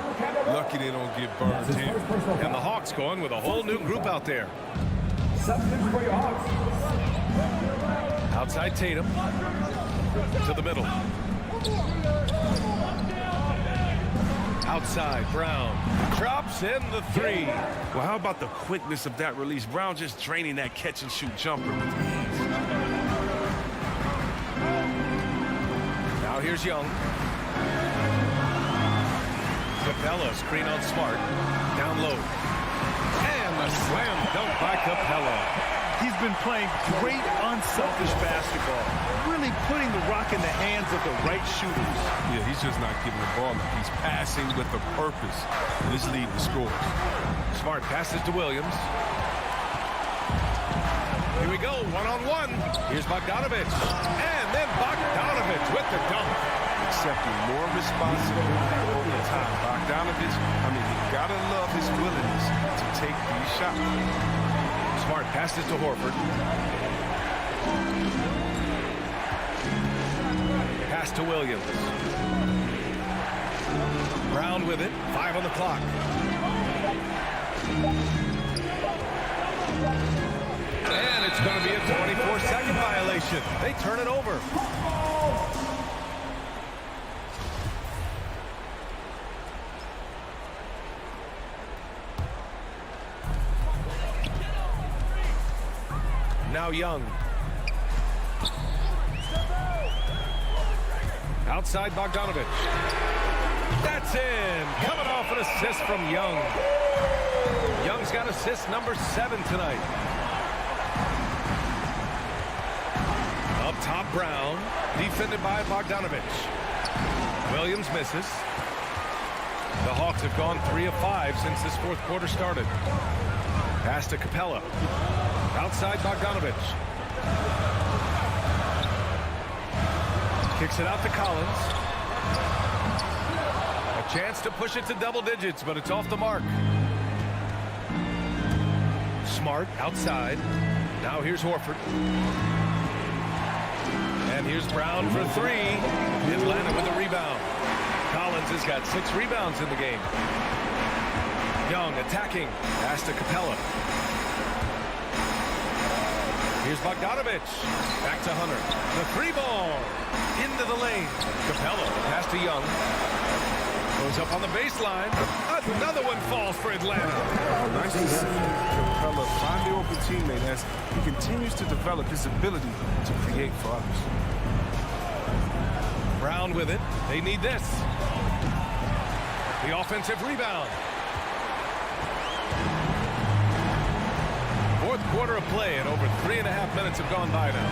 Lucky they don't get burned here. And the Hawks going with a whole new group out there. Substance for your Hawks. Outside Tatum. To the middle. Outside, Brown. Drops in the three. Well, how about the quickness of that release? Brown just draining that catch-and-shoot jumper with ease. Now here's Young. Capella, screen on Smart. Down low. And the slam dunk by Capella. He's been playing great, unselfish basketball, really putting the rock in the hands of the right shooters. Yeah, he's just not giving the ball up. He's passing with a purpose. And this lead the scores. Smart passes to Williams. Here we go, one-on-one. Here's Bogdanovich. And then Bogdanovich with the dunk. Accepting more responsibility over time. Bogdanovich, you gotta love his willingness to take these shots. Smart passes to Horford. Pass to Williams. Brown with it. 5 on the clock. And it's going to be a 24-second violation. They turn it over. Now Young. Outside Bogdanovich. That's in. Coming off an assist from Young. Young's got assist number 7 tonight. Up top, Brown. Defended by Bogdanovich. Williams misses. The Hawks have gone 3 of 5 since this fourth quarter started. Pass to Capella. Outside Bogdanovich. Kicks it out to Collins. A chance to push it to double digits, but it's off the mark. Smart outside. Now here's Horford. And here's Brown for 3. Atlanta with a rebound. Collins has got 6 rebounds in the game. Young attacking. Pass to Capella. Here's Bogdanovich. Back to Hunter. The 3 ball. Into the lane. Capella. Pass to Young. Goes up on the baseline. Another one falls for Atlanta. Nice to see Capella find the open teammate as he continues to develop his ability to create for others. Brown with it. They need this. The offensive rebound. Fourth quarter of play, and over 3.5 minutes have gone by now.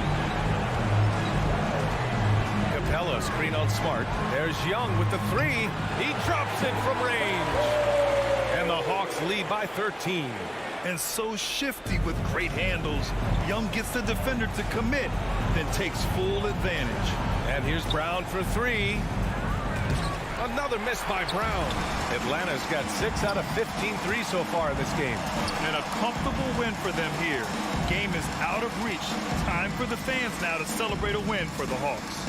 Capella, screen on Smart. There's Young with the 3. He drops it from range. And the Hawks lead by 13. And so shifty with great handles. Young gets the defender to commit, then takes full advantage. And here's Brown for 3. Another miss by Brown. Atlanta's got 6 out of 15 threes so far in this game. And a comfortable win for them here. Game is out of reach. Time for the fans now to celebrate a win for the Hawks.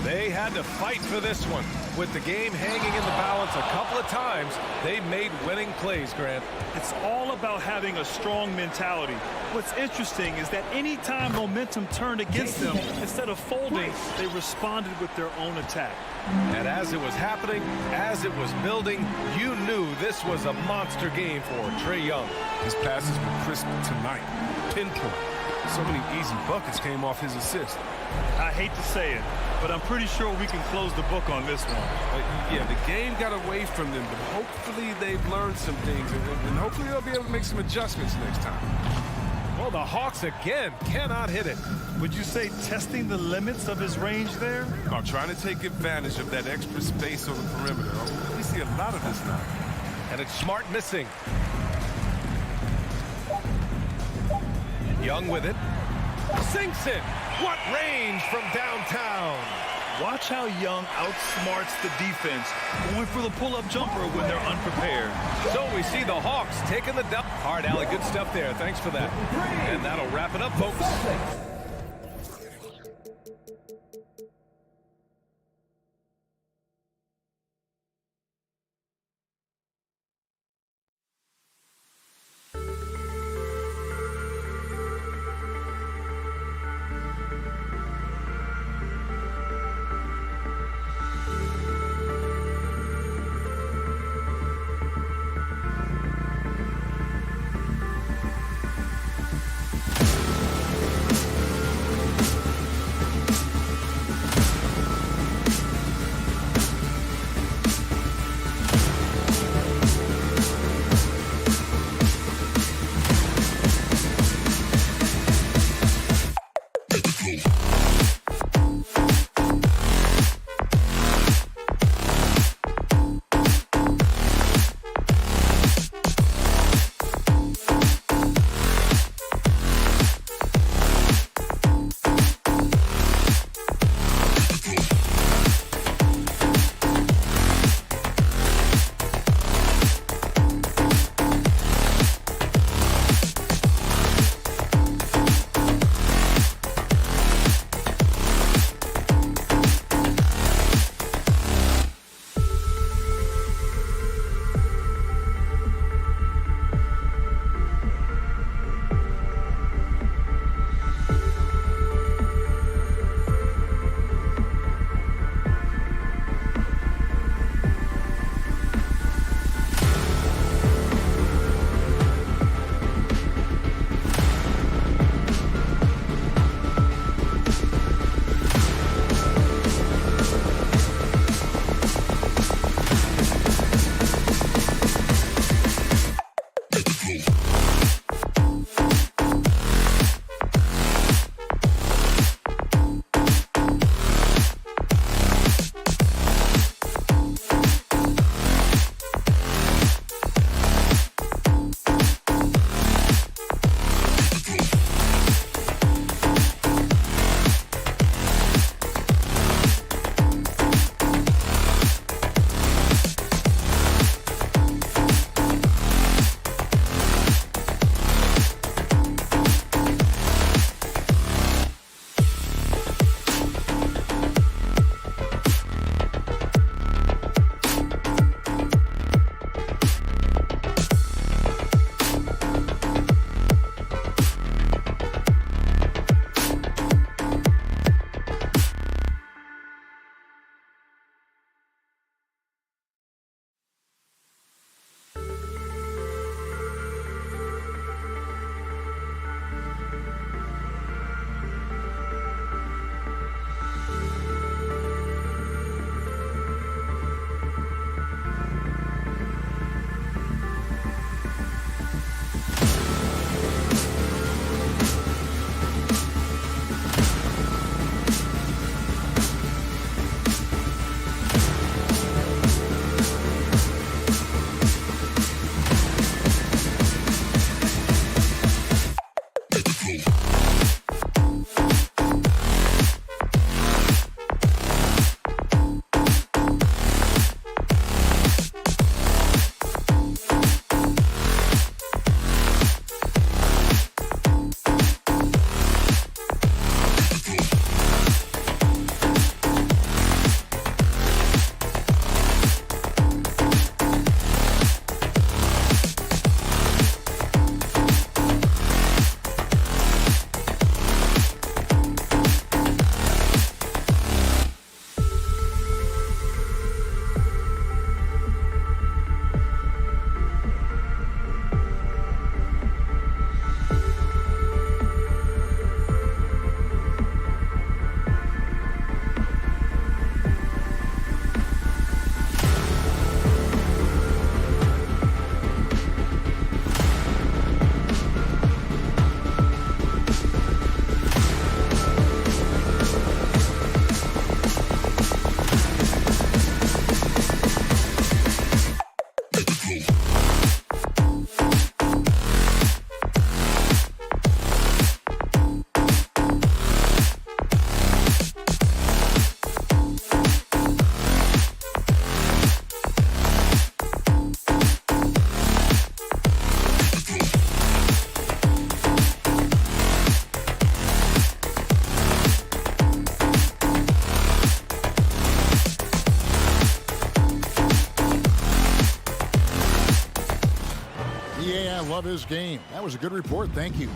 They had to fight for this one. With the game hanging in the balance a couple of times, they made winning plays, Grant. It's all about having a strong mentality. What's interesting is that any time momentum turned against them, instead of folding, they responded with their own attack. And as it was happening, as it was building, you knew this was a monster game for Trae Young. His passes were crisp tonight. Pinpoint. So many easy buckets came off his assist. I hate to say it, but I'm pretty sure we can close the book on this one. Yeah, the game got away from them, but hopefully they've learned some things, and hopefully they'll be able to make some adjustments next time. Well, the Hawks again cannot hit it. Would you say testing the limits of his range there? I'm trying to take advantage of that extra space on the perimeter. We see a lot of this now. And it's Smart missing. Young with it. Sinks it. What range from downtown. Watch how Young outsmarts the defense, going for the pull-up jumper when they're unprepared. So we see the Hawks taking the dump. All right, Allie, good stuff there. Thanks for that. And that'll wrap it up, folks. love his game. That was a good report. Thank you.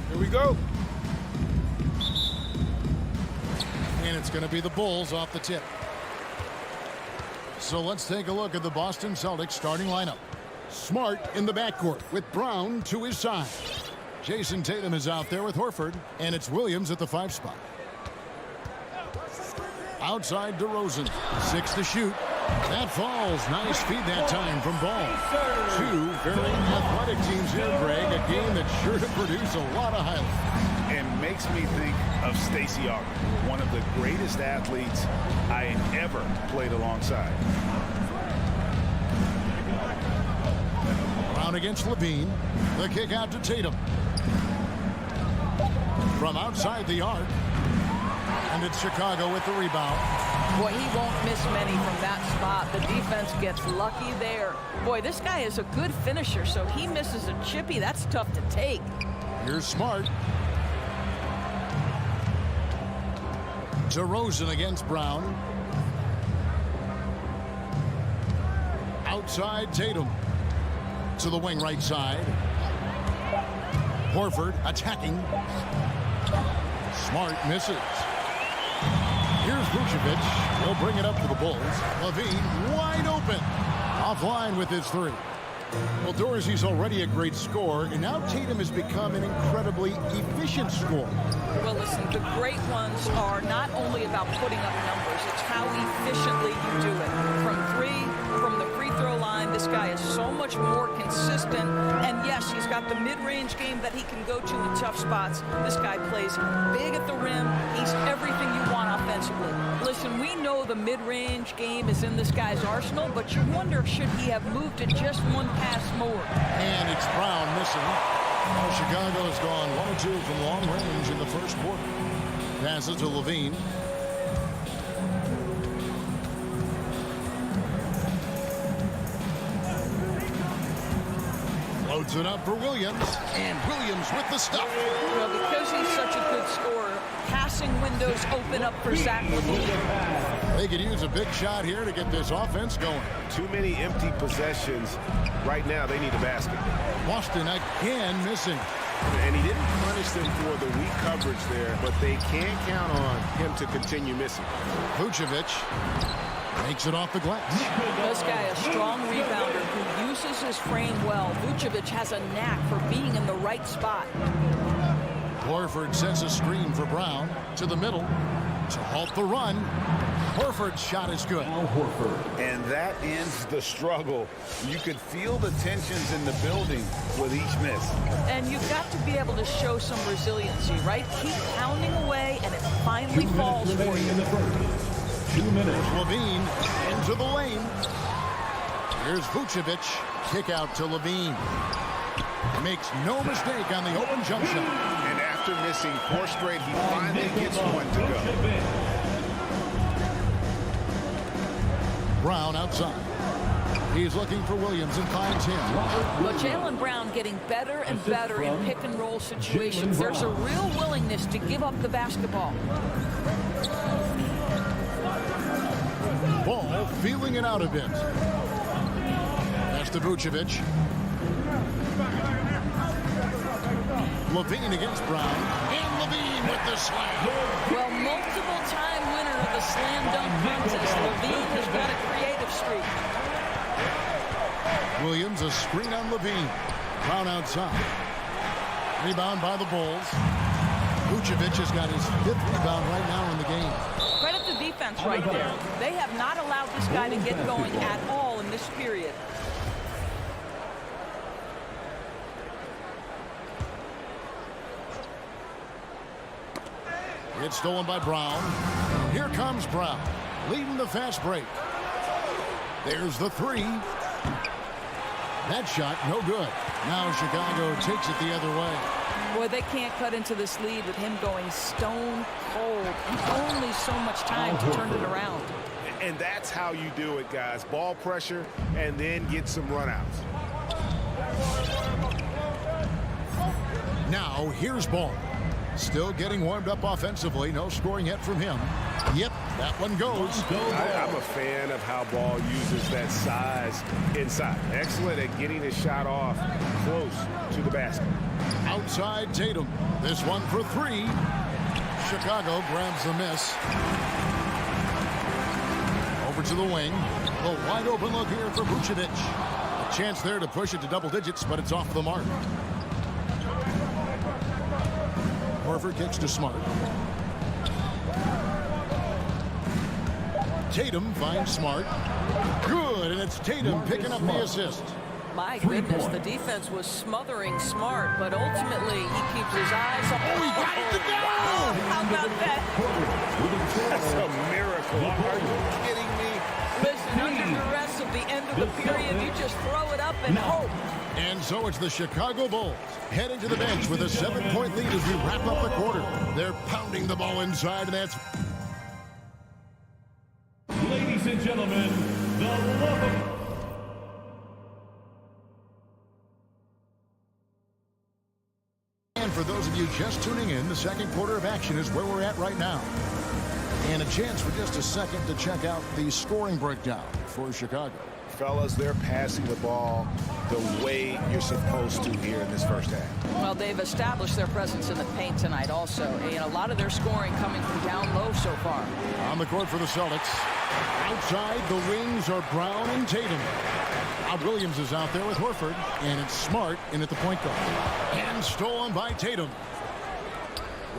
Here we go. And it's going to be the Bulls off the tip. So let's take a look at the Boston Celtics starting lineup. Smart in the backcourt with Brown to his side. Jason Tatum is out there with Horford, and it's Williams at the 5 spot. Outside DeRozan, 6 to shoot. That falls. Nice feed that time from Ball. Two very athletic teams here, Greg. A game that's sure to produce a lot of highlights. and makes me think of Stacey Augmon, one of the greatest athletes I ever played alongside. Brown against Levine. The kick out to Tatum. From outside the arc. And it's Chicago with the rebound. Boy, he won't miss many from that spot. The defense gets lucky there. Boy, this guy is a good finisher, so he misses a chippy. That's tough to take. Here's Smart. DeRozan against Brown. Outside Tatum. To the wing right side. Horford attacking. Smart misses. Here's Vucevic. He'll bring it up to the Bulls. Levine wide open. Offline with his three. Well, Dorsey's already a great scorer, and now Tatum has become an incredibly efficient scorer. Well, listen, the great ones are not only about putting up numbers, it's how efficiently you do it. From three, from the free throw line, this guy is so much more consistent. And yes, he's got the mid-range game that he can go to in tough spots. This guy plays big at the rim. He's everything you want offensively. Listen, we know the mid-range game is in this guy's arsenal, but you wonder, should he have moved it just one pass more? And it's Brown missing. Well, Chicago has gone 1 or 2 from long range in the first quarter. Passes to Levine. Loads it up for Williams. And Williams with the stuff. Well, because he's such a good scorer, passing windows open up for Zach Levine. They could use a big shot here to get this offense going. Too many empty possessions. Right now, they need a basket. Boston again missing. And he didn't punish them for the weak coverage there, but they can't count on him to continue missing. Vucevic makes it off the glass. This guy, a strong rebounder who uses his frame well. Vucevic has a knack for being in the right spot. Horford sets a screen for Brown to the middle to halt the run. Horford's shot is good. And that ends the struggle. You could feel the tensions in the building with each miss. And you've got to be able to show some resiliency, right? Keep pounding away, and it finally falls for you. 2 minutes. Levine into the lane. Here's Vucevic. Kick out to Levine. Makes no mistake on the open jump shot. And after missing 4 straight, he finally gets one to go. Brown outside. He's looking for Williams and finds him. But Jaylen Brown getting better and better in pick and roll situations. There's a real willingness to give up the basketball. Ball feeling it out a bit. That's to Vucevic. Levine against Brown. And Levine with the slam. Well, multiple-time winner of the slam dunk contest. Levine has got a creative streak. Williams, a screen on Levine. Brown outside. Rebound by the Bulls. Vucevic has got his 5th rebound right now in the game. Credit the defense right there. They have not allowed this guy to get going at all in this period. It's stolen by Brown. Here comes Brown, leading the fast break. There's the 3. That shot, no good. Now Chicago takes it the other way. Boy, they can't cut into this lead with him going stone cold. Only so much time to turn it around. And that's how you do it, guys. Ball pressure and then get some runouts. Now here's Ball. Still getting warmed up offensively. No scoring yet from him. Yep, that one goes. I'm a fan of how Ball uses that size inside. Excellent at getting his shot off close to the basket. Outside Tatum. This one for 3. Chicago grabs the miss. Over to the wing. A wide open look here for Vucevic. A chance there to push it to double digits, but it's off the mark. Horford kicks to Smart. Tatum finds Smart. Good, and it's Tatum picking up the assist. My goodness, the defense was smothering Smart, but ultimately he keeps his eyes up. Oh, he got it to go! Wow, how about that? That's a miracle. Are you kidding me? Listen, under duress at the end of the period, you just throw it up and hope. And so it's the Chicago Bulls heading to the bench with a 7-point lead as we wrap up the quarter. They're pounding the ball inside, and that's... Ladies and gentlemen, the love of... And for those of you just tuning in, the second quarter of action is where we're at right now. And a chance for just a second to check out the scoring breakdown for Chicago. Fellas, they're passing the ball the way you're supposed to here in this first half. Well, they've established their presence in the paint tonight also, and a lot of their scoring coming from down low so far. On the court for the Celtics. Outside, the wings are Brown and Tatum. Rob Williams is out there with Horford, and it's Smart in at the point guard. And stolen by Tatum.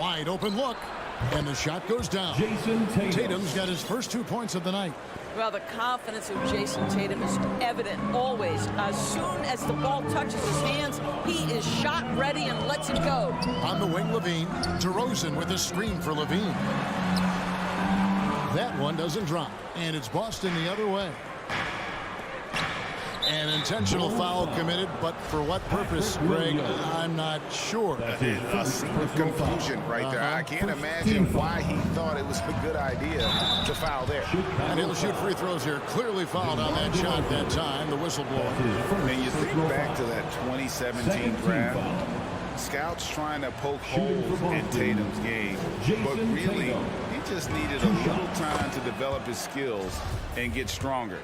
Wide open look, and the shot goes down. Jason Tatum. Tatum's got his first 2 points of the night. Well, the confidence of Jason Tatum is evident always. As soon as the ball touches his hands, he is shot ready and lets it go. On the wing, Levine. DeRozan with a screen for Levine. That one doesn't drop, and it's Boston the other way. An intentional foul committed, but for what purpose, Greg, I'm not sure. A scene of confusion right there. I can't imagine why he thought it was a good idea to foul there. And he'll shoot free throws here. Clearly fouled on that shot that time, the whistle blower. And you think back to that 2017 draft, scouts trying to poke holes in Tatum's game, but really, he just needed a little time to develop his skills and get stronger.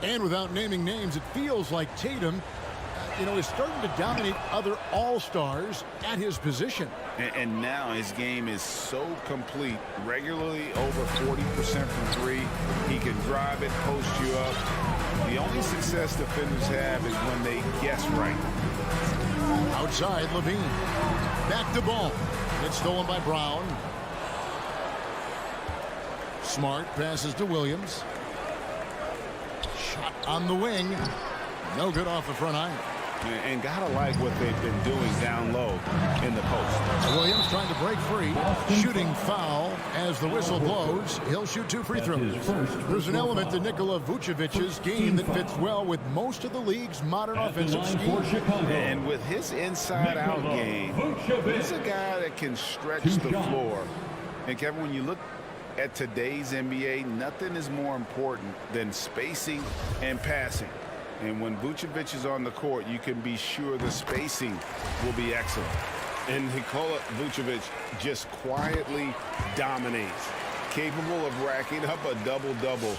And without naming names, it feels like Tatum, is starting to dominate other all-stars at his position. And now his game is so complete, regularly over 40% from three. He can drive it, post you up. The only success defenders have is when they guess right. Outside, Levine. Back to ball. It's stolen by Brown. Smart passes to Williams. Shot on the wing. No good off the front iron. And gotta like what they've been doing down low in the post. Williams trying to break free. Shooting foul as the whistle blows. He'll shoot 2 free throws. There's an element to Nikola Vucevic's game that fits well with most of the league's modern offensive scheme. And with his inside-out game, he's a guy that can stretch the floor. And Kevin, when you look at today's NBA, nothing is more important than spacing and passing. And when Vucevic is on the court, you can be sure the spacing will be excellent. And Nikola Vucevic just quietly dominates, capable of racking up a double-double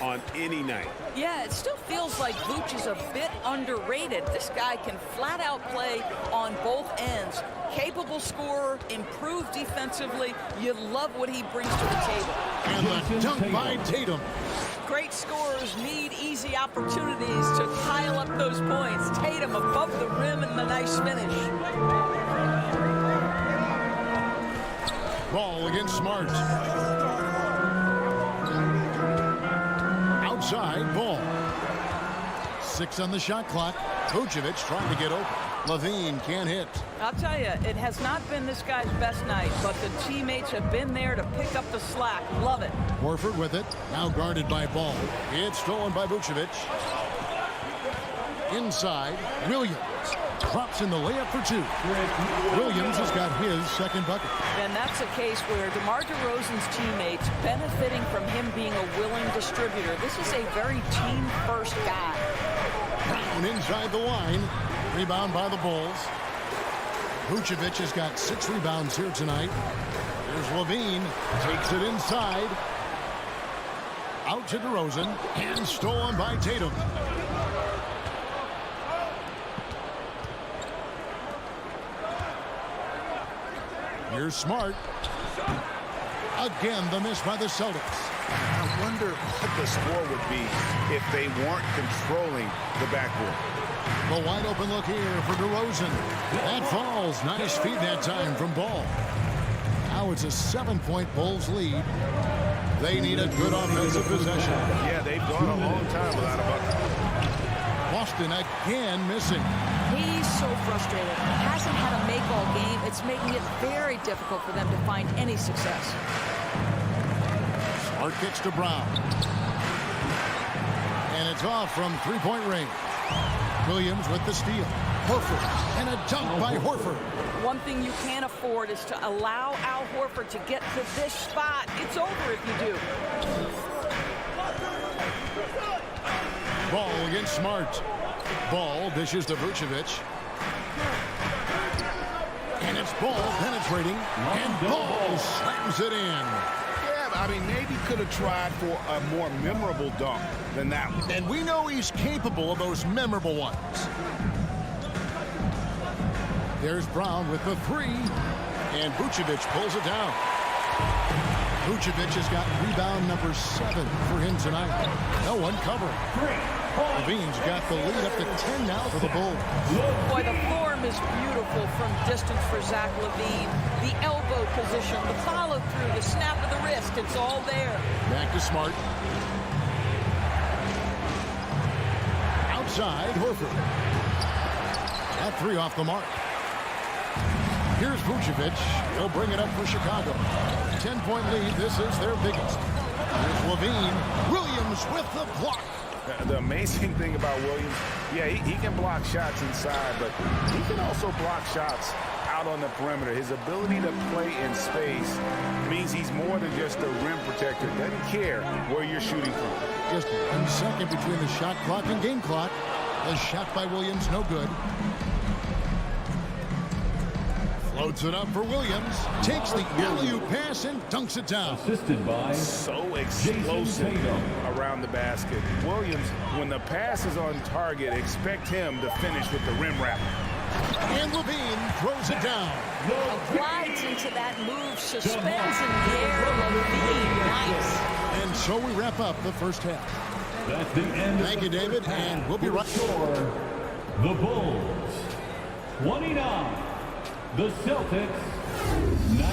on any night. Yeah, it still feels like Vooch is a bit underrated. This guy can flat out play on both ends. Capable scorer, improved defensively. You love what he brings to the table. And the dunk by Tatum. Great scorers need easy opportunities to pile up those points. Tatum above the rim and the nice finish. Ball against Smart. Outside, ball. 6 on the shot clock. Vucevic trying to get open. Levine can't hit. I'll tell you, it has not been this guy's best night, but the teammates have been there to pick up the slack. Love it. Horford with it. Now guarded by Ball. It's stolen by Vucevic. Inside, Williams. Drops in the layup for 2. Williams has got his second bucket. And that's a case where DeMar DeRozan's teammates benefiting from him being a willing distributor. This is a very team-first guy. Brown inside the line. Rebound by the Bulls. Vucevic has got 6 rebounds here tonight. Here's Levine. Takes it inside. Out to DeRozan. And stolen by Tatum. Here's Smart. Again, the miss by the Celtics. I wonder what the score would be if they weren't controlling the backboard. The wide open look here for DeRozan. That falls. Nice feed that time from Ball. Now it's a 7-point Bulls lead. They need a good offensive possession. Yeah, they've gone a long time without a bucket. Boston again missing. He's so frustrated. Hasn't had a make all game. It's making it very difficult for them to find any success. Smart kicks to Brown. And it's off from three-point range. Williams with the steal. Horford. And a dunk by Horford. One thing you can't afford is to allow Al Horford to get to this spot. It's over if you do. Ball against Smart. Ball dishes to Vucevic. And it's Ball penetrating. And Ball slams it in. Yeah, I mean, maybe could have tried for a more memorable dunk than that one. And we know he's capable of those memorable ones. There's Brown with the three. And Vucevic pulls it down. Vucevic has got rebound number 7 for him tonight. No one covering. Levine's got the lead up to 10 now for the Bulls. Boy, the form is beautiful from distance for Zach LaVine. The elbow position, the follow through, the snap of the wrist, it's all there. Back to Smart. Outside, Horford. That three off the mark. Here's Vucevic. He'll bring it up for Chicago. 10-point lead. This is their biggest. Here's Levine. Williams with the block. The amazing thing about Williams, yeah, he can block shots inside, but he can also block shots out on the perimeter. His ability to play in space means he's more than just a rim protector. Doesn't care where you're shooting from. Just 1 second between the shot clock and game clock. The shot by Williams, no good. Floats it up for Williams. Takes the alley-oop pass and dunks it down. Assisted by So explosive around the basket. Williams, when the pass is on target, expect him to finish with the rim wrap. And Levine throws it down. Glides into that move, suspends in the air. Levine, nice. And so we wrap up the first half. That's the end. Thank you, David, and we'll be right back. The Bulls 29. The Celtics 19.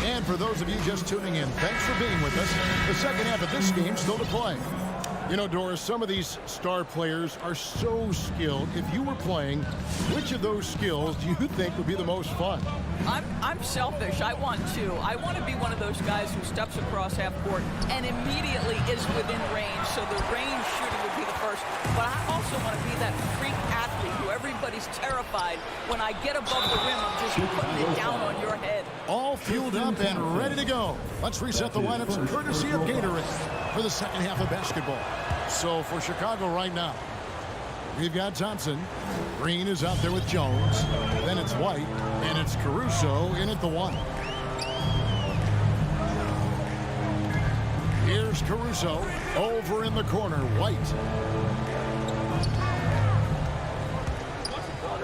And for those of you just tuning in, thanks for being with us. The second half of this game still to play. You know, Doris, some of these star players are so skilled. If you were playing, which of those skills do you think would be the most fun? I'm selfish. I want to be one of those guys who steps across half court and immediately is within range. So the range shooting would be the first. But I also want to be that freak athlete who everybody's terrified. When I get above the rim, I'm just putting it down on your head. All fueled up and ready to go. Let's reset the lineups courtesy of Gatorade for the second half of basketball. So for Chicago right now, we've got Thompson. Green is out there with Jones. Then it's White, and it's Caruso in at the 1. Here's Caruso over in the corner. White.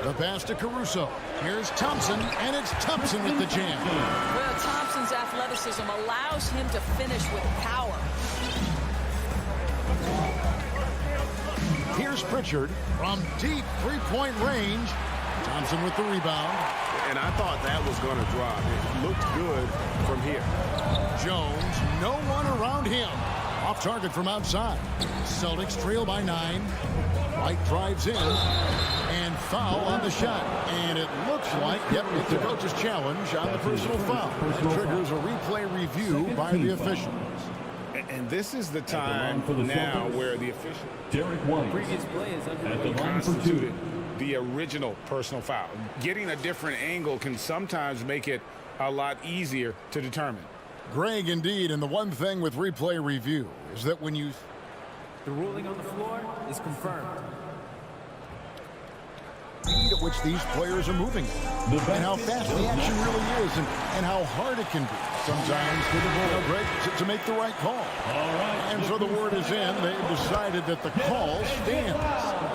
The pass to Caruso. Here's Thompson, and it's Thompson with the jam. Well, Thompson's athleticism allows him to finish with power. Here's Pritchard from deep three-point range. Thompson with the rebound. And I thought that was going to drop. It looked good from here. Jones, no one around him. Off target from outside. Celtics trail by 9. White drives in. And foul on the shot. And it looks like, yep, it's the coach's challenge on the personal foul. Triggers a replay review by the officials. And this is the time now where the official Derek White previous play is at the line for constituted 2. the original personal foul. Getting a different angle can sometimes make it a lot easier to determine. Greg, indeed, and the one thing with replay review is that when you... The ruling on the floor is confirmed. Speed at which these players are moving and how fast the action really is and how hard it can be sometimes for the ball break to make the right call. All right. And so the word is in. They've decided that the call stands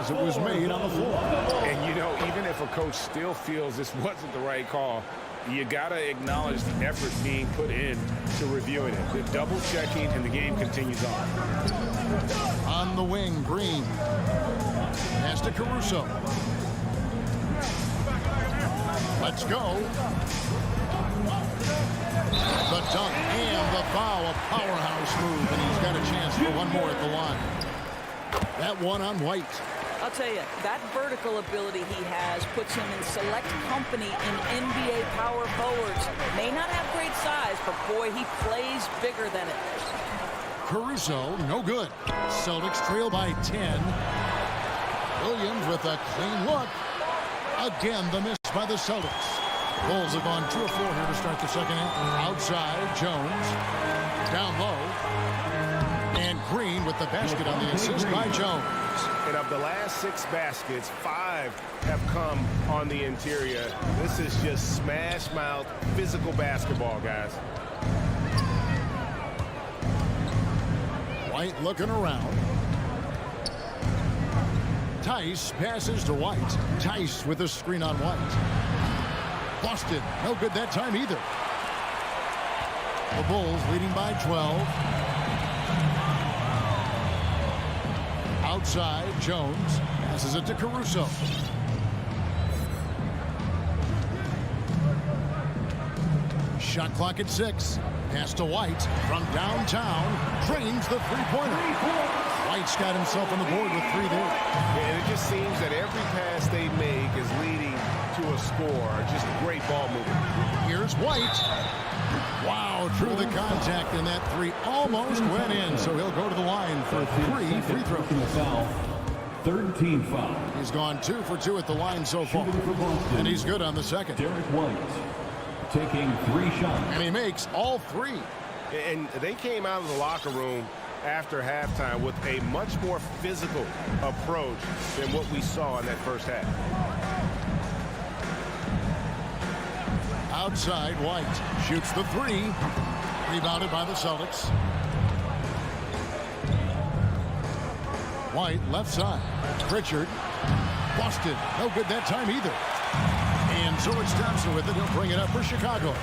as it was made on the floor. And, you know, even if a coach still feels this wasn't the right call, you got to acknowledge the effort being put in to reviewing it. The double checking, and the game continues on. On the wing, Green. Pass to Caruso. Let's go. The dunk and the foul, a powerhouse move, and he's got a chance for one more at the line. That one on White. I'll tell you, that vertical ability he has puts him in select company in NBA power forwards. May not have great size, but boy, he plays bigger than it. Caruso, no good. Celtics trail by 10. Williams with a clean look. Again, the miss by the Celtics. Bulls have gone 2 of 4 here to start the second half. Outside, Jones. Down low. And Green with the basket on the assist by Jones. And of the last 6 baskets, 5 have come on the interior. This is just smash mouth, physical basketball, guys. White looking around. Tice passes to White. Tice with a screen on White. Boston, no good that time either. The Bulls leading by 12. Outside, Jones passes it to Caruso. Shot clock at 6. Pass to White from downtown. Drains the three-pointer. White's got himself on the board with 3 there. And it just seems that every pass they make is leading to a score. Just great ball movement. Here's White. Wow, through the contact, and that 3 almost went in. So he'll go to the line for 3 free throws. Third team foul. He's gone 2 for 2 at the line so far. And he's good on the second. Derek White taking 3 shots. And he makes all 3. And they came out of the locker room after halftime with a much more physical approach than what we saw in that first half. Outside, White shoots the 3. Rebounded by the Celtics. White left side. Pritchard. Boston. No good that time either. And George Thompson with it. He'll bring it up for Chicago.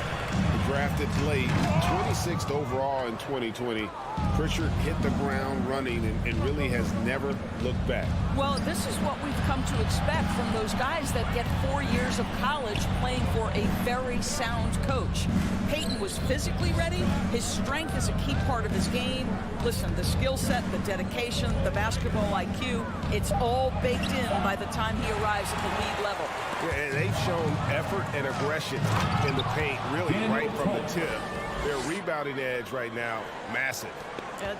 Drafted late, 26th overall in 2020. Pritchard hit the ground running and really has never looked back. Well, this is what we've come to expect from those guys that get 4 years of college playing for a very sound coach. Peyton was physically ready. His strength is a key part of his game. Listen, the skill set, the dedication, the basketball IQ, it's all baked in by the time he arrives at the league level. Yeah, and they've shown effort and aggression in the paint, really right from the tip. Their rebounding edge right now, massive.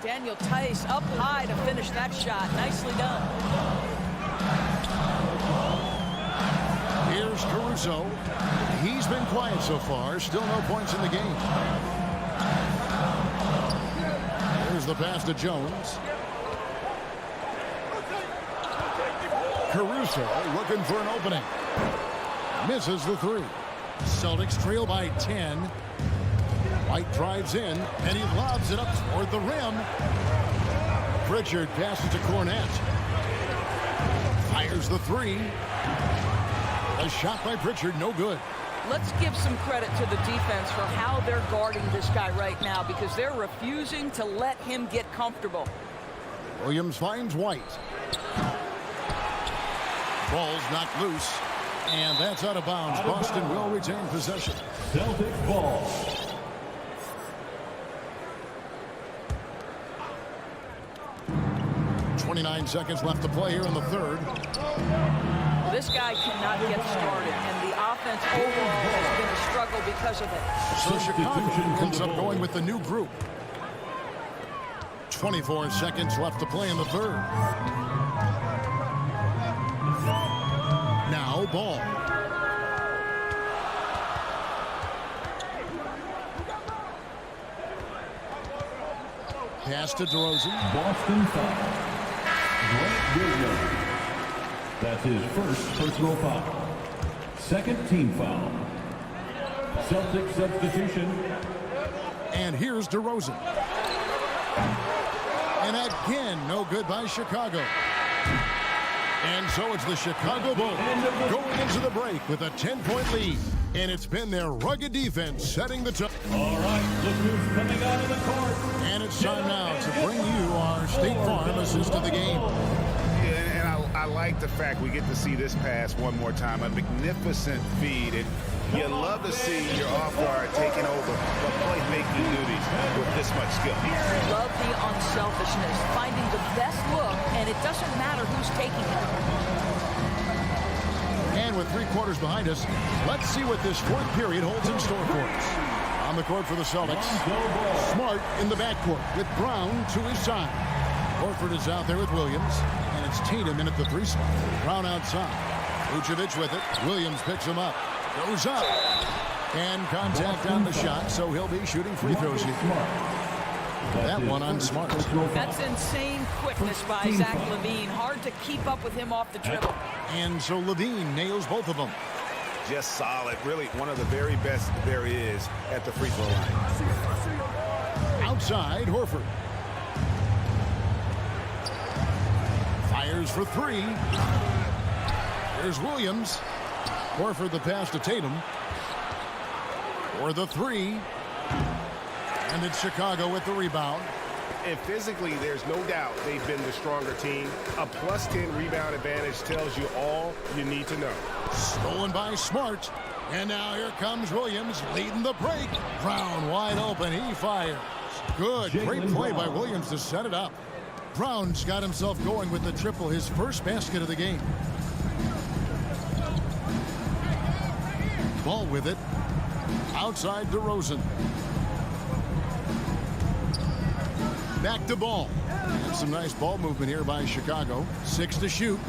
Daniel Tice up high to finish that shot. Nicely done. Here's Caruso. He's been quiet so far. Still no points in the game. Here's the pass to Jones. Caruso looking for an opening. Misses the 3. Celtics trail by 10. White drives in, and he lobs it up toward the rim. Pritchard passes to Cornette. Fires the 3. A shot by Pritchard, no good. Let's give some credit to the defense for how they're guarding this guy right now, because they're refusing to let him get comfortable. Williams finds White. Ball's knocked loose, and that's out of bounds. Boston will retain possession. Celtic ball. .29 seconds left to play here in the third. This guy cannot get started, and the offense overall has been a struggle because of it. So Chicago ends up going with the new group. 24 seconds left to play in the third. Now Ball. Pass to DeRozan. Boston foul. Grant Williams. That's his first personal foul. Second team foul. Celtic substitution. And here's DeRozan. And again, no good by Chicago. And so it's the Chicago Bulls going into the break with a 10-point lead. And it's been their rugged defense setting the tone. All right, look who's coming out of the court. And it's time now to bring you our State Farm assist of the game. And I I like the fact we get to see this pass one more time. A magnificent feed. And you love to see your off guard taking over the playmaking duties with this much skill. Love the unselfishness, finding the best look, and it doesn't matter who's taking it. And with 3 quarters behind us, let's see what this fourth period holds in store for us. On the court for the Celtics, Smart in the backcourt with Brown to his side. Horford is out there with Williams, and it's Tatum in at the 3 spot. Brown outside. Vucevic with it. Williams picks him up. Goes up. And contact on the shot, so he'll be shooting free throws here. That one on Smart. That's insane quickness by Zach LaVine. Hard to keep up with him off the dribble. And so LaVine nails both of them. Just solid. Really one of the very best there is at the free throw line. Outside, Horford. Fires for 3. Here's Williams. Horford the pass to Tatum. For the 3. And it's Chicago with the rebound. And physically, there's no doubt they've been the stronger team. A +10 rebound advantage tells you all you need to know. Stolen by Smart. And now here comes Williams leading the break. Brown wide open. He fires. Good. Great play by Williams to set it up. Brown's got himself going with the triple, his first basket of the game. Ball with it. Outside DeRozan. Back to Ball. And some nice ball movement here by Chicago. 6 to shoot.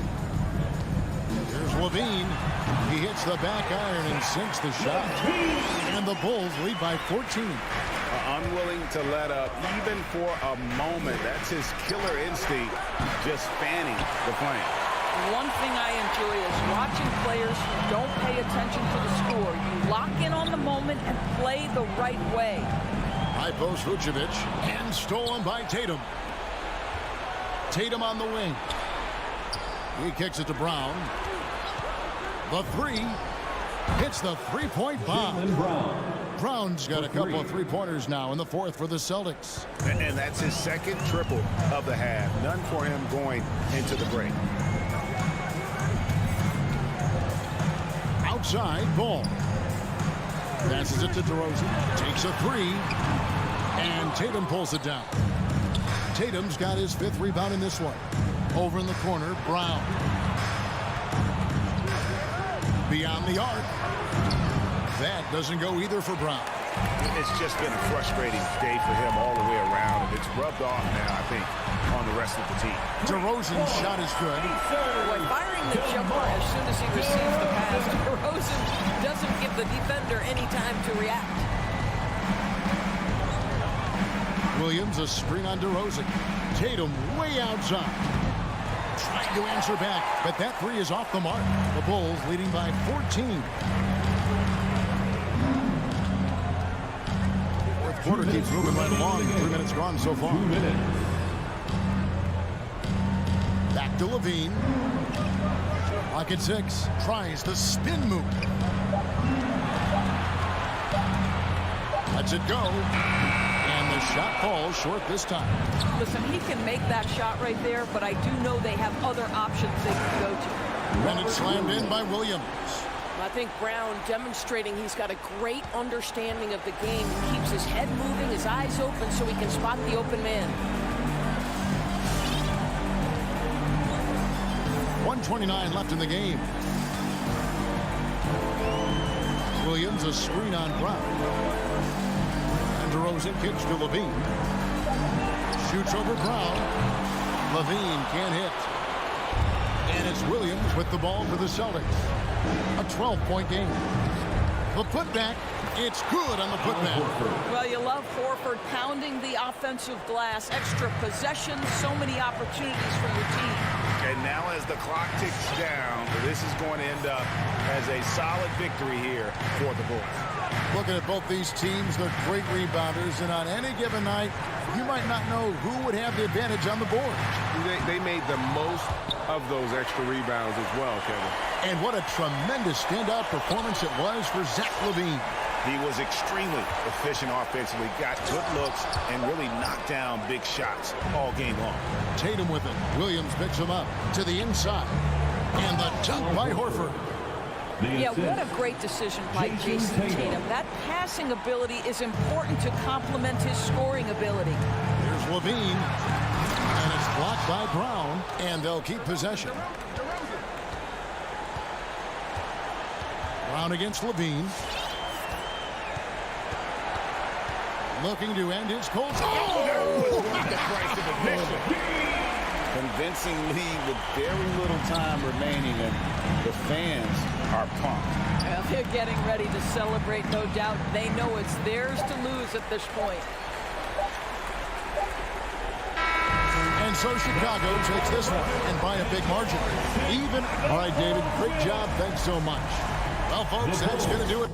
Here's LaVine. He hits the back iron and sinks the shot. And the Bulls lead by 14. Unwilling to let up even for a moment. That's his killer instinct, just fanning the flame. One thing I enjoy is watching players who don't pay attention to the score. You lock in on the moment and play the right way. High post Vucevic, and stolen by Tatum. Tatum on the wing. He kicks it to Brown. The 3 hits the 3-point bomb. Brown's got a couple of 3-pointers now in the 4th for the Celtics. And that's his second triple of the half. None for him going into the break. Outside, Ball. Passes it to DeRozan. Takes a 3. And Tatum pulls it down. Tatum's got his 5th rebound in this one. Over in the corner, Brown. Beyond the arc. That doesn't go either for Brown. It's just been a frustrating day for him all the way around, and it's rubbed off now, I think, on the rest of the team. DeRozan's shot is good. Boy, firing the jumper as soon as he receives the pass, DeRozan doesn't give the defender any time to react. Williams, a screen on DeRozan. Tatum way outside. Trying to answer back, but that 3 is off the mark. The Bulls leading by 14. Fourth quarter keeps moving right along. 3 minutes gone so far. Back to LaVine. Lock at 6. Tries the spin move. Lets it go. And the shot falls short this time. Listen, he can make that shot right there, but I do know they have other options they can go to. And it's slammed in by Williams. I think Brown demonstrating he's got a great understanding of the game. He keeps his head moving, his eyes open so he can spot the open man. 1:29 left in the game. Williams a screen on Brown. And DeRozan kicks to LaVine. Shoots over Brown. LaVine can't hit. And it's Williams with the ball for the Celtics. A 12-point game. The putback. It's good on the putback. Well, you love Horford pounding the offensive glass. Extra possessions, so many opportunities for your team. And now as the clock ticks down, this is going to end up as a solid victory here for the Bulls. Looking at both these teams, they're great rebounders, and on any given night, you might not know who would have the advantage on the board. They made the most of those extra rebounds as well, Kevin. And what a tremendous standout performance it was for Zach LaVine. He was extremely efficient offensively, got good looks, and really knocked down big shots all game long. Tatum with it. Williams picks him up to the inside. And the dunk by Horford. Yeah, what a great decision by Jason Tatum. That passing ability is important to complement his scoring ability. Here's Levine. And it's blocked by Brown. And they'll keep possession. Brown against Levine. Looking to end his cold. Oh! Worth the price of admission. Convincing lead with very little time remaining, and the fans are pumped. Well, they're getting ready to celebrate, no doubt. They know it's theirs to lose at this point. And so Chicago takes this one, and by a big margin. Even. All right, David, great job. Thanks so much. Well, folks, that's going to do it.